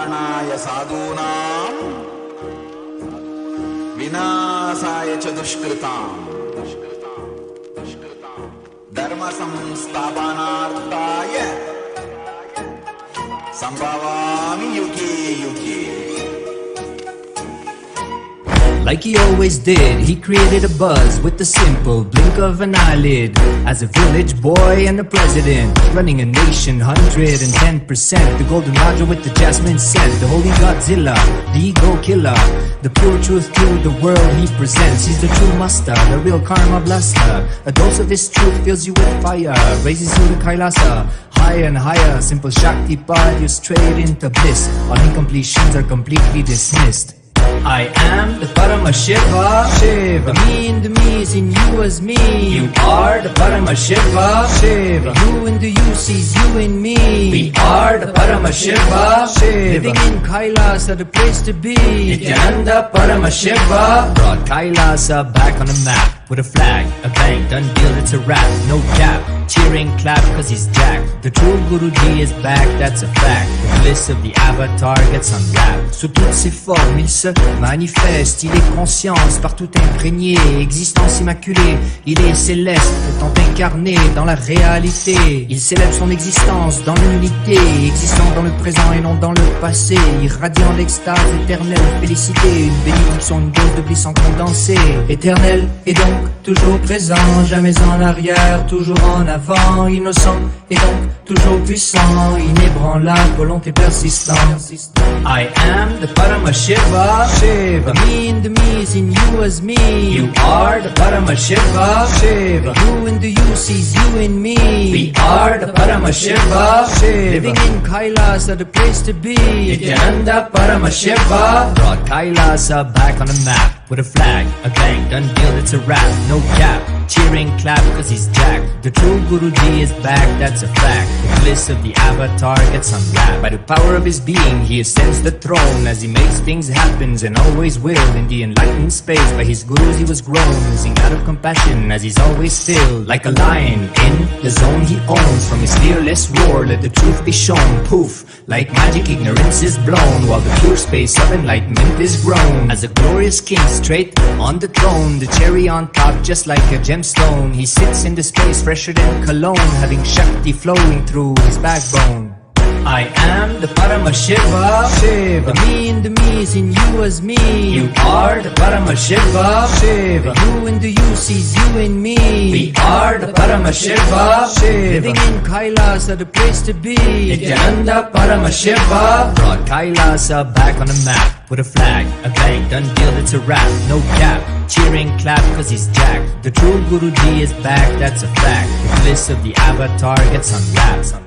Speaker 9: Kalyanaaya sadhunam Vinasaya cha dushkritam Dharma samsthapanarthaya Sambhavami yuge yuge.
Speaker 14: Like he always did, he created a buzz with the simple blink of an eyelid. As a village boy and a president, running a nation 110%. The golden Raja with the jasmine scent, the holy Godzilla, the ego killer. The pure truth to the world he presents. He's the true master, the real karma blaster. A dose of his truth fills you with fire, raises you to Kailasa. Higher and higher, simple Shakti path, you straight into bliss. All incompletions are completely dismissed. I am the Paramashiva, Shiva. The me in the me is in you as me. You are the Paramashiva, Shiva. You in the you sees you in me. We are the Paramashiva, Shiva. Living in Kailasa, the place to be. Nithyananda Paramashiva brought Kailasa back on the map. With a flag, a bang, done deal, it's a wrap. No cap, cheering, clap, cause he's jacked. The true Guruji is back, that's a fact. The bliss of the avatar gets unwrapped. Sous toutes ses formes, il se manifeste. Il est conscience, partout imprégné. Existence immaculée, il est céleste, étant incarné dans la réalité. Il célèbre son existence dans l'unité, existant dans le présent et non dans le passé. Irradiant l'extase éternelle, félicité. Une bénédiction, une dose de bliss en condensé. Éternel et donc toujours présent, jamais en arrière, toujours en avant, innocent et donc toujours puissant, inébranlable, volonté persistante. I am the Paramashiva, Shiva. The me in the me is in you as me. You are the Paramashiva, Shiva. You in the you sees you in me. We are the Paramashiva, Shiva. Living in Kailasa, the place to be. Nithyananda Paramashiva brought Kailasa back on the map. With a flag, a bang, done deal, it's a wrap. No cap, cheering, clap, cause he's jacked. The true Guruji is back, that's a fact. The bliss of the avatar gets unwrapped. By the power of his being, he ascends the throne. As he makes things happen, and always will. In the enlightened space, by his gurus he was grown. Oozing out of compassion, as he's always filled. Like a lion, in the zone he owns. From his fearless roar, let the truth be shown. Poof, like magic, ignorance is blown. While the pure space of enlightenment is grown. As a glorious king, straight on the throne, the cherry on top just like a gemstone. He sits in the space fresher than cologne, having Shakti flowing through his backbone. I am the Paramashiva, Shiva. The me in the me is in you as me. You are the Paramashiva, Shiva. You in the you sees you in me. We are the Paramashiva, Shiva. Living in Kailasa, the place to be. Nithyananda Paramashiva brought Kailasa back on the map. With a flag, a bang, done deal, it's a wrap. No cap, cheering, clap, cause he's jacked. The true Guruji is back, that's a fact. The bliss of the avatar gets unwrapped.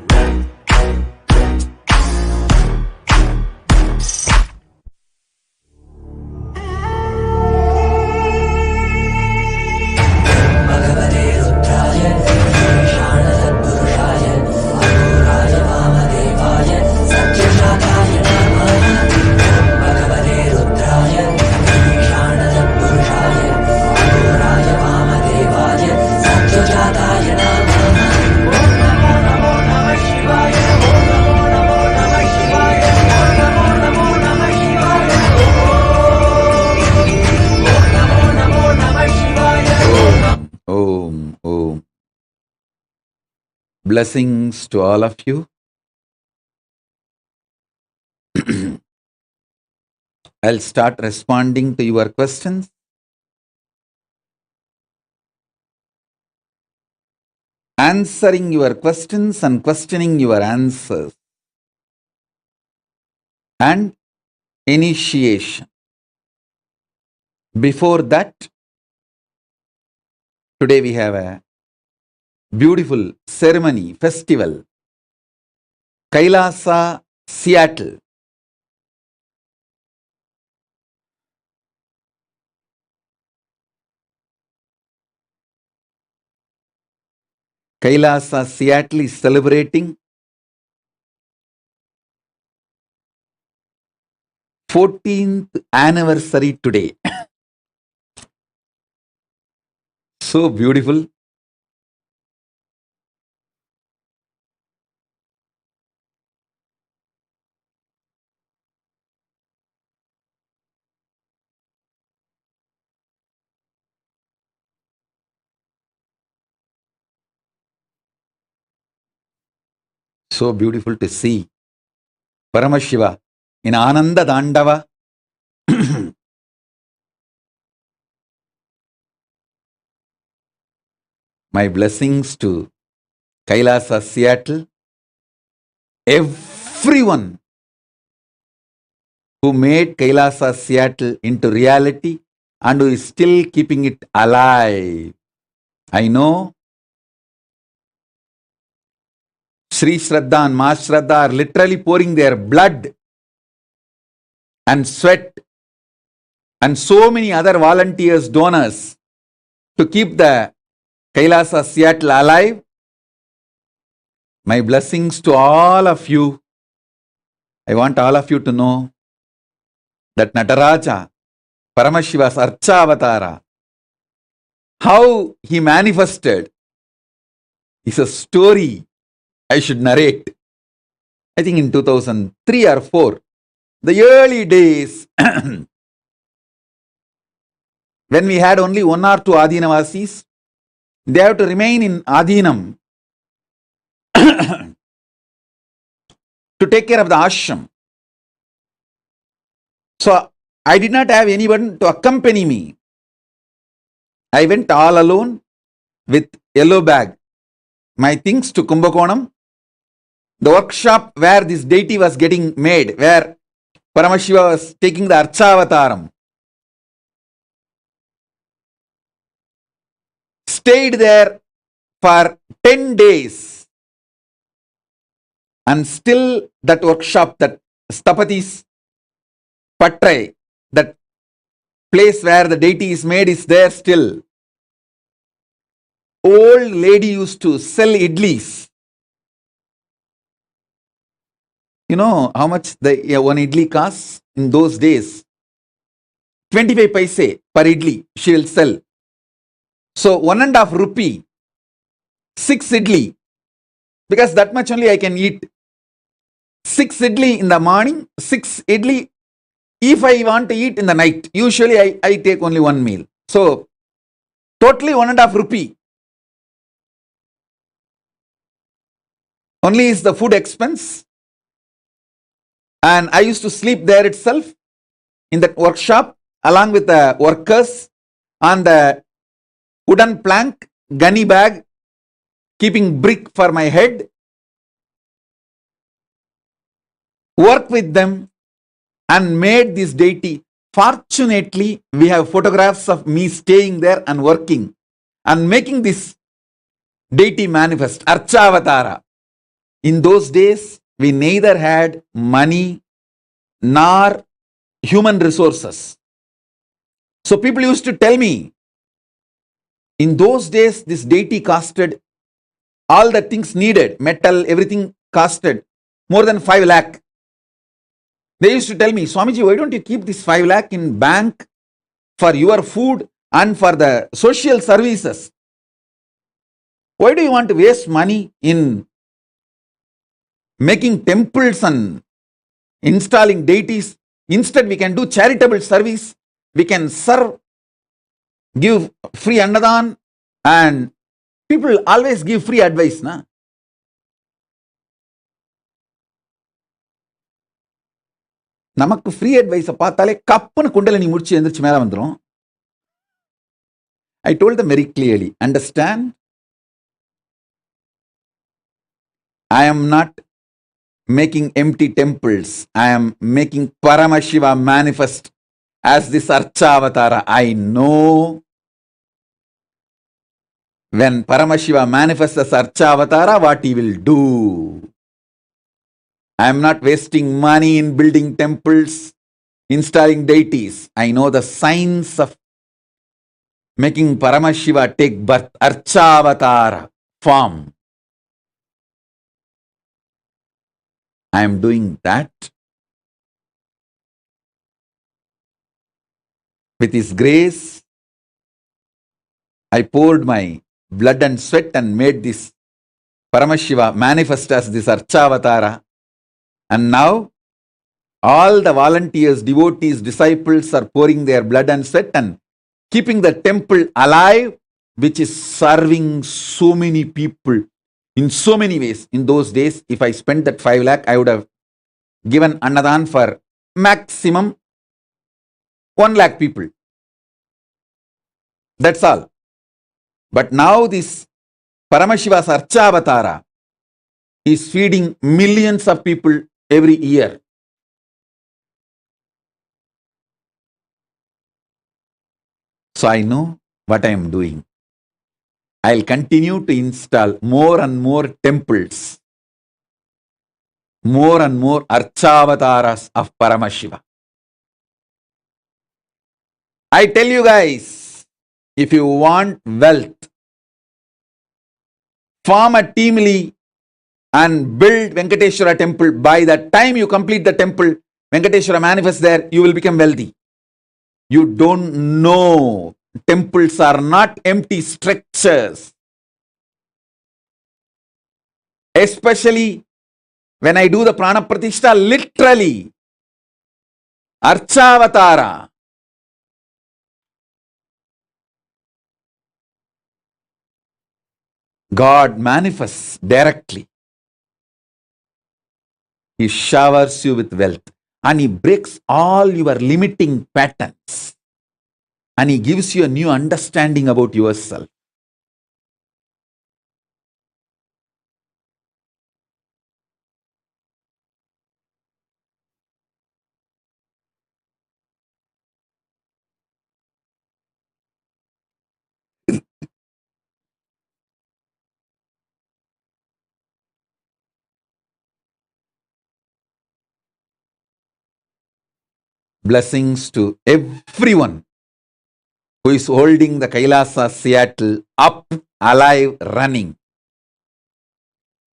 Speaker 9: Blessings to all of you. I'll start responding to your questions. Answering your questions and questioning your answers. And initiation. Before that, today we have a beautiful ceremony, festival. Kailasa, Seattle. Kailasa, Seattle is celebrating 14th anniversary today. So beautiful. so beautiful to see Paramashiva in Ananda Dandava. My blessings to Kailasa, Seattle, everyone who made Kailasa, Seattle into reality and who is still keeping it alive. I know Sri Shraddha and Ma Shraddha are literally pouring their blood and sweat and so many other volunteers, donors to keep the Kailasa, Seattle alive. My blessings to all of you. I want all of you to know that Nataraja, Paramashiva's Archavatara, how he manifested is a story I should narrate. I think in 2003 or 4, the early days, when we had only 1 or 2 Adinavasis, they have to remain in Adinam to take care of the ashram. So I did not have anyone to accompany me. I went all alone with yellow bag, my things to Kumbakonam, the workshop where this deity was getting made, where Paramashiva was taking the Archavataram. Stayed there for 10 days. And still that workshop, that Stapati's Patrai, that place where the deity is made is there still. Old lady used to sell idlis. You know how much the one idli costs in those days? 25 paise per idli she will sell. So 1.5 rupee, 6 idli, because that much only I can eat. 6 idli in the morning, 6 idli if I want to eat in the night. Usually I take only one meal. So totally 1.5 rupee. Only is the food expense. And I used to sleep there itself in that workshop along with the workers on the wooden plank, gunny bag, keeping brick for my head. Work with them and made this deity. Fortunately, we have photographs of me staying there and working and making this deity manifest, Archavatara. In those days, we neither had money nor human resources. So people used to tell me, in those days, this deity costed all the things needed, metal, everything costed more than 5 lakh. They used to tell me, Swamiji, why don't you keep this 5 lakh in bank for your food and for the social services? Why do you want to waste money in making temples and installing deities? Instead, we can do charitable service. We can serve, give free annadan, and people always give free advice. Na? நமக்கு free advice பார்த்தாலே கப்புன்னு குண்டலினி முடிச்சு எந்திரிச்சு மேல வந்துரும். I told them very clearly, understand, I am not making empty temples. I am making Paramashiva manifest as this Archavatara. I know when Paramashiva manifests as Archavatara, what he will do. I am not wasting money in building temples, installing deities. I know the science of making Paramashiva take birth, Archavatara form. I am doing that. With His grace, I poured my blood and sweat and made this Paramashiva manifest as this Archavatara. And now, all the volunteers, devotees, disciples are pouring their blood and sweat and keeping the temple alive, which is serving so many people. in so many ways. In those days, if I spent that 5 lakh, I would have given Annadan for maximum 1 lakh people. That's all. But now this Paramashiva's Archavatara is feeding millions of people every year. So I know what I am doing. I'll continue to install more and more temples, more and more Archavataras of Paramashiva. I tell you guys, if you want wealth, form a teamly and build Venkateshwara temple. By the time you complete the temple, Venkateshwara manifests there, you will become wealthy. You don't know. Temples are not empty structures. Especially when I do the Prana Pratishtha, literally, Archavatara. God manifests directly. He showers you with wealth and He breaks all your limiting patterns and He gives you a new understanding about yourself. Blessings to everyone who is holding the Kailasa Seattle up, alive, running.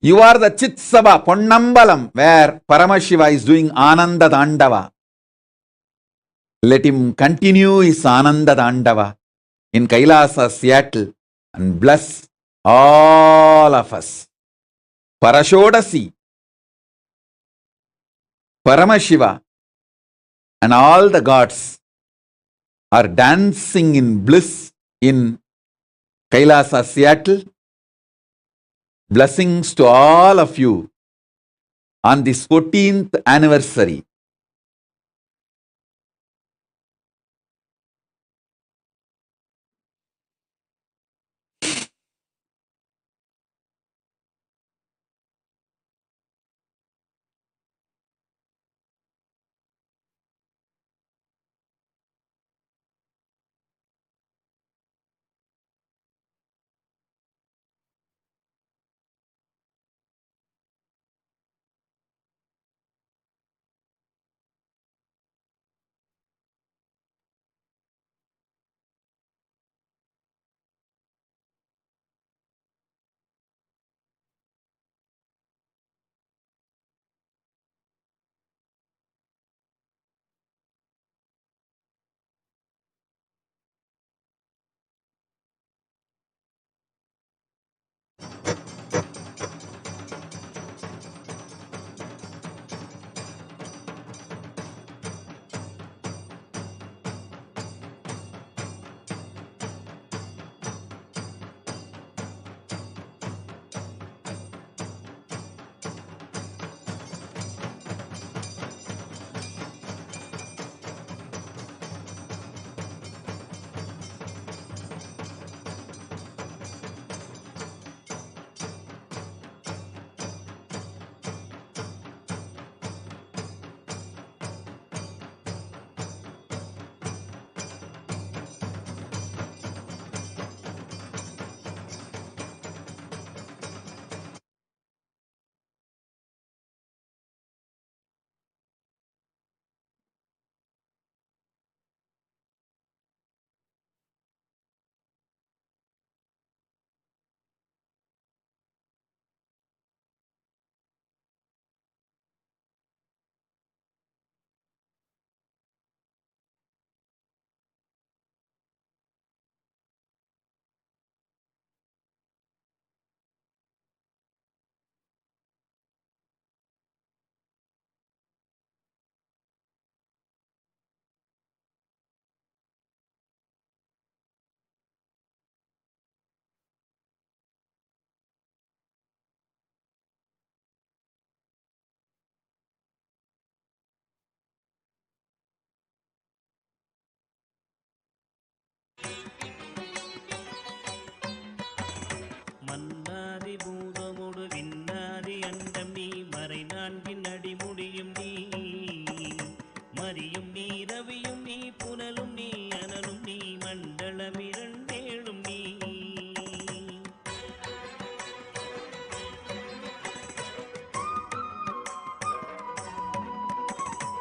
Speaker 9: You are the Chitsava, Ponnambalam, where Paramashiva is doing Ananda Dandava. Let him continue his Ananda Dandava in Kailasa, Seattle, and bless all of us. Parashodasi, Paramashiva, and all the gods are dancing in bliss in Kailasa, Seattle. Blessings to all of you on this 14th anniversary.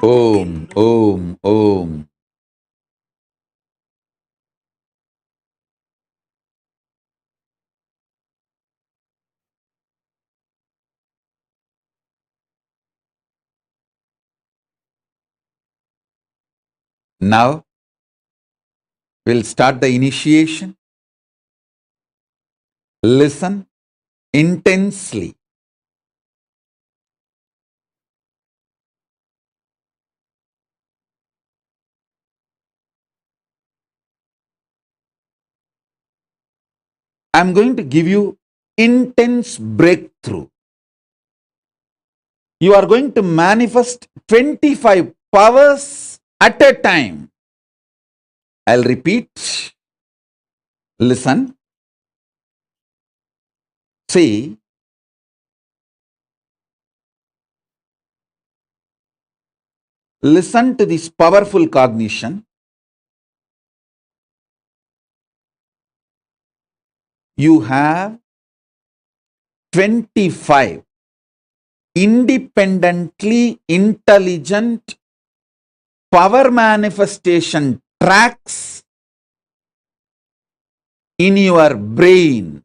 Speaker 9: Om, Om, Om. Now we'll start the initiation. Listen intensely. I'm going to give you intense breakthrough. You are going to manifest 25 powers at a time. I'll repeat. Listen. See. Listen to this powerful cognition. You have 25 independently intelligent power manifestation tracks in your brain.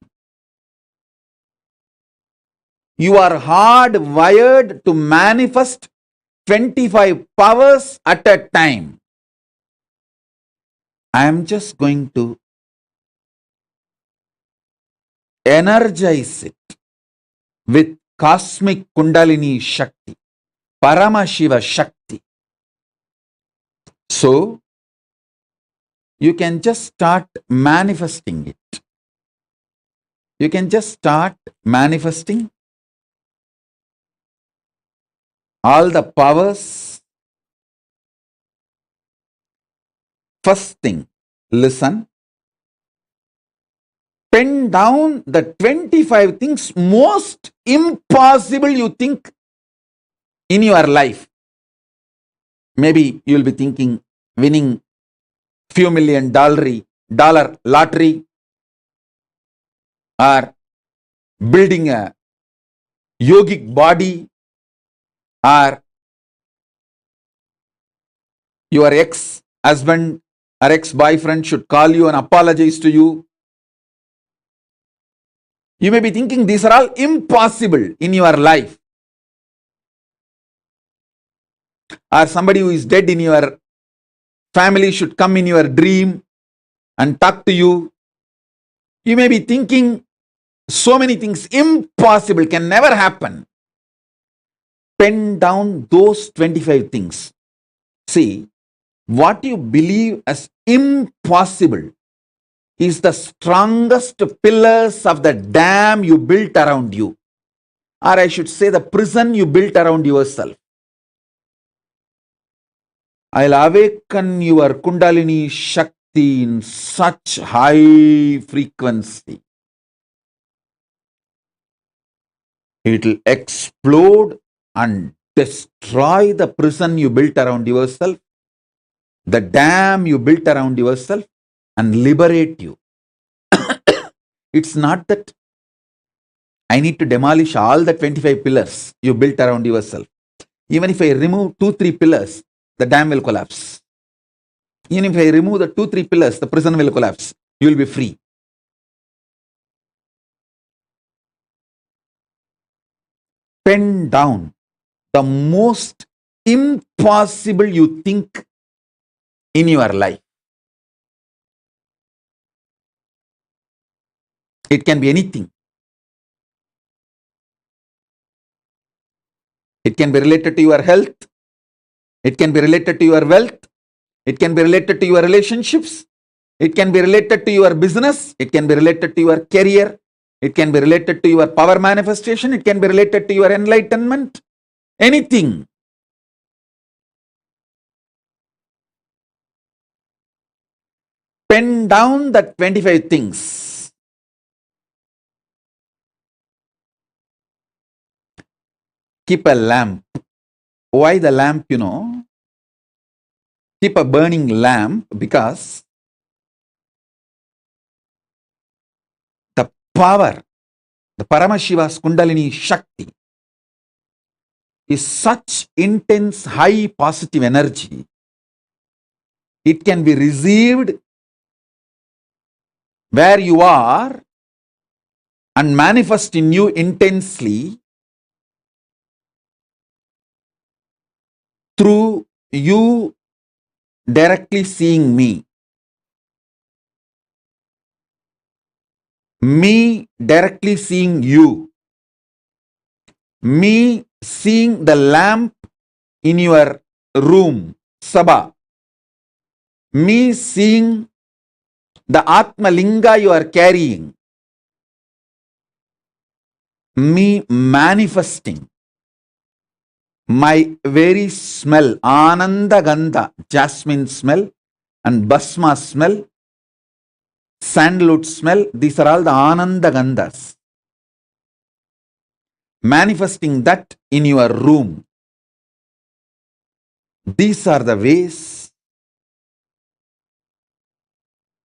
Speaker 9: You are hardwired to manifest 25 powers at a time. I am just going to energize it with cosmic Kundalini Shakti, Paramashiva Shakti. So, you can just start manifesting it. You can just start manifesting all the powers. First thing, listen. Pen down the 25 things most impossible you think in your life. Maybe you'll be thinking winning few $1,000,000 lottery, or building a yogic body, or your ex-husband or ex-boyfriend should call you and apologize to you. You may be thinking these are all impossible in your life. Or somebody who is dead in your family should come in your dream and talk to you. You may be thinking so many things impossible, can never happen. Pen down those 25 things. See, what you believe as impossible is the strongest pillars of the dam you built around you. Or I should say the prison you built around yourself. I'll awaken your Kundalini Shakti in such high frequency. It will explode and destroy the prison you built around yourself, the dam you built around yourself, and liberate you. It's not that I need to demolish all the 25 pillars you built around yourself. Even if I remove 2-3 pillars, the dam will collapse. Even if I remove the 2-3 pillars, the prison will collapse. You will be free. Pen down the most impossible you think in your life. It can be anything. It can be related to your health. It can be related to your wealth. It can be related to your relationships. It can be related to your business. It can be related to your career. It can be related to your power manifestation. It can be related to your enlightenment. Anything. Pen down the 25 things. Keep a lamp. Why the lamp, Keep a burning lamp because the power, the Paramashiva's Kundalini Shakti is such intense, high positive energy. It can be received where you are and manifest in you intensely through you directly seeing me. Me directly seeing you. Me seeing the lamp in your room, Sabha. Me seeing the Atma Linga you are carrying. Me manifesting my very smell, Ananda Gandha, jasmine smell and Basma smell, sandalwood smell, these are all the Ananda Gandhas. Manifesting that in your room. These are the ways.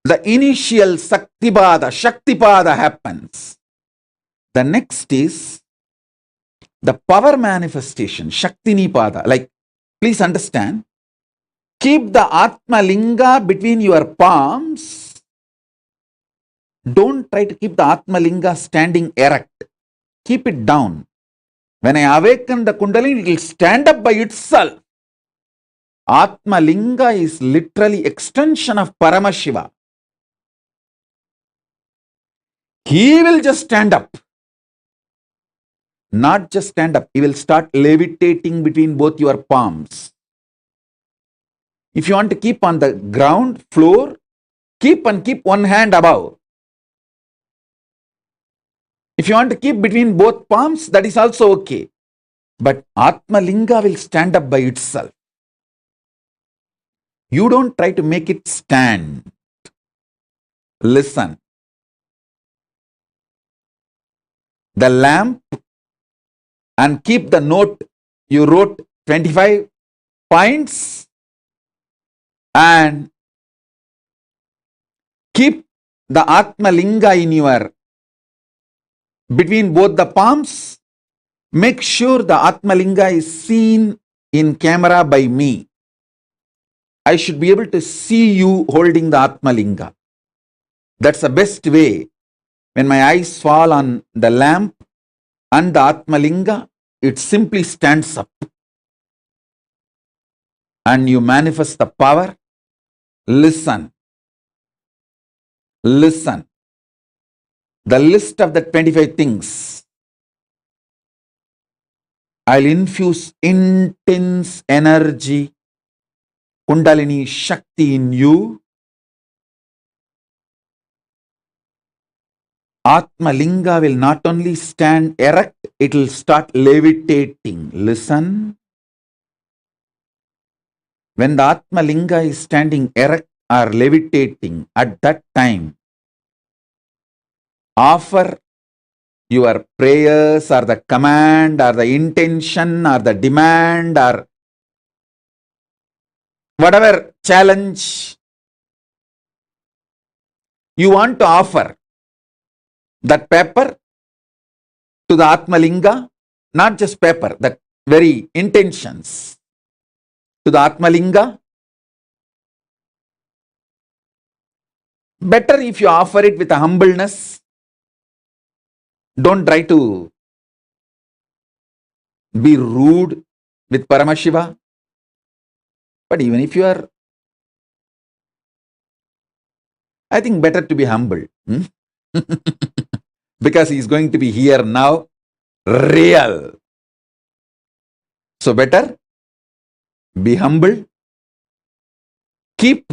Speaker 9: The initial Shaktipada happens. The next is the power manifestation, Shaktinipada. Like, please understand, keep the Atma Linga between your palms. Don't try to keep the Atma Linga standing erect. Keep it down. When I awaken the Kundalini, it will stand up by itself. Atma Linga is literally extension of Paramashiva. He will just stand up. Not just stand up, he will start levitating between both your palms. If you want to keep on the ground floor, keep one hand above. If you want to keep between both palms, that is also okay. But Atma Linga will stand up by itself. You don't try to make it stand. Listen. The lamp, and keep the note you wrote 25 points, and keep the Atma Linga in your between both the palms. Make sure the Atma Linga is seen in camera by me. I should be able to see you holding the Atma Linga. That's the best way. When my eyes fall on the lamp and the Atma Linga, it simply stands up. And you manifest the power. Listen. Listen. The list of the 25 things. I'll infuse intense energy, Kundalini Shakti in you. Atma Linga will not only stand erect, it will start levitating. Listen. When the Atma Linga is standing erect or levitating, at that time, offer your prayers or the command or the intention or the demand or whatever challenge you want to offer. That paper to the Atma Linga, not just paper, that very intentions to the Atma Linga. Better if you offer it with a humbleness. Don't try to be rude with Paramashiva. But even if you are, I think better to be humble. Because he is going to be here now, real. So better be humble. Keep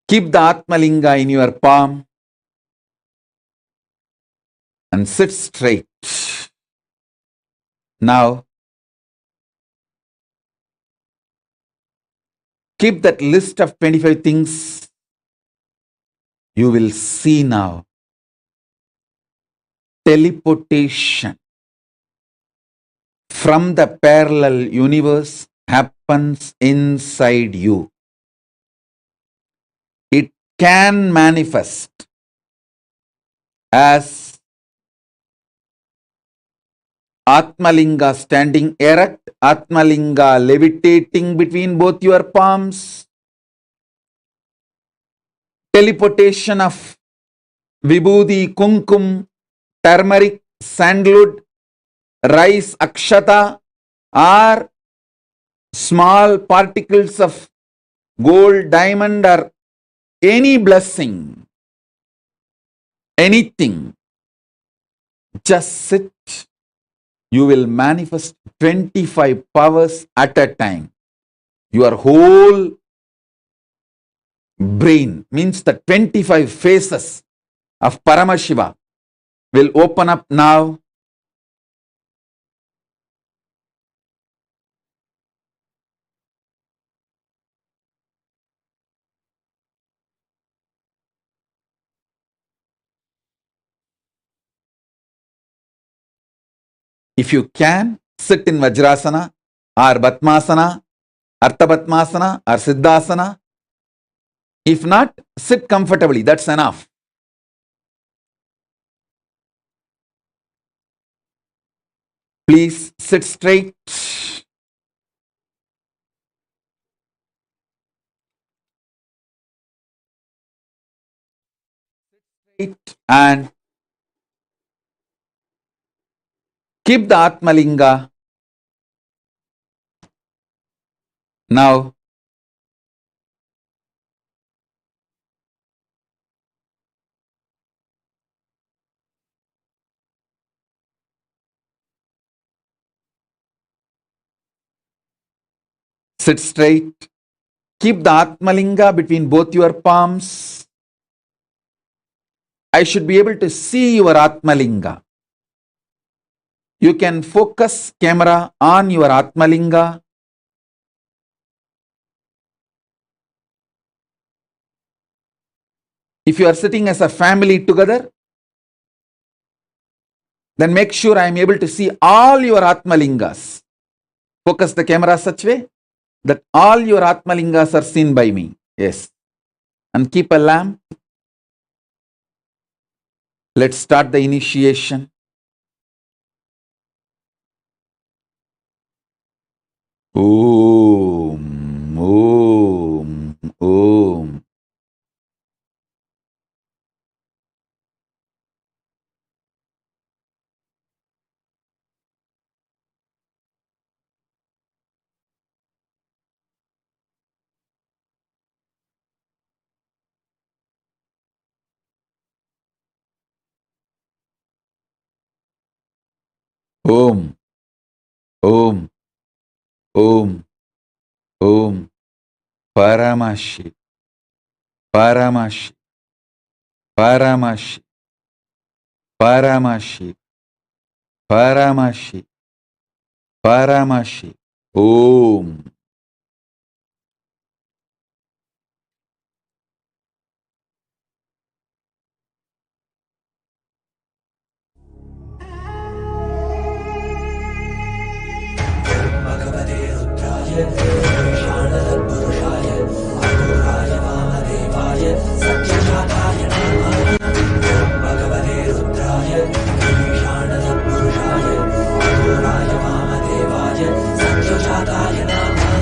Speaker 9: the Atma Linga in your palm and sit straight. Now, keep that list of 25 things. You will see now. Teleportation from the parallel universe happens inside you. It can manifest as Atmalinga standing erect, Atmalinga levitating between both your palms, teleportation of Vibhuti, Kumkum, turmeric, sandalwood, rice, akshata, or small particles of gold, diamond, or any blessing, anything. Just sit. You will manifest 25 powers at a time. Your whole brain, means the 25 faces of Paramashiva, will open up now. If you can, sit in Vajrasana or Batmasana, Artha Batmasana or Siddhasana. If not, sit comfortably, that's enough. Please sit straight. And keep the Atmalinga. Now, sit straight. Keep the Atmalinga between both your palms. I should be able to see your Atmalinga. You can focus camera on your Atmalinga. If you are sitting as a family together, then make sure I am able to see all your Atmalingas. Focus the camera such way that all your Atmalingas are seen by me. Yes. And keep a lamp. Let's start the initiation. Om, Om, Om. Om, Om, Om, Om, Paramashi, Paramashi, Paramashi, Paramashi, Paramashi, Paramashi, Om.
Speaker 7: Satya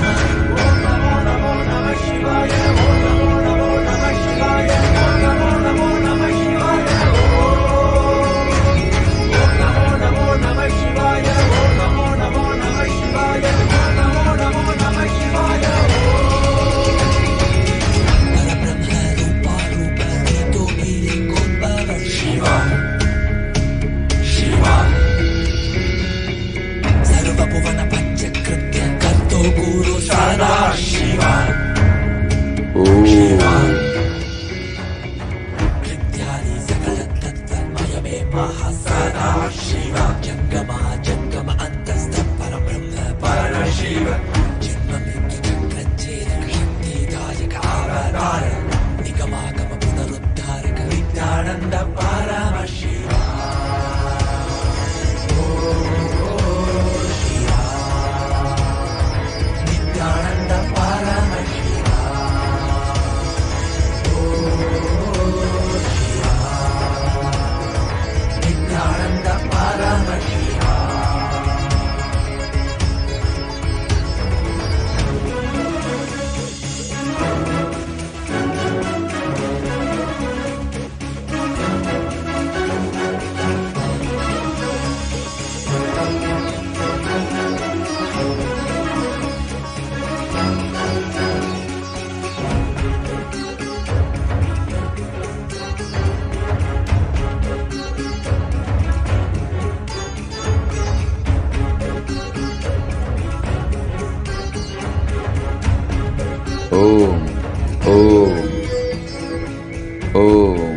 Speaker 9: Om.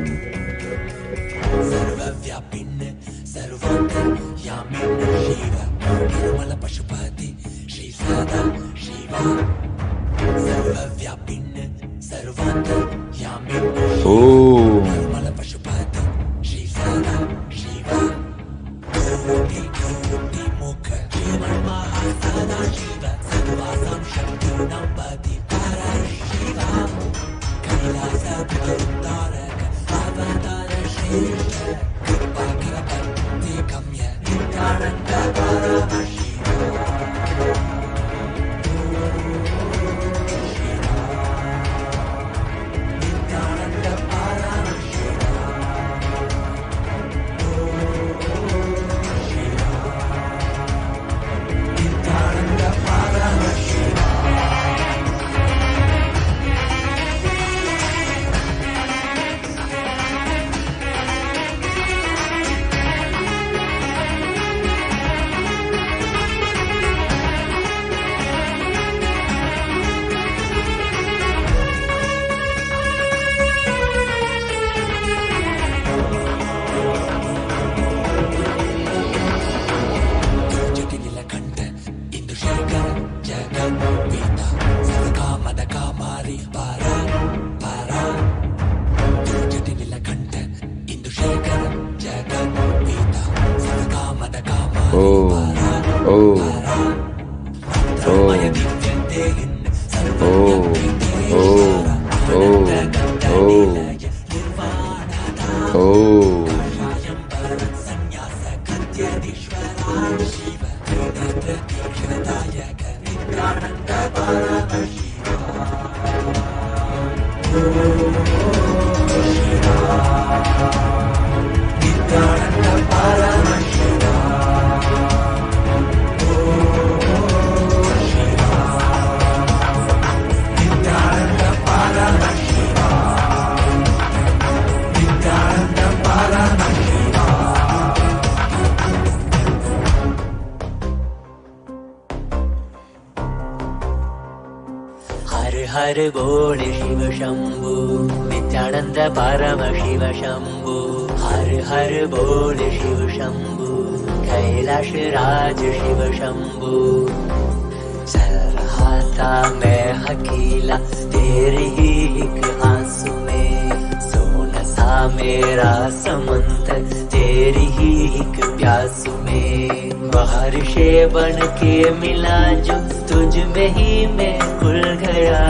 Speaker 7: हर बोल शिव शंभु नित्यानंद परमशिव शंभु हर बोल शिव शंभु कैलाश राज शिव शंभु चल रहा था मैं अकेला तेरे ही एक आंसू में सोना सा मेरा समंदर तेरी ही एक प्यासू में बारिशे बन के मिला जो तुझ में ही मैं खुल गया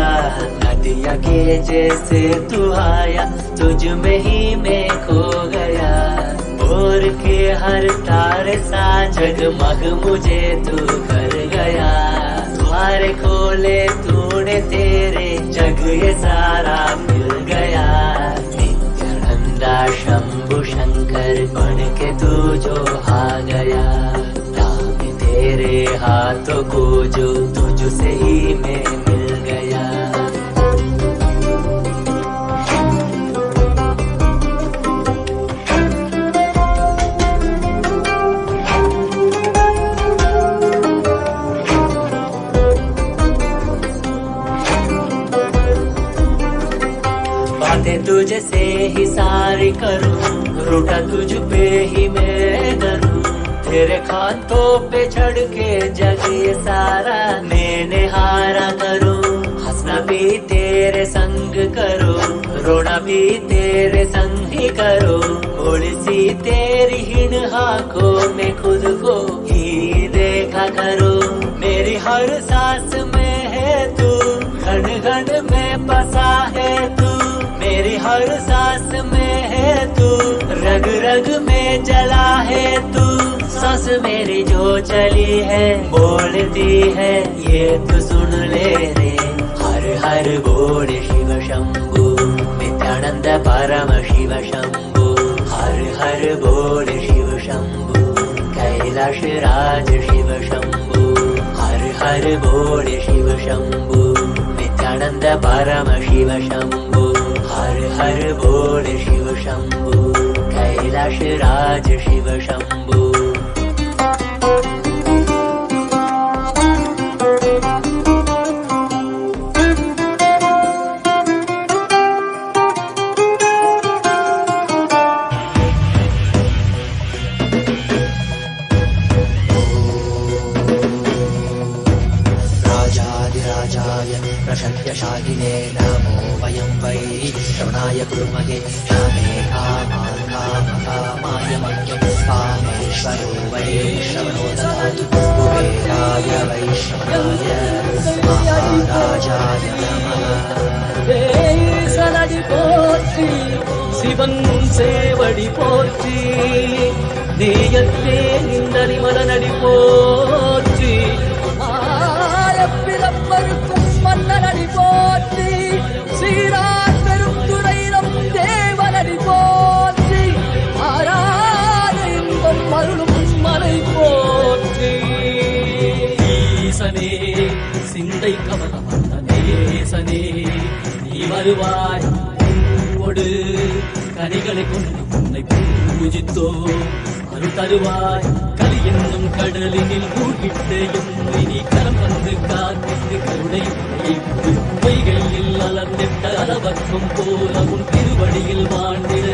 Speaker 7: नदिया के जैसे तू आया तुझ में ही मैं खो गया भोर के हर तारे सा जगमग मुझे तू कर गया द्वार खोले तूने तेरे जग ये सारा मिल गया नित्यानंदा शंभु शंकर बन के तू जो आ गया तेरे हाथों को जो तुझसे ही मैं मिल गया बातें तुझसे ही सारी करूं रूठा तुझ पे ही मैं करूं तेरे खातों पे चढ़ के जग ये सारा मैंने हारा करूं हंसना भी तेरे संग करूं रोना भी तेरे संग ही करूं थोड़ी सी तेरी हिन आंखों में खुद को ही देखा करूं मेरी हर सांस में है तू घन घन में बसा है तू मेरी हर सांस में है तू रग रग में जला है तू सांस मेरी जो चली है बोलती है ये तो सुन ले रे हर बोल शिव शंभु नित्यानंद परमशिव शंभु हर बोल शिव शंभु कैलाश राज शिव शंभु हर बोल शिव शंभु नित्यानंद परमशिव शंभु हर बोल शिव शंभु कैलाश राज शिव शंभु मगे कामे कामान् कामकामाय मह्यं कामेश्वरो वैश्रवणो ददातु कुबेराय वैश्रवणाय महाराजाय नमः
Speaker 15: சலடி போற்றி சிவன் சேவடி போற்றி நேயத்தே நின்றி மலனடி போற்றி ஆயப்பிறப்பருக்கும் மன்னனடி போற்றி சீரார் பெரும் துறையிடம் தேவனடி போற்றி ஆராத இன்பம் மருளும் மலை போற்றி ஈசனே சிந்தை கவனம் நேசனே நீ வருவாய் கொடு கனிகளை கொண்டு உன்னை பூஜித்தோ அருள் தருவாய் கலி என்னும் கடலினில் மூழ்கிட்டு நீ கரம் வந்து காத்திட்டு கருணை பொய்கையில் அலர்ந்திட்ட அளவக்கம் போல உன் திருவடியில் வாழ்ந்திட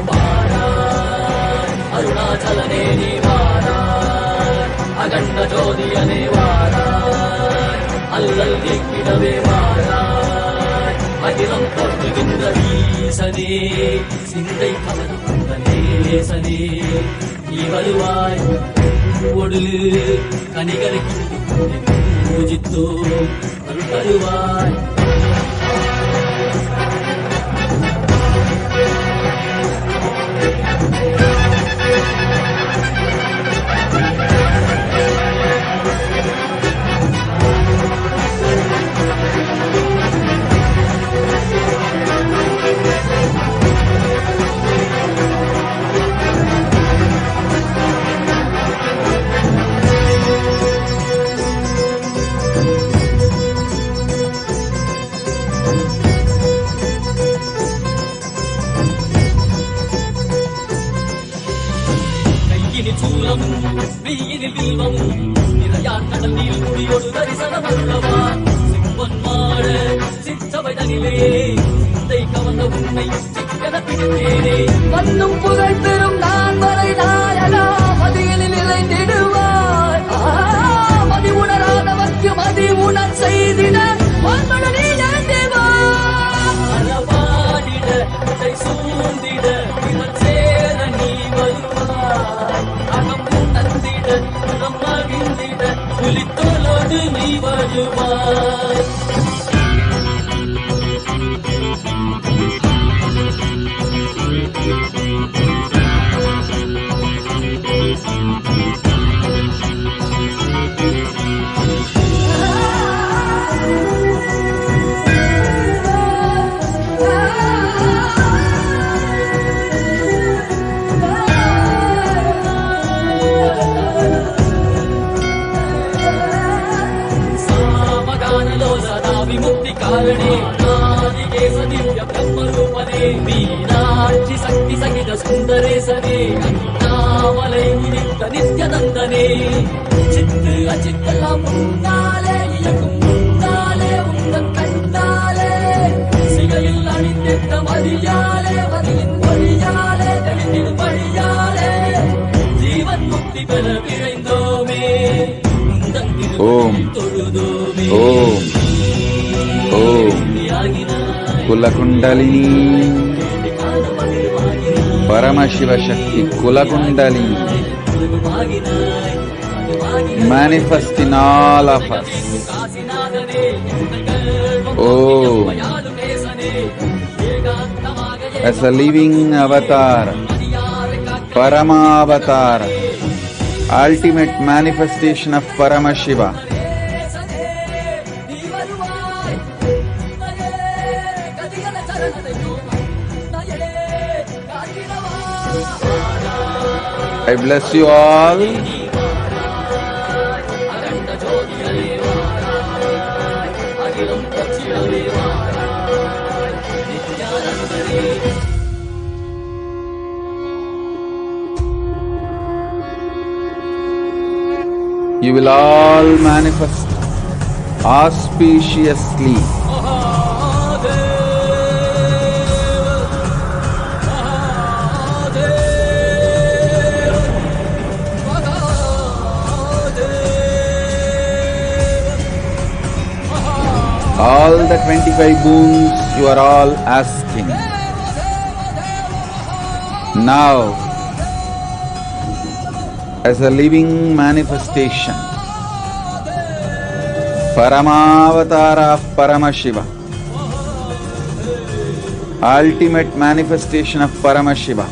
Speaker 15: வாராய் அருணாச்சலனே நீ வாராய் அகண்ட ஜோதியனே வாராய் அல்லல் நீக்கிடவே வாராய் அகிலம் போற்றுகின்ற ஈசனே சிந்தை கவனம் நேசனே நீ வருவாய் ஒடு கனிகளை பூஜித்தோ அருள் தருவாய் வெயிலில் வில்வமும் நிறையார் கடல் நீர் குடியோடு தரிசனம் அல்லவா சிம்பன் மாட சிற்றவை தனிலே சிந்தை கவர்ந்த உன்னை சிக்கன பிடித்தேனே மண்ணும் புகழ் பெறும் நான் வரை நாயகா மதியலில் இறைந்திடுவாய் மதி உணராதவர்க்கு மதி உணர் செய்திட மண்மணி அளவாடிட இதை சூழ்ந்திட இவன் சேர நீ வருவாய் அகம் உணர்ந்திட புறம் மகிழ்ந்திட புலித்தோலோடு நீ வருவாய் विमुक्तिकारणे नादिकेश दिव्य ब्रह्मरूपने मीनाक्षि शक्ति सहित सुन्दरे सने अन्नामलै उदित नित्यनन्दने चित्त अचित्तெல்லாம் முன்னாலே இயக்கும் முன்னாலே உந்தன் கண்ணாலே சிகையில் அணிந்திட்ட மதியாலே மதியின் மொழியாலே தெளிந்திடும் வழியாலே ஜீவன் முக்தி பெற விரைந்தோமே உந்தன் திருவடி தொழுதோமே
Speaker 9: ஓம் कुलकुंडलिनी परमशिव शक्ति कुलकुंडलिनी manifest in all of us. Oh, as a living avatar, Paramaavatar, ultimate manifestation of Paramashiva. I bless you all. You will all manifest auspiciously. All the 25 boons you are all asking. Now, as a living manifestation, Paramavatara of Paramashiva, ultimate manifestation of Paramashiva,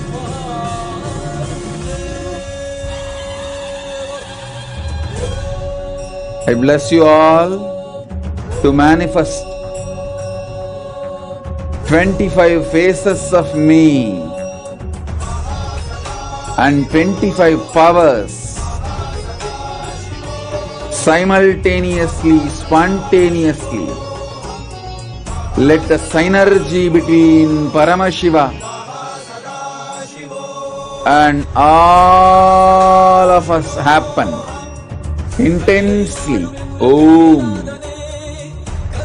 Speaker 9: I bless you all to manifest 25 faces of me and 25 powers simultaneously, spontaneously. Let the synergy between Paramashiva and all of us happen intensely. Om,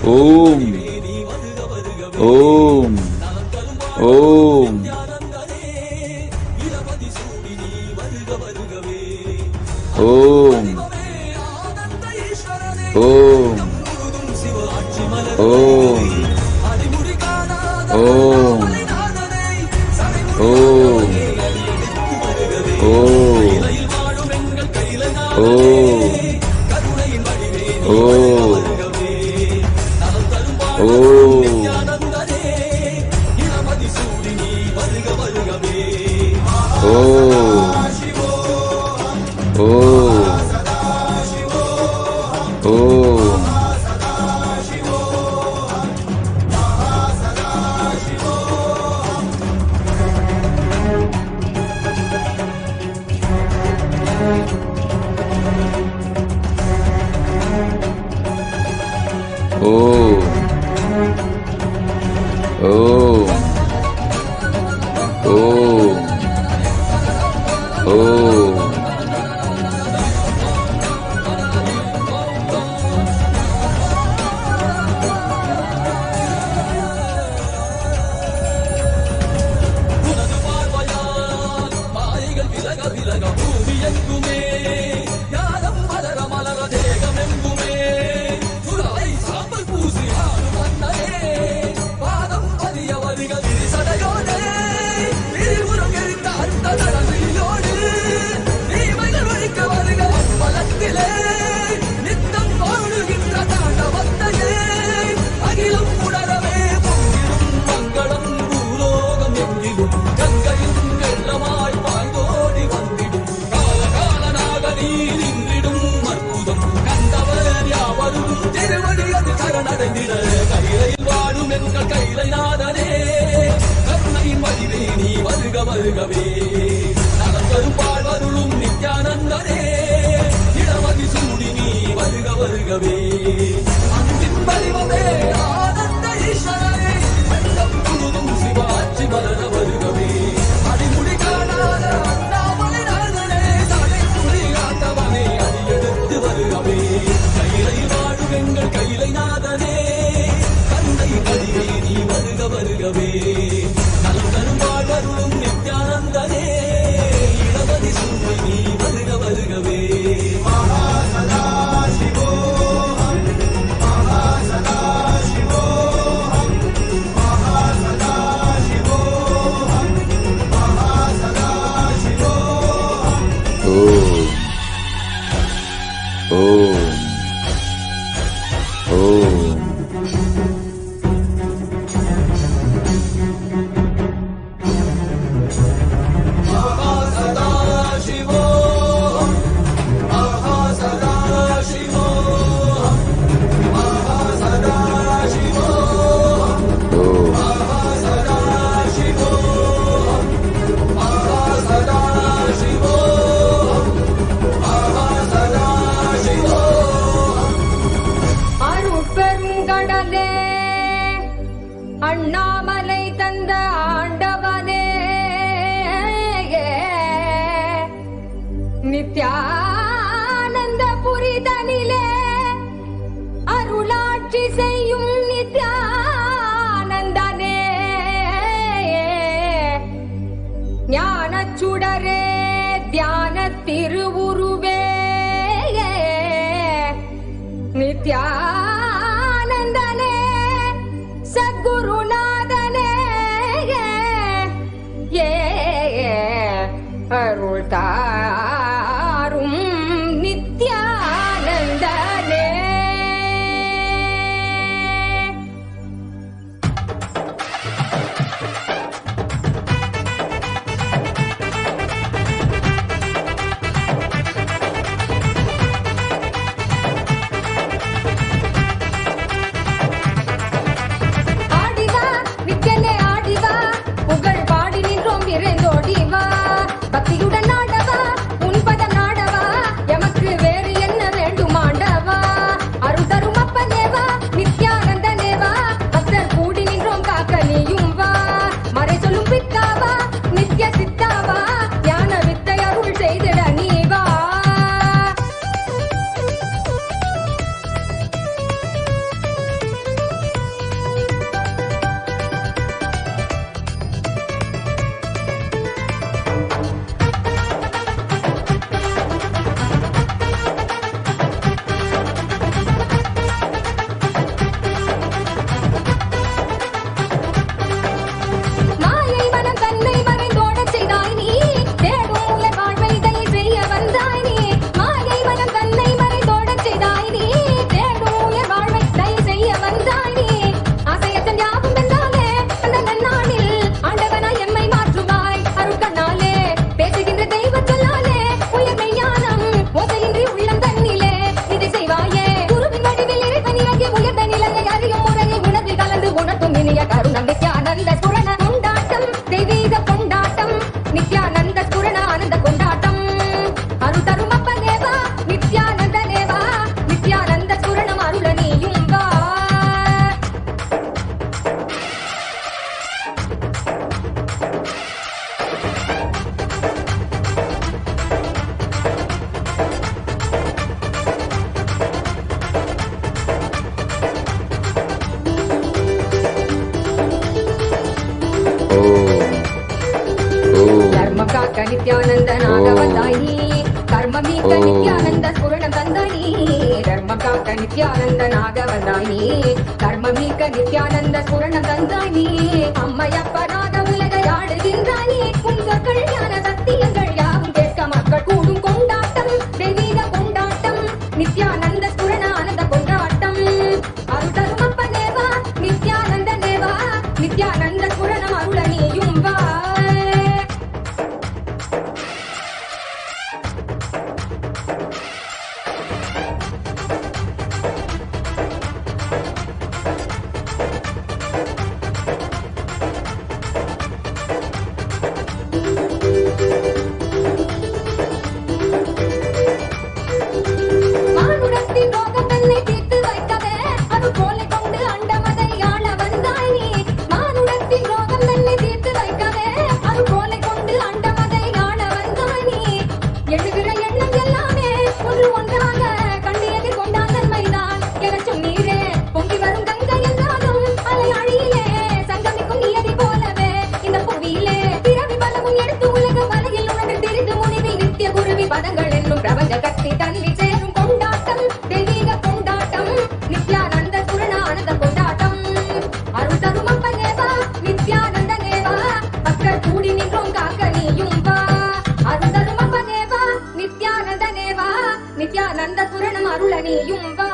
Speaker 9: Om, Om, Om. Om, Om, Om, Om, Om,
Speaker 10: Nityananda புரிதனிலே அருளாட்சி செய்யும் நித்யானந்தனே ஞானச்சுடரே தியான திருவுருவே நித்யானந்தனே சத்குருநாதனே அருள் தாரும் நித்யானந்தனே. ஆடிவா நித்யனே ஆடிவா, புகழ் பாடி நின்றோம் விரைந்தோடிவா, பக்தியுடன் ஆடவா உன்பதம் நாடவா, எமக்கு வேறு என்ன வேண்டுமாண்டவா, அருள் தரும் அப்பனேவா நித்யானந்தனேவா, பக்தர் கூடி நின்றோம் காக்க நீயும் வா, மறை சொல்லும் பித்தாவா நித்ய சித்தாவா, ஞான வித்தை அருள் செய்திட நீ வா. மாயை மனம் தன்னை மறைந்தோடச் செய்தாய் நீ, தேடும் உலக வாழ்வை தயை செய்ய வந்தாய் நீ, மாயை மனம் தன்னை மறைந்தோடச் செய்தாய் நீ, தேடும் உலக வாழ்வை தயை செய்ய வந்தாய் நீ, ஆசையற்ற யாவும் வென்றாலே அந்த நன்னாளில் ஆண்டவனாய் எம்மை மாற்றுவாய் அருள் கண்ணாலே, பேசுகின்ற தெய்வச் சொல்லாலே உயர்மை ஞானம் ஓசையின்றி உள்ளம் தன்னிலே இதை செய்வாயே, குருவின் வடிவில் இறைவன் இறங்கி உயர்ந்த நிலையை அறியும் முறையை உணர்வில் கலந்து உணர்த்தும் இனிய கருணம் நித்யானந்த ஸ்புரண கொண்டாட்டம், தெய்வீக கொண்டாட்டம், நித்யானந்த ஸ்புரண ஆனந்த கொண்டாட்டம், அருள் தரும் அப்பனேவா நித்யானந்தனேவா, நித்யானந்த ஸ்புரணம் அருள நீயும் வா. தர்ம காக்க நித்யானந்த நாகவந்தாய் நீ, கர்ம மீட்க நித்யானந்த ஸ்புரணம் தந்தாய் நீ, தர்ம காக்க நித்யானந்த நாகவந்தாய் நீ, கர்ம மீட்க நித்யானந்த ஸ்புரணம் தந்தாய் நீ, அம்மையப்பனாக உலகை ஆடுகின்றாய் நீ, உன் சொற்கள் ஞான சத்தியங்கள் யாவும் கேட்க மக்கள் கூடும் கொண்டாட்டம், தெய்வீக கொண்டாட்டம், நித்யானந்த ஸ்புரண ஆனந்த கொண்டாட்டம், அருள் தரும் அப்பனேவா நித்யானந்தனேவா, நித்யானந்த ஸ்புரணம் அருள நீயும் வா. மானுடத்தின் ரோகம் தன்னை தீர்த்து வைக்கவே அருள் கோலை கொண்டு அண்டமதை ஆள வந்தாய் நீ, மானுடத்தின் ரோகம் தன்னை தீர்த்து வைக்கவே அருள் கோலை கொண்டு அண்டமதை ஆள வந்தாய் நீ, எழுகிற எண்ணம் எல்லாமே ஒன்று ஒன்றாக கண்ணியதை கொண்டான் தன்மைதான் என சொன்னீரே, பொங்கி வரும் கங்கை என்றாலும் அலை அழியிலே சங்கமிக்கும் நியதி போலவே இந்த புவியிலே, பிறவி பலமும் எடுத்து உலக வலையில் உணர்ந்து திரிந்து முடிவில் நித்திய குருவி பதங்கள் என்னும் பிரபஞ்ச கட்டி தன்னில் சேரும் கொண்டாட்டம், தெய்வீக கொண்டாட்டம், நித்யானந்த ஸ்புரண ஆனந்த கொண்டாட்டம், அருள் தரும் அப்பனேவா நித்யானந்தனேவா, பக்தர் கூடி நின்றோம் காக்க நீயும் வா, அருள் தரும் அப்பனேவா நித்யானந்தனேவா, நித்யானந்த ஸ்புரணம் அருள நீயும் வா.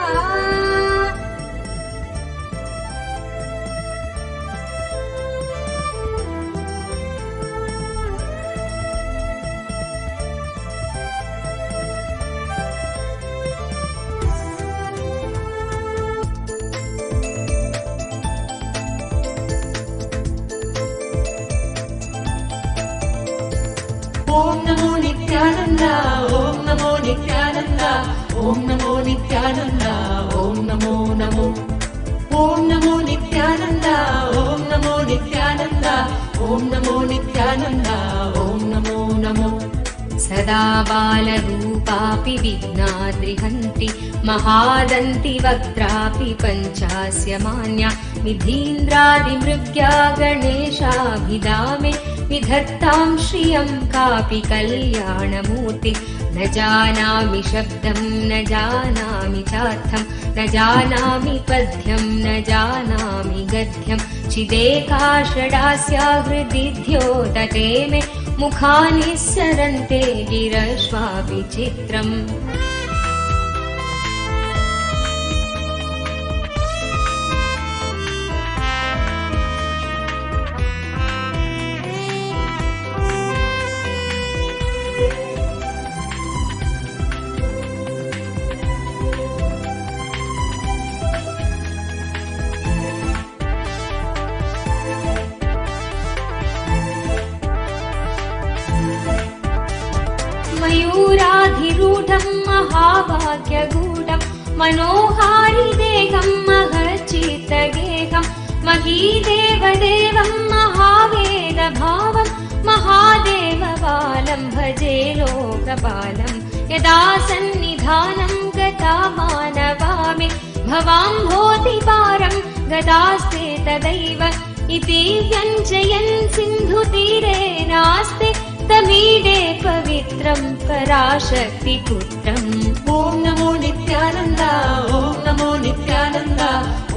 Speaker 7: Om Namo Nithyananda, Om Namo Nithyananda, Om Namo Nithyananda, Om Namo Namo. Om Namo Nithyananda, Om Namo Nithyananda, Om Namo Nithyananda, Om Namo Namo.
Speaker 10: सदा बालरूपापि विघ्नाद्रिहन्ति महादन्ति वक्त्रापि पञ्चास्य मान्या निधीन्द्रादिमृग्या गणेशाभिधामे विधत्तां श्रियं कापि कल्याणमूर्ति न जानामि शब्दं न जानामि चार्थं न जानामि पद्यं न जानामि गद्यं चिदेकाषडास्या हृदि द्योतते मे मुखानि सरन्ते गिरश्वाविचित्रम् मयूराधिरूढं महाभाग्यगूढं मनोहारि देहं महच्चित्तगेहं महीदेवदेवं महावेदभावं महादेवबालं भजे लोकपालं यदा सन्निधानं गता मानवामि भवाम्भोधिपारं गतास्ते तदैव इति व्यञ्जयन् सिन्धुतीरे नास्ते तमीडे पवित्रं पराशक्तिपुत्रम् ॐ नमो नित्यानन्द ॐ नमो नित्यानन्द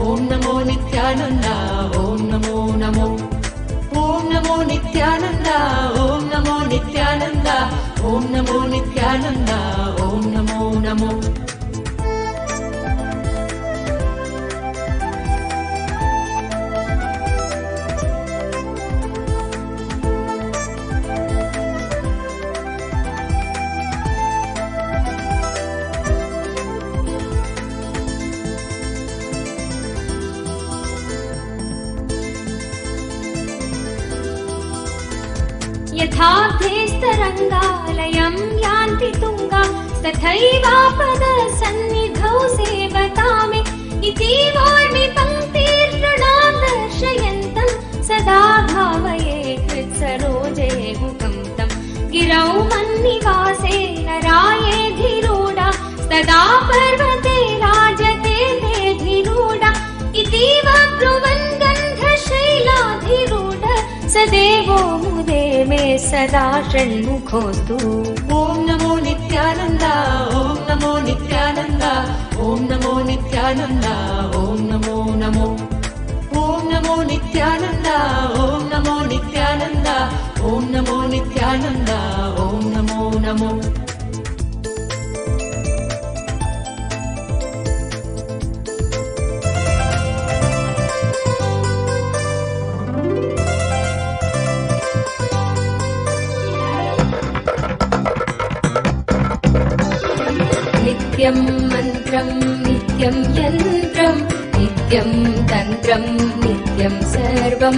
Speaker 10: ॐ नमो नित्यानन्द ॐ नमो नमो ॐ नमो नित्यानन्द ॐ नमो नित्यानन्द ॐ नमो नित्यानन्द ॐ नमो नमो यथाभ्यस्तरङ्गालयं यान्ति तुङ्गा तथैवापदसन्निधौ सेवतामे इति वार्मि पङ्क्तिर्नृणां दर्शयन्तं सदा भावये कृत्सरोजे मुखं तं गिरौ मन्निवासे नरायेऽधिरूढा तदा पर्वते राजते तेऽधिरूढा इतीव ब्रुवन् गन्धशैलाधिरूढ स देवो मुदे मे सदा षण्मुखोऽस्तु ॐ नमो नित्यानन्द ॐ नमो नित्यानन्द ॐ नमो नित्यानन्द ॐ नमो नमो ॐ नमो नित्यानन्द ॐ नमो नित्यानन्द ॐ नमो नित्यानन्द ॐ नमो नमो नित्यं मन्त्रं नित्यं यन्त्रं नित्यं तन्त्रं नित्यं सर्वं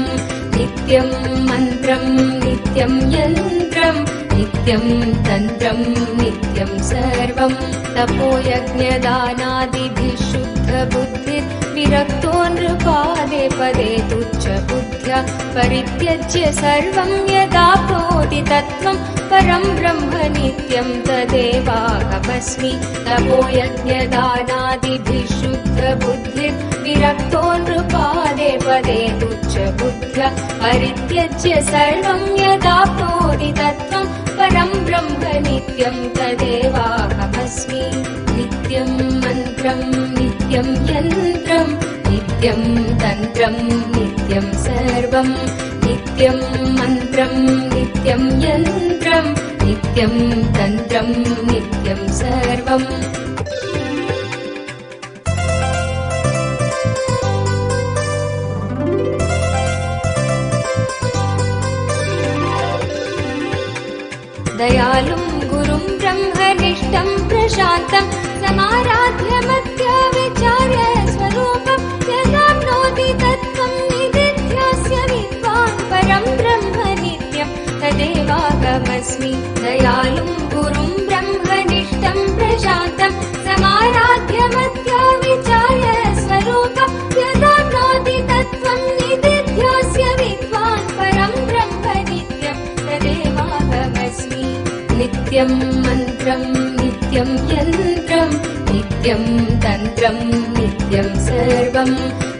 Speaker 10: नित्यं मन्त्रं नित्यं यन्त्रं नित्यं तन्त्रं नित्यं सर्वं तपोयज्ञदानादिभिः शुद्धबुद्धिर्विरक्तो नृपादे पदे तुच्छबुद्ध्या परित्यज्य सर्वं यदाप्नोति तत्त्वं परं ब्रह्म नित्यं तदेवाहमस्मि तपोयज्ञदानादिभिः शुद्धबुद्धिर्विरक्तो नृपादे पदे तुच्छबुद्ध्या परित्यज्य सर्वं यदाप्नोति तत्त्वं परं ब्रह्म नित्यं तदेवाहमस्मि नित्यं मन्त्रं नित्यं यन्त्रं नित्यं तन्त्रं नित्यं सर्वं नित्यं मन्त्रं नित्यं यन्त्रं नित्यं तन्त्रं नित्यं सर्वम् दयालुं गुरुं ब्रह्मनिष्ठं प्रशान्तं समाराध्य मत्या विचार्य स्वरूपं यदाप्नोति तत्त्वं निदिध्यास्य विद्वान् परं ब्रह्म नित्यं तदेवाहमस्मि दयालुं गुरुं ब्रह्मनिष्ठं प्रशान्तं समाराध्य मत्या विचार्य स्वरूपं यदाप्नोति तत्त्वं निदिध्यास्य विद्वान् परं ब्रह्म नित्यं तदेवाहमस्मि नित्यं मन्त्रं नित्यं यन्त्रं नित्यं तन्त्रं नित्यं सर्वं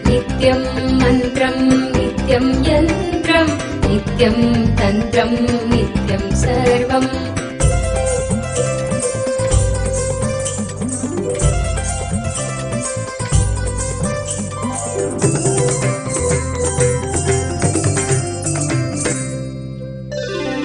Speaker 10: नित्यं मन्त्रं नित्यं यन्त्रं नित्यं तन्त्रं नित्यं सर्वम्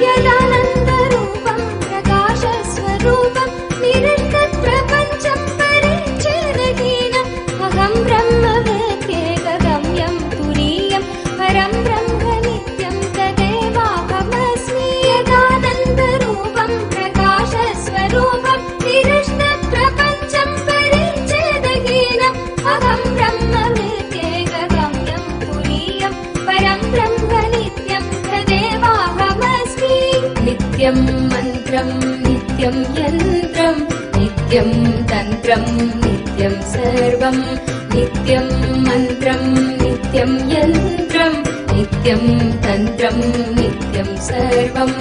Speaker 10: यदानन्दरूपं प्रकाशस्वरूपं निरस्तप्रपञ्चं परिच्छेदहीनम् अहं ब्रह्मवेत्येकगम्यं तुरीयं परं ब्रह्म नित्यं तदेवाहमस्मि यदानन्दरूपं प्रकाशस्वरूपं निरस्तप्रपञ्चं परिच्छेदहीनम् अहं ब्रह्मवेत्येकगम्यं तुरीयं परं ब्रह्म नित्यं तदेवाहमस्मि नित्यं मन्त्रं नित्यं यन्त्रं नित्यं तन्त्रं नित्यं सर्वं नित्यं मन्त्रं नित्यं यन्त्रं नित्यं तन्त्रं नित्यं सर्वम्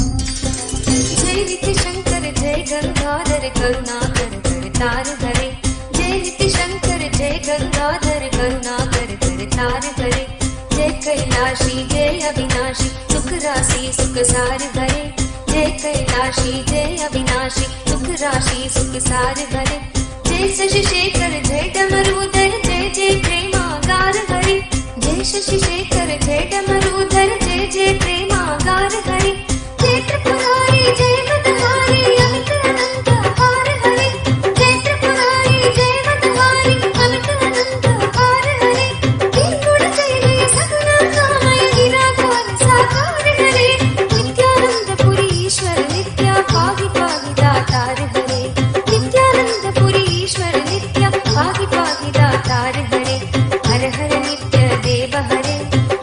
Speaker 10: जय नित्य शंकर जय गंगाधर करुणाकर करतार हरे जय नित्य शंकर जय गंगाधर करुणाकर करतार हरे जय कैलाशी जय अविनाशी सुख राशि सुख सार हरे जय कैलाशी जय अविनाशी सुख राशि सुख सार हरे जय शशि शेखर जय डमरूधर जय जय प्रेमागार हरे जय शशि शेखर जय डमरूधर जय जय प्रेमागार हरे जय त्रिपुरारी जय मदहारी अमित अनंत अपार हरे जय त्रिपुरारी जय मदहारी अमित अनंत अपार हरे तीन गुण चैले सगुण कामय निराकार साकार हरे नित्यानंद पुरी ईश्वर नित्या पाहि पाहि दातार हरे नित्यानंद पुरी ईश्वर नित्या पाहि पाहि दातार हरे हर हर नित्य देव हरे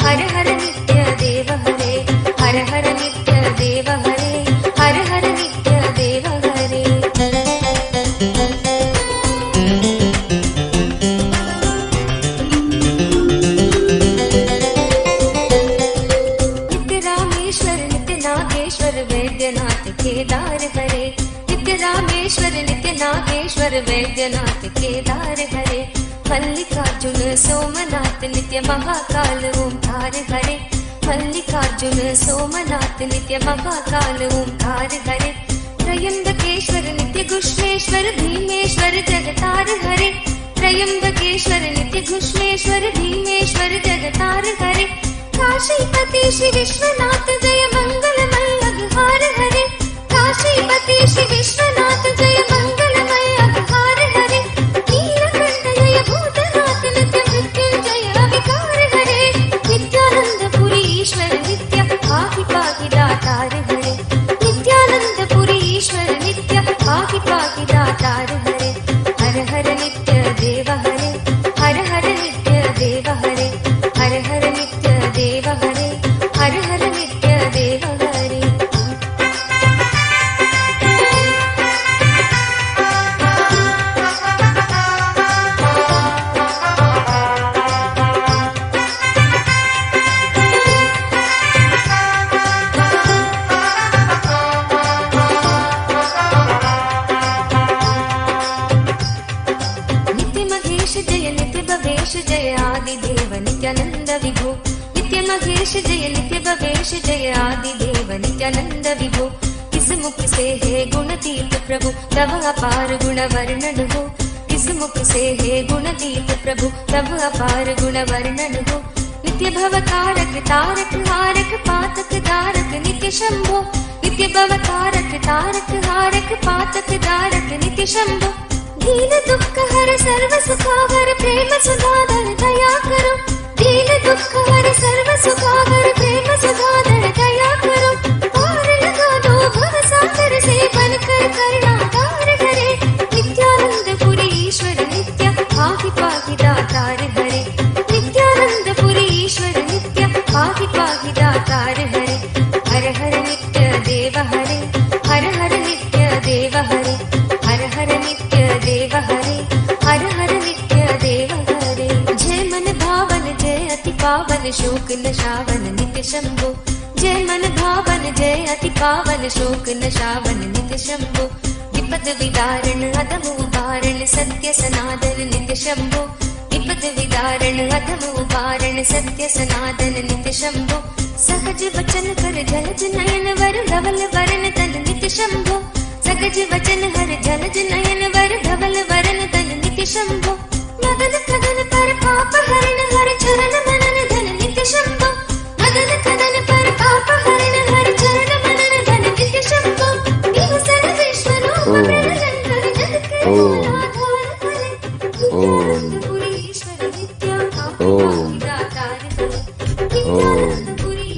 Speaker 10: हर हर नित्य देव हरे हर हर नित्य देव हरे हर हर नित्य देव हरे नित्य रामेश्वर नित्य नागेश्वर वैद्यनाथ केदार हरे नित्य रामेश्वर नित्य नागेश्वर वैद्यनाथ केदार हरे मल्लिकार्जुन सोमनाथ नित्य महाकाल ओंकार हरे मल्लिकार्जुन सोमनाथ नित्य महाकाल ओंकार हरे त्रयंबकेश्वर नित्य घुष्मेश्वर भीमेश्वर जगतार हरे त्रयंबकेश्वर नित्य घुष्मेश्वर भीमेश्वर जगतार हरे काशीपति श्री विश्वनाथ जय मंगलमय अघहार हरे काशीपति श्री विश्वनाथ जय मंगलमय अघहार हरे नीलकंठ जय भूतनाथ नित्य मृत्युंजय अविकार हरे नित्यानंद पुरी ईश्वर नित्य पाहि पाहि दातार हरे नित्यानंद पुरी ईश्वर नित्य पाहि पाहि दातार हरे हर हर नित्य देव हरे हर हर नित्य देव हरे हर हर नित्य देव हरे हर हर नित्य देव हरे नित्य महेश जय नित्य भवेश जय आदि देव नित्यानंद विभो नित्य महेश जय नित्य भवेश जय आदि देव नित्यानंद विभो किस मुख से है गुण तीर्थ प्रभु तब अपार गुण वर्णन हो किस मुख से है गुण तीर्थ प्रभु तब अपार गुण वर्णन हो नित्य भव तारक तारक हारक पातक दारक नित्य शंभो नित्य भव तारक तारक हारक पातक दारक नित्य शंभो दीन दुख हर सर्व सुखावर प्रेम सुधाधर दया करो दीन दुख हर सर्व सुखावर प्रेम सुधाधर दया करो पार लगा दो भव सागर से बनकर करुणागार हरे नित्यानंद पुरी ईश्वर नित्य पाहि पाहि दातार हरे नित्यानंद पुरी ईश्वर नित्य पाहि पाहि दातार हरे हर हर नित्य देव हरे हर हर नित्य देव हरे हर हर नित्य देव हरे हर हर नित्य देव हरे जय मन भावन जय अति पावन शोक नशावन नित्य शंभो जय मन भावन जय अति पावन शोक नशावन नित्य शंभो विपद विदारण अधम उदाहरण सत्य सनातन नित्य शंभो विपद विदारण अधम उदाहरण सत्य सनातन नित्य शंभो सहज वचन कर जलज नयन वर धवल वरण तन नित्य शंभो सहज वचन हर जलज नयन वर धवल वरण तन नित्य Shambho Madan नित्यानन्दपुरीश्वर नित्यानन्दपुरी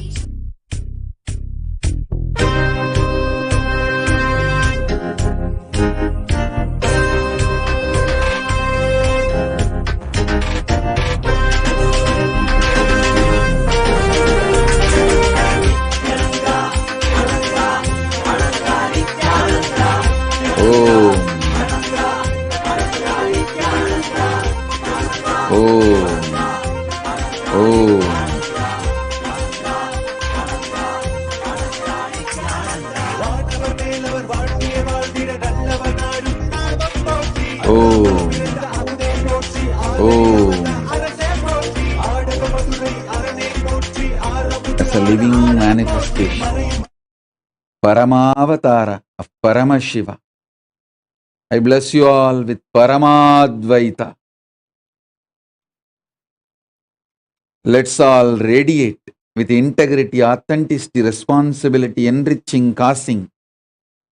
Speaker 9: As a living manifestation, Paramavatara of Paramashiva. I bless you all with Paramadvaita. Let's all radiate with integrity, authenticity, responsibility, enriching, causing,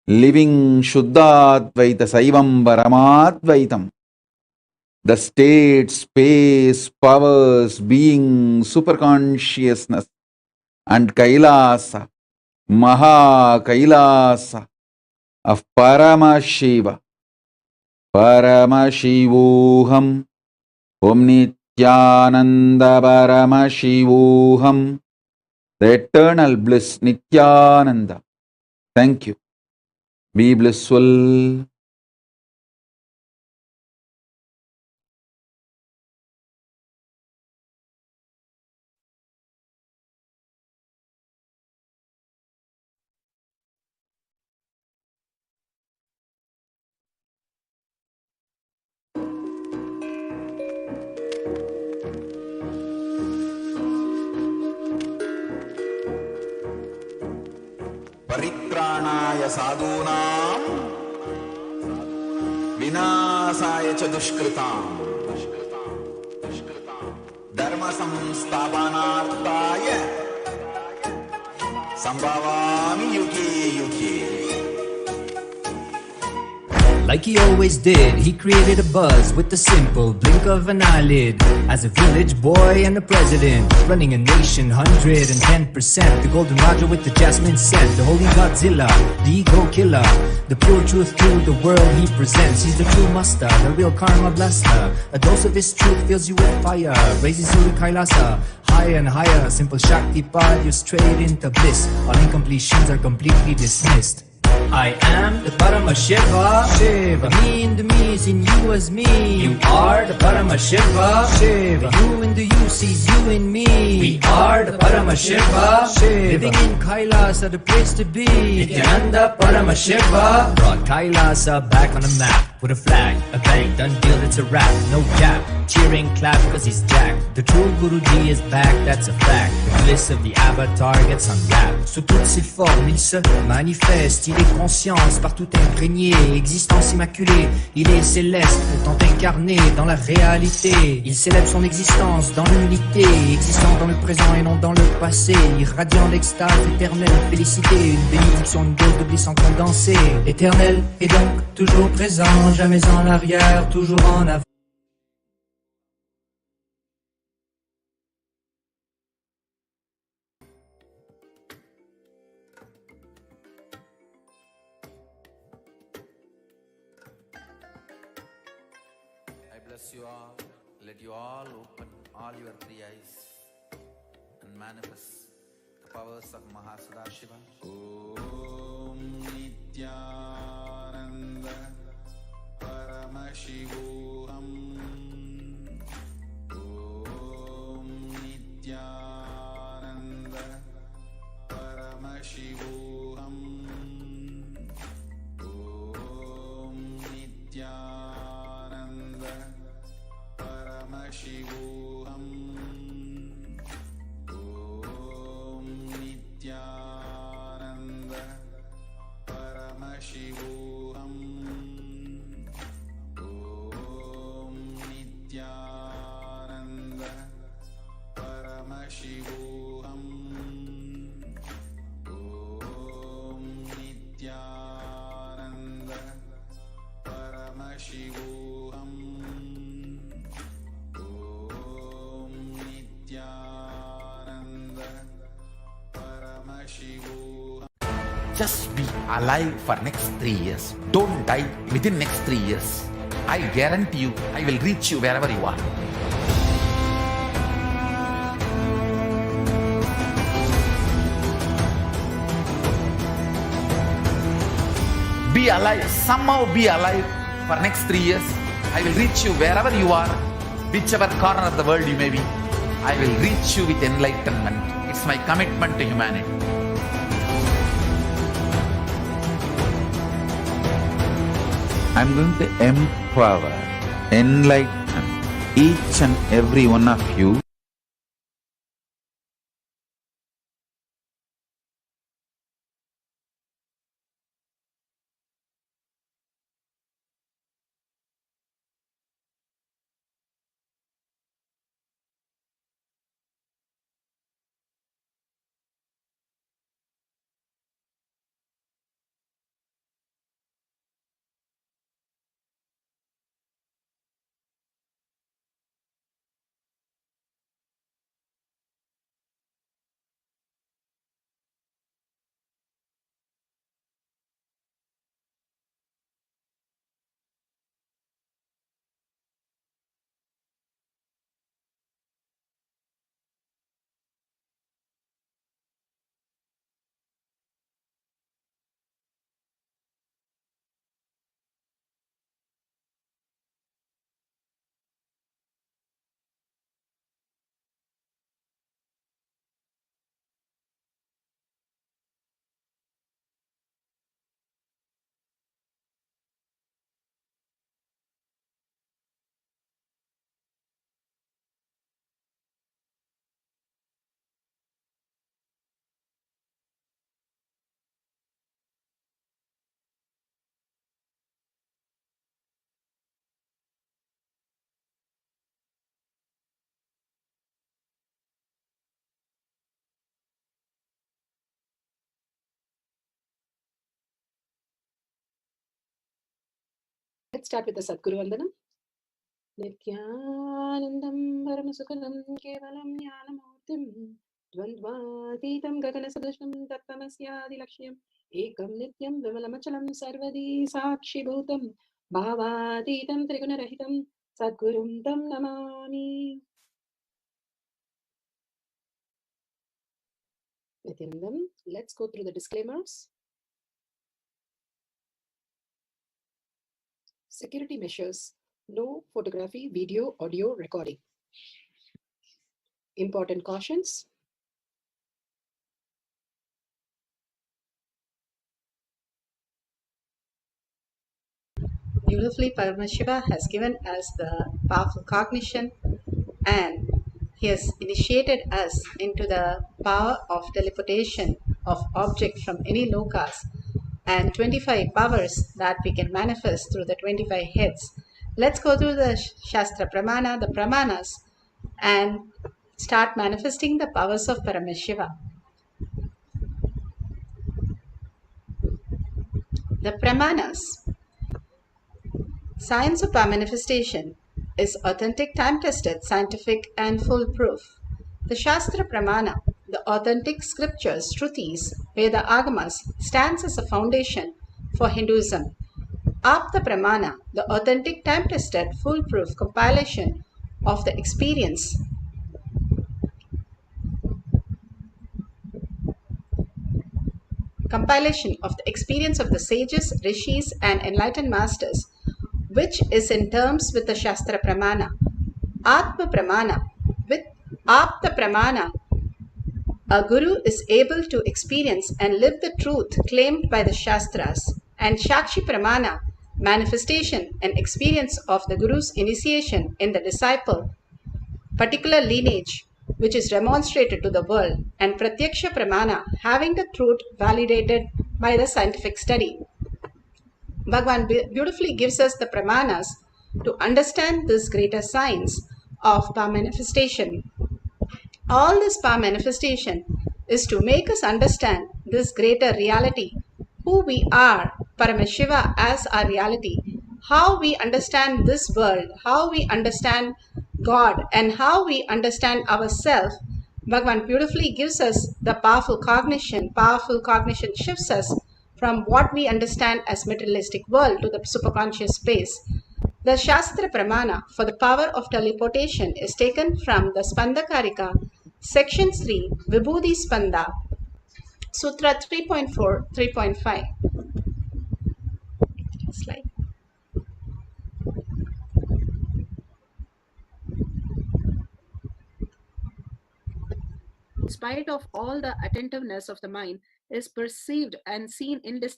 Speaker 9: living Shuddhadvaita Saivam Paramadvaitam. The state, space, powers, being, superconsciousness, and Kailasa, Maha Kailasa of Paramashiva. Paramashivoham. Om Nithyananda Paramashivoham. The eternal bliss, Nithyananda. Thank you. Be blissful.
Speaker 1: Paritranaya sadhunam vinasaya cha dushkritam dharma samsthapanarthaya sambhavami yuge yuge.
Speaker 14: Like he always did, he created a buzz with the simple blink of an eyelid. As a village boy and a president, running a nation 110%. The golden Raja with the jasmine scent, the holy Godzilla, the ego killer, the pure truth to the world he presents. He's the true master, the real karma blaster. A dose of his truth fills you with fire, raises you to Kailasa, higher and higher. Simple Shakti path, you're straight into bliss. All incompletions are completely dismissed. I am the Paramashiva, Shiva. Me in the me is in you as me. You are the Paramashiva, Shiva. You in the you sees you in me. We are the Paramashiva, Shiva. Living in Kailasa, the place to be. Nithyananda Paramashiva brought Kailasa back on the map. With a flag, a bang, done deal, it's a wrap, no gap. Cheering, clap, cause he's jacked. The true Guruji is back, that's a fact. The bliss of the avatar gets unwrapped. Sous toutes ses formes, il se manifeste. Il est conscience, partout imprégné. Existence immaculée, il est céleste, tant incarné dans la réalité. Il célèbre son existence dans l'unité, existant dans le présent et non dans le passé. Irradiant d'extase éternelle, félicité. Une bénédiction, une dose de bliss en condensé. Éternel et donc toujours présent. Jamais en arrière, toujours en avant.
Speaker 1: I bless you all. Let you all open all your three eyes and manifest the powers of Mahasudashiva. Om Nithyananda Paramashivoham. Om Nithyananda Paramashivoham. Om Nithyananda Paramashivoham. Om Nithyananda Paramashivoham. Nithyananda. Paramashivoham.
Speaker 9: Just be alive for next 3 years. Don't die within next 3 years. I guarantee you, I will reach you wherever you are. Be alive, somehow be alive for next 3 years. I will reach you wherever you are, whichever corner of the world you may be. I will reach you with enlightenment. It's my commitment to humanity. I'm going to empower, enlighten each and every one of you.
Speaker 16: Let's start with the Sadguru Vandanam. Nithyanandam Paramashivoham Kevalam Jnanamurtim Dvandvatitam Gaganasadushnam Tattvamasya Lakshmam Ekam Nityam Vimalamachalam Sarvadi Sakshibhutam Bhavatitam Trigunarahitam Sadgurum Tam Namami. Nithyanandam, let's go through the disclaimers. Security measures. No photography, video, audio recording. Important cautions. Beautifully, Paramashiva has given us the powerful cognition, and he has initiated us into the power of teleportation of objects from any lokas, and 25 powers that we can manifest through the 25 heads. Let's go through the Shastra Pramana, the Pramanas, and start manifesting the powers of Paramashiva. The Pramanas. Science of power manifestation is authentic, time-tested, scientific, and foolproof. The Shastra Pramana, the authentic scriptures, Shrutis, Veda Agamas, stands as a foundation for Hinduism. Apta Pramana, the authentic, time-tested, foolproof compilation of the experience of the sages, rishis, and enlightened masters, which is in terms with the Shastra Pramana. Atma Pramana. With Apta Pramana, a guru is able to experience and live the truth claimed by the Shastras. And Shakshi Pramana, manifestation and experience of the guru's initiation in the disciple, particular lineage, which is demonstrated to the world. And Pratyaksha Pramana, having the truth validated by the scientific study. Bhagavan beautifully gives us the pramanas to understand this greater science of power manifestation. All this power manifestation is to make us understand this greater reality, who we are, Paramashiva as our reality, how we understand this world, how we understand God, and how we understand ourselves. Bhagavan beautifully gives us the powerful cognition. Powerful cognition shifts us from what we understand as materialistic world to the superconscious space. The Shastra Pramana for the power of teleportation is taken from the Spandakarika, section 3, Vibhuti Spanda, Sutra 3.4, 3.5. Slide. In spite of all the attentiveness of the mind, is perceived and seen in this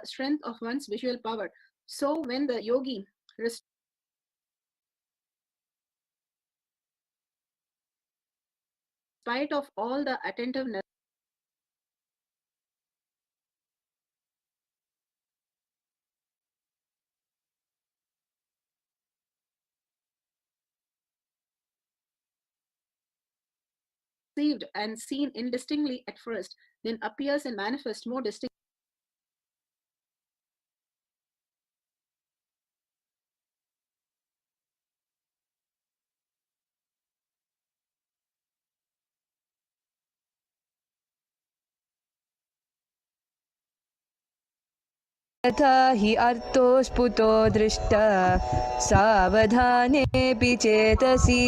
Speaker 16: strength of one's visual power. So when the yogi spite of all the attentiveness perceived and seen indistinctly at first, then appears and manifests more distinctly.
Speaker 17: यथा हि अर्थो स्फुतो दृष्ट सावधानेऽपि चेतसि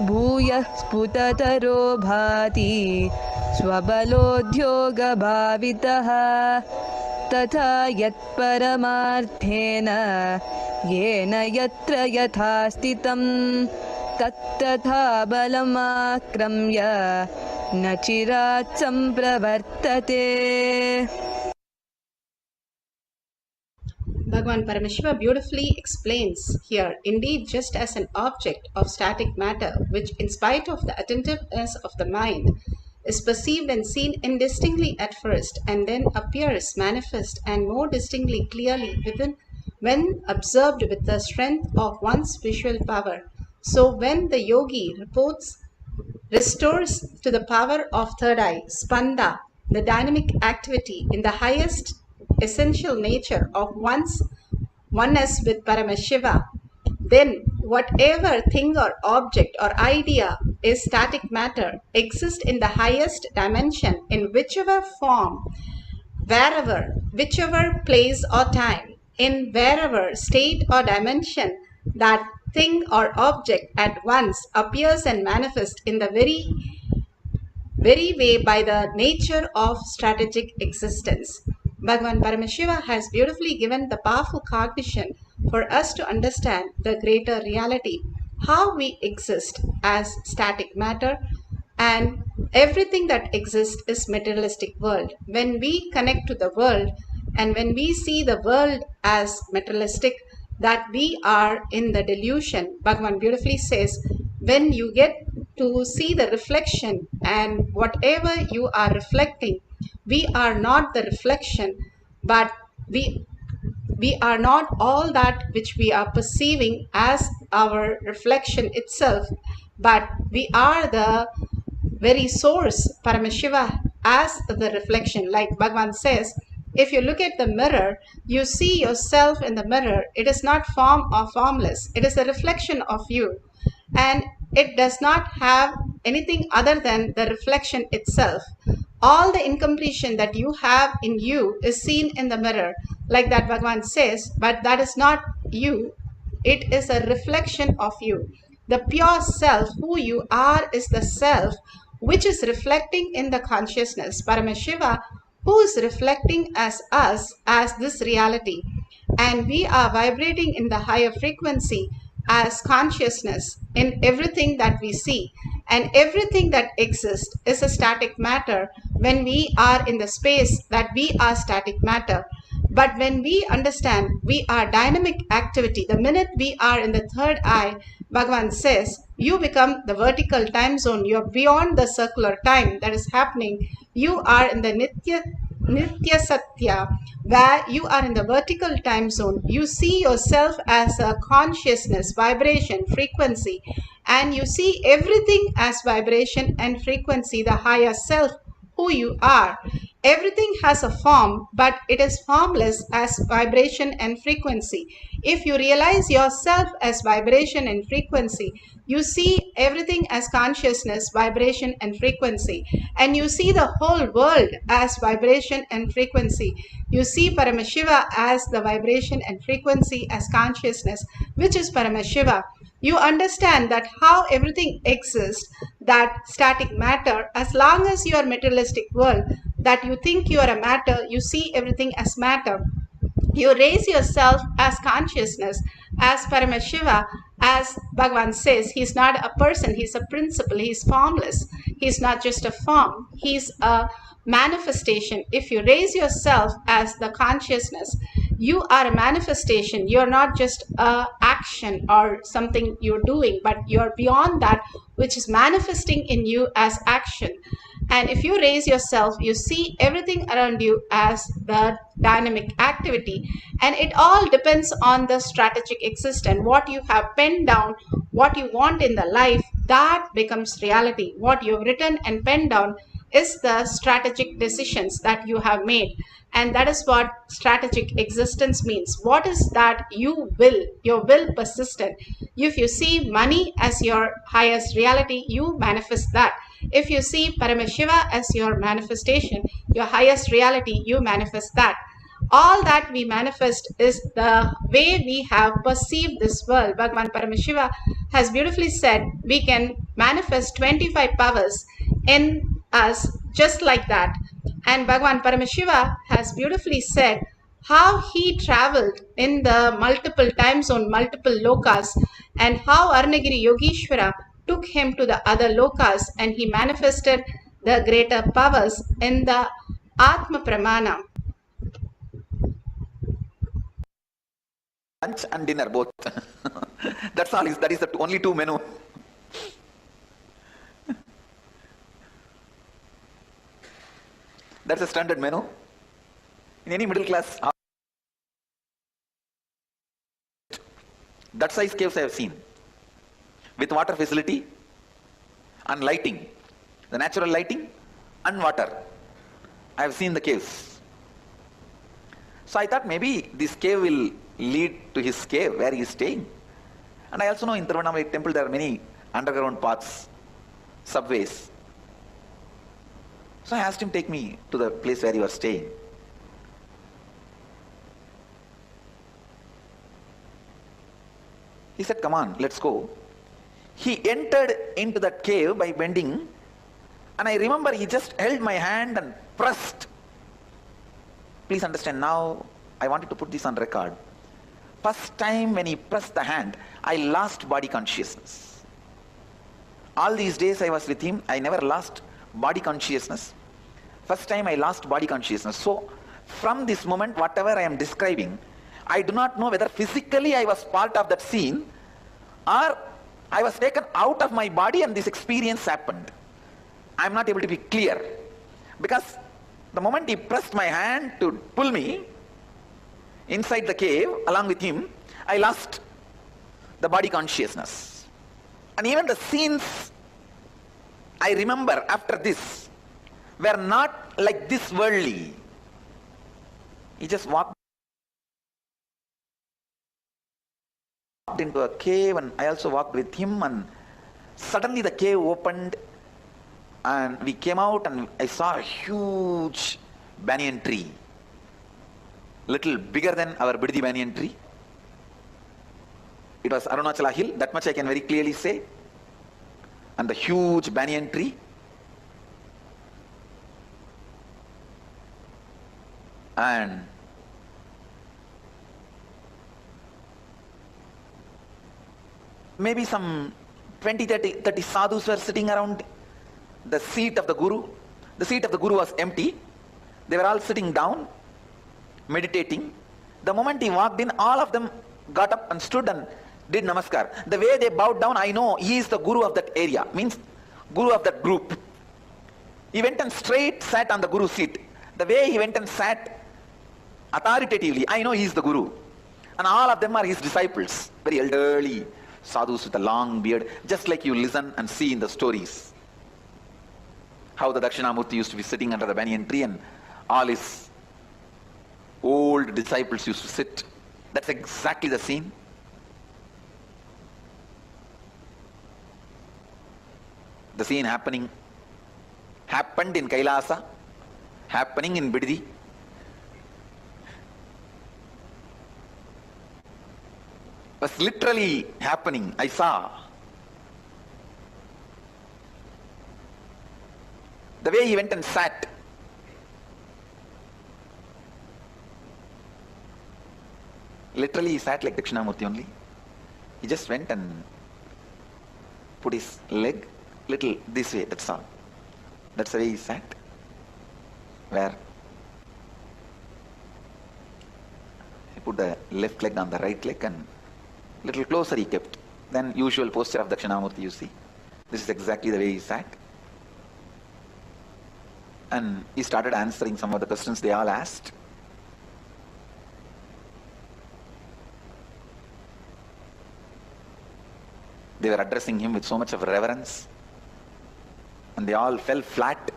Speaker 17: भूयः स्फुटतरो भाति स्वबलोद्योगभावितः तथा यत्परमार्थेन येन यत्र यथा स्थितं तत्तथा बलमाक्रम्य न चिरात् सम्प्रवर्तते.
Speaker 16: Bhagavan Paramashiva beautifully explains here, indeed, just as an object of static matter, which in spite of the attentiveness of the mind, is perceived and seen indistinctly at first, and then appears manifest and more distinctly clearly within when observed with the strength of one's visual power. So when the yogi restores to the power of third eye, spanda, the dynamic activity in the highest essential nature of oneness with Paramashiva, then whatever thing or object or idea is static matter exists in the highest dimension in whichever form, wherever, whichever place or time, in wherever state or dimension that thing or object at once appears and manifests in the very way by the nature of strategic existence. Bhagavan Paramashiva has beautifully given the powerful cognition for us to understand the greater reality, how we exist as static matter, and everything that exists is materialistic world. When we connect to the world and when we see the world as materialistic, that we are in the delusion. Bhagavan beautifully says, when you get to see the reflection and whatever you are reflecting, we are not the reflection, but we are not all that which we are perceiving as our reflection itself, but we are the very source, Paramashiva, as the reflection. Like Bhagavan says, if you look at the mirror, you see yourself in the mirror. It is not form or formless. It is a reflection of you. And it does not have anything other than the reflection itself. All the incompletion that you have in you is seen in the mirror. Like that Bhagavan says, but that is not you. It is a reflection of you. The pure self, who you are, is the self which is reflecting in the consciousness. Paramashiva, who is reflecting as us, as this reality. And we are vibrating in the higher frequency as consciousness in everything that we see. And everything that exists is a static matter when we are in the space that we are static matter. But when we understand we are dynamic activity, the minute we are in the third eye, Bhagavan says, you become the vertical time zone. You're beyond the circular time that is happening. You are in the Nitya Satya, where you are in the vertical time zone. You see yourself as a consciousness, vibration, frequency, and you see everything as vibration and frequency, the higher self, who you are. Everything has a form, but it is formless as vibration and frequency. If you realize yourself as vibration and frequency, you see everything as consciousness, vibration, and frequency. And you see the whole world as vibration and frequency. You see Paramashiva as the vibration and frequency as consciousness, which is Paramashiva. You understand that how everything exists, that static matter, as long as you are materialistic world, that you think you are a matter, you see everything as matter. You raise yourself as consciousness, as Paramashiva, as Bhagavan says, he's not a person, he's a principle, he's formless. He's not just a form, he's a manifestation. If you raise yourself as the consciousness, you are a manifestation. You're not just a action or something you're doing, but you're beyond that, which is manifesting in you as action. And if you raise yourself, you see everything around you as the dynamic activity. And it all depends on the strategic existence. What you have penned down, what you want in the life, that becomes reality. What you've written and penned down is the strategic decisions that you have made. And that is what strategic existence means. What is that you will, your will persistent. If you see money as your highest reality, you manifest that. If you see Paramashiva as your manifestation, your highest reality, you manifest that. All that we manifest is the way we have perceived this world. Bhagavan Paramashiva has beautifully said we can manifest 25 powers in us just like that. And Bhagavan Paramashiva has beautifully said how he traveled in the multiple times on multiple lokas, and how Arunagiri Yogeshwara took him to the other lokas and he manifested the greater powers in the Atma Pramana.
Speaker 9: Lunch and dinner both. That's all. That is the only two menu. That's a standard menu in any middle class. That size caves I have seen, with water facility and lighting, the natural lighting and water. I have seen the caves. So I thought maybe this cave will lead to his cave where he is staying. And I also know in Tiruvannamalai temple there are many underground paths, subways. So I asked him, take me to the place where you are staying. He said, come on, let's go. He entered into that cave by bending, and I remember he just held my hand and pressed. Please understand, now I wanted to put this on record. First time when he pressed the hand, I lost body consciousness. All these days I was with him, I never lost body consciousness. First time I lost body consciousness. So from this moment, whatever I am describing, I do not know whether physically I was part of that scene or I was taken out of my body and this experience happened. I am not able to be clear, because the moment he pressed my hand to pull me inside the cave along with him, I lost the body consciousness. And even the scenes I remember after this were not like this worldly. He just walked into a cave, and I also walked with him, and suddenly the cave opened and we came out and I saw a huge banyan tree, little bigger than our Biddi banyan tree. It was Arunachala hill, that much I can very clearly say. And the huge banyan tree. And maybe some 20-30 sadhus were sitting around the seat of the Guru. The seat of the Guru was empty. They were all sitting down, meditating. The moment he walked in, all of them got up and stood and did namaskar. The way they bowed down, I know he is the Guru of that area, means Guru of that group. He went and straight sat on the Guru's seat. The way he went and sat authoritatively, I know he is the Guru. And all of them are his disciples, very elderly sadhus with a long beard, just like you listen and see in the stories. How the Dakshinamurti used to be sitting under the banyan tree and all his old disciples used to sit. That's exactly the scene. The scene happened in Kailasa, happening in Biddi. Was literally happening. I saw the way he went and sat. Literally he sat like Dakshinamurti only. He just went and put his leg little this way, that's all. That's the way he sat. Where he put the left leg on the right leg and little closer he kept. Then usual posture of Dakshinamurti, you see. This is exactly the way he sat. And he started answering some of the questions they all asked. They were addressing him with so much of reverence. And they all fell flat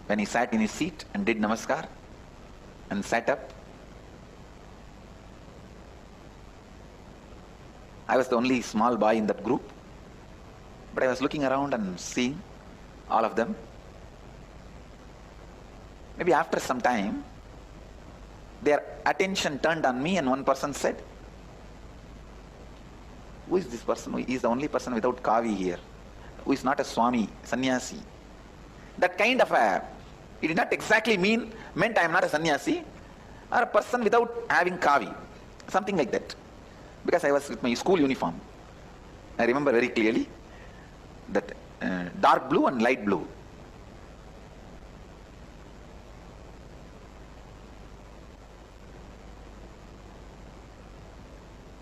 Speaker 9: when he sat in his seat and did namaskar and sat up. I was the only small boy in that group, but I was looking around and seeing all of them. Maybe after some time, their attention turned on me and one person said, "Who is this person? He is the only person without kavi here, who is not a Swami, sannyasi." That kind of it did not exactly meant I am not a sannyasi or a person without having kavi, something like that. Because I was with my school uniform. I remember very clearly that dark blue and light blue.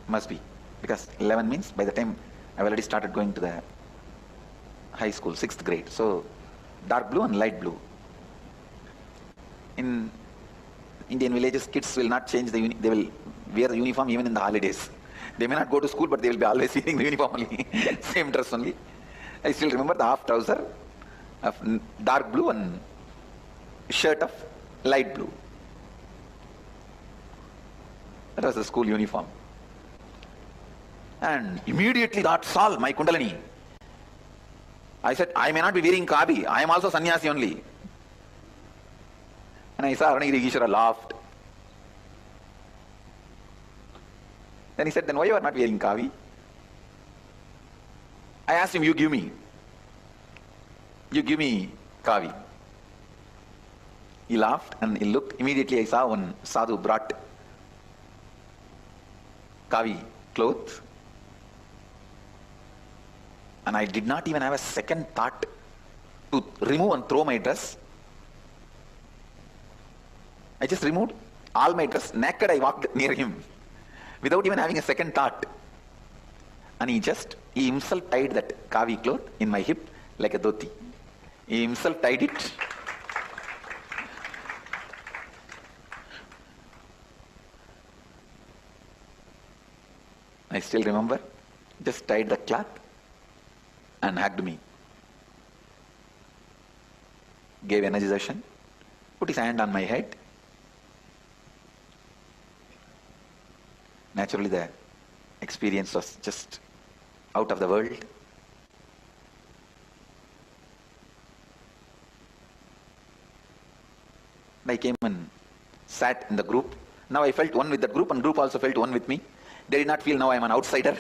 Speaker 9: Must be, because 11 means by the time I've already started going to the high school, 6th grade. So dark blue and light blue. In Indian villages, kids will not change they will wear the uniform even in the holidays. They may not go to school, but they will be always wearing the uniform only, same dress only. I still remember the half trouser of dark blue and shirt of light blue. That was the school uniform. And immediately that solved my Kundalini. I said, I may not be wearing kabi, I am also sannyasi only. And I saw Aranagiri Ishvara laughed. Then he said, then why you are not wearing kavi? I asked him, you give me kavi. He laughed and he looked. Immediately I saw one sadhu brought kavi cloth. And I did not even have a second thought to remove and throw my dress. I just removed all my dress. Naked I walked near him without even having a second thought. And he himself tied that kavi cloth in my hip like a dhoti. He himself tied it. I still remember, just tied the cloth and hugged me. Gave energization, put his hand on my head. Naturally the experience was just out of the world. I came and sat in the group. Now I felt one with the group and group also felt one with me. They did not feel now I am an outsider.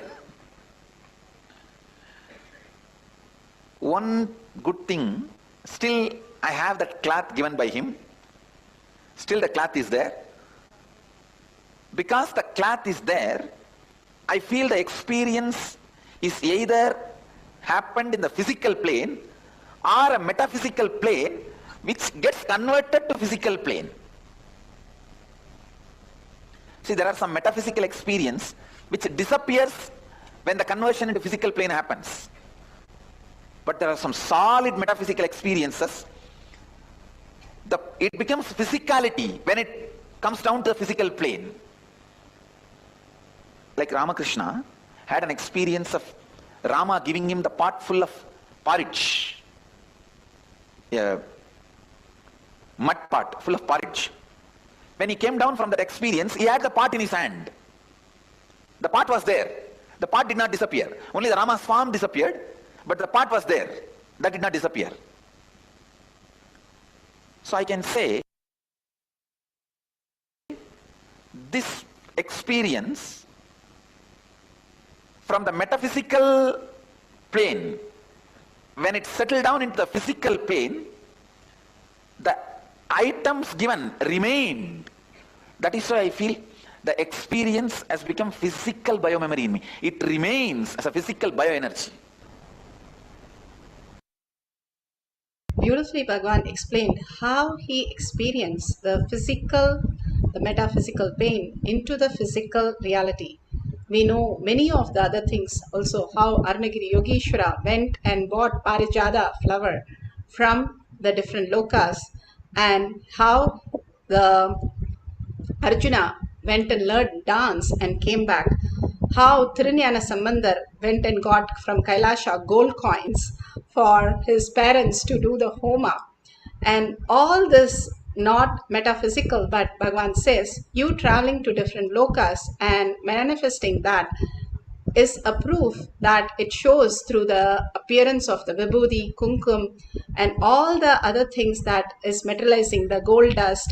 Speaker 9: One good thing, still I have that cloth given by him. Still the cloth is there. Because the cloth is there, I feel the experience is either happened in the physical plane or a metaphysical plane which gets converted to physical plane. See, there are some metaphysical experience which disappears when the conversion into physical plane happens. But there are some solid metaphysical experiences. It becomes physicality when it comes down to the physical plane. Like Ramakrishna had an experience of Rama giving him the pot full of porridge. A mud pot full of porridge. when he came down from that experience, he had the pot in his hand. The pot was there. The pot did not disappear. Only the Rama's form disappeared, but the pot was there. That did not disappear. So I can say, this experience from the metaphysical plane, when it settled down into the physical plane, the items given remained. That is why I feel the experience has become physical biomemory in me. It remains as a physical bioenergy.
Speaker 16: Beautifully, Bhagavan explained how he experienced the metaphysical pain into the physical reality. We know many of the other things also, how Arunagiri Yogeshwara went and bought Parijada flower from the different lokas, and how the Arjuna went and learned dance and came back. How Tirunjana Sambandar went and got from Kailasha gold coins for his parents to do the Homa. And all this not metaphysical, but Bhagavan says, you traveling to different lokas and manifesting that is a proof that it shows through the appearance of the vibhuti, kumkum, and all the other things that is materializing, the gold dust,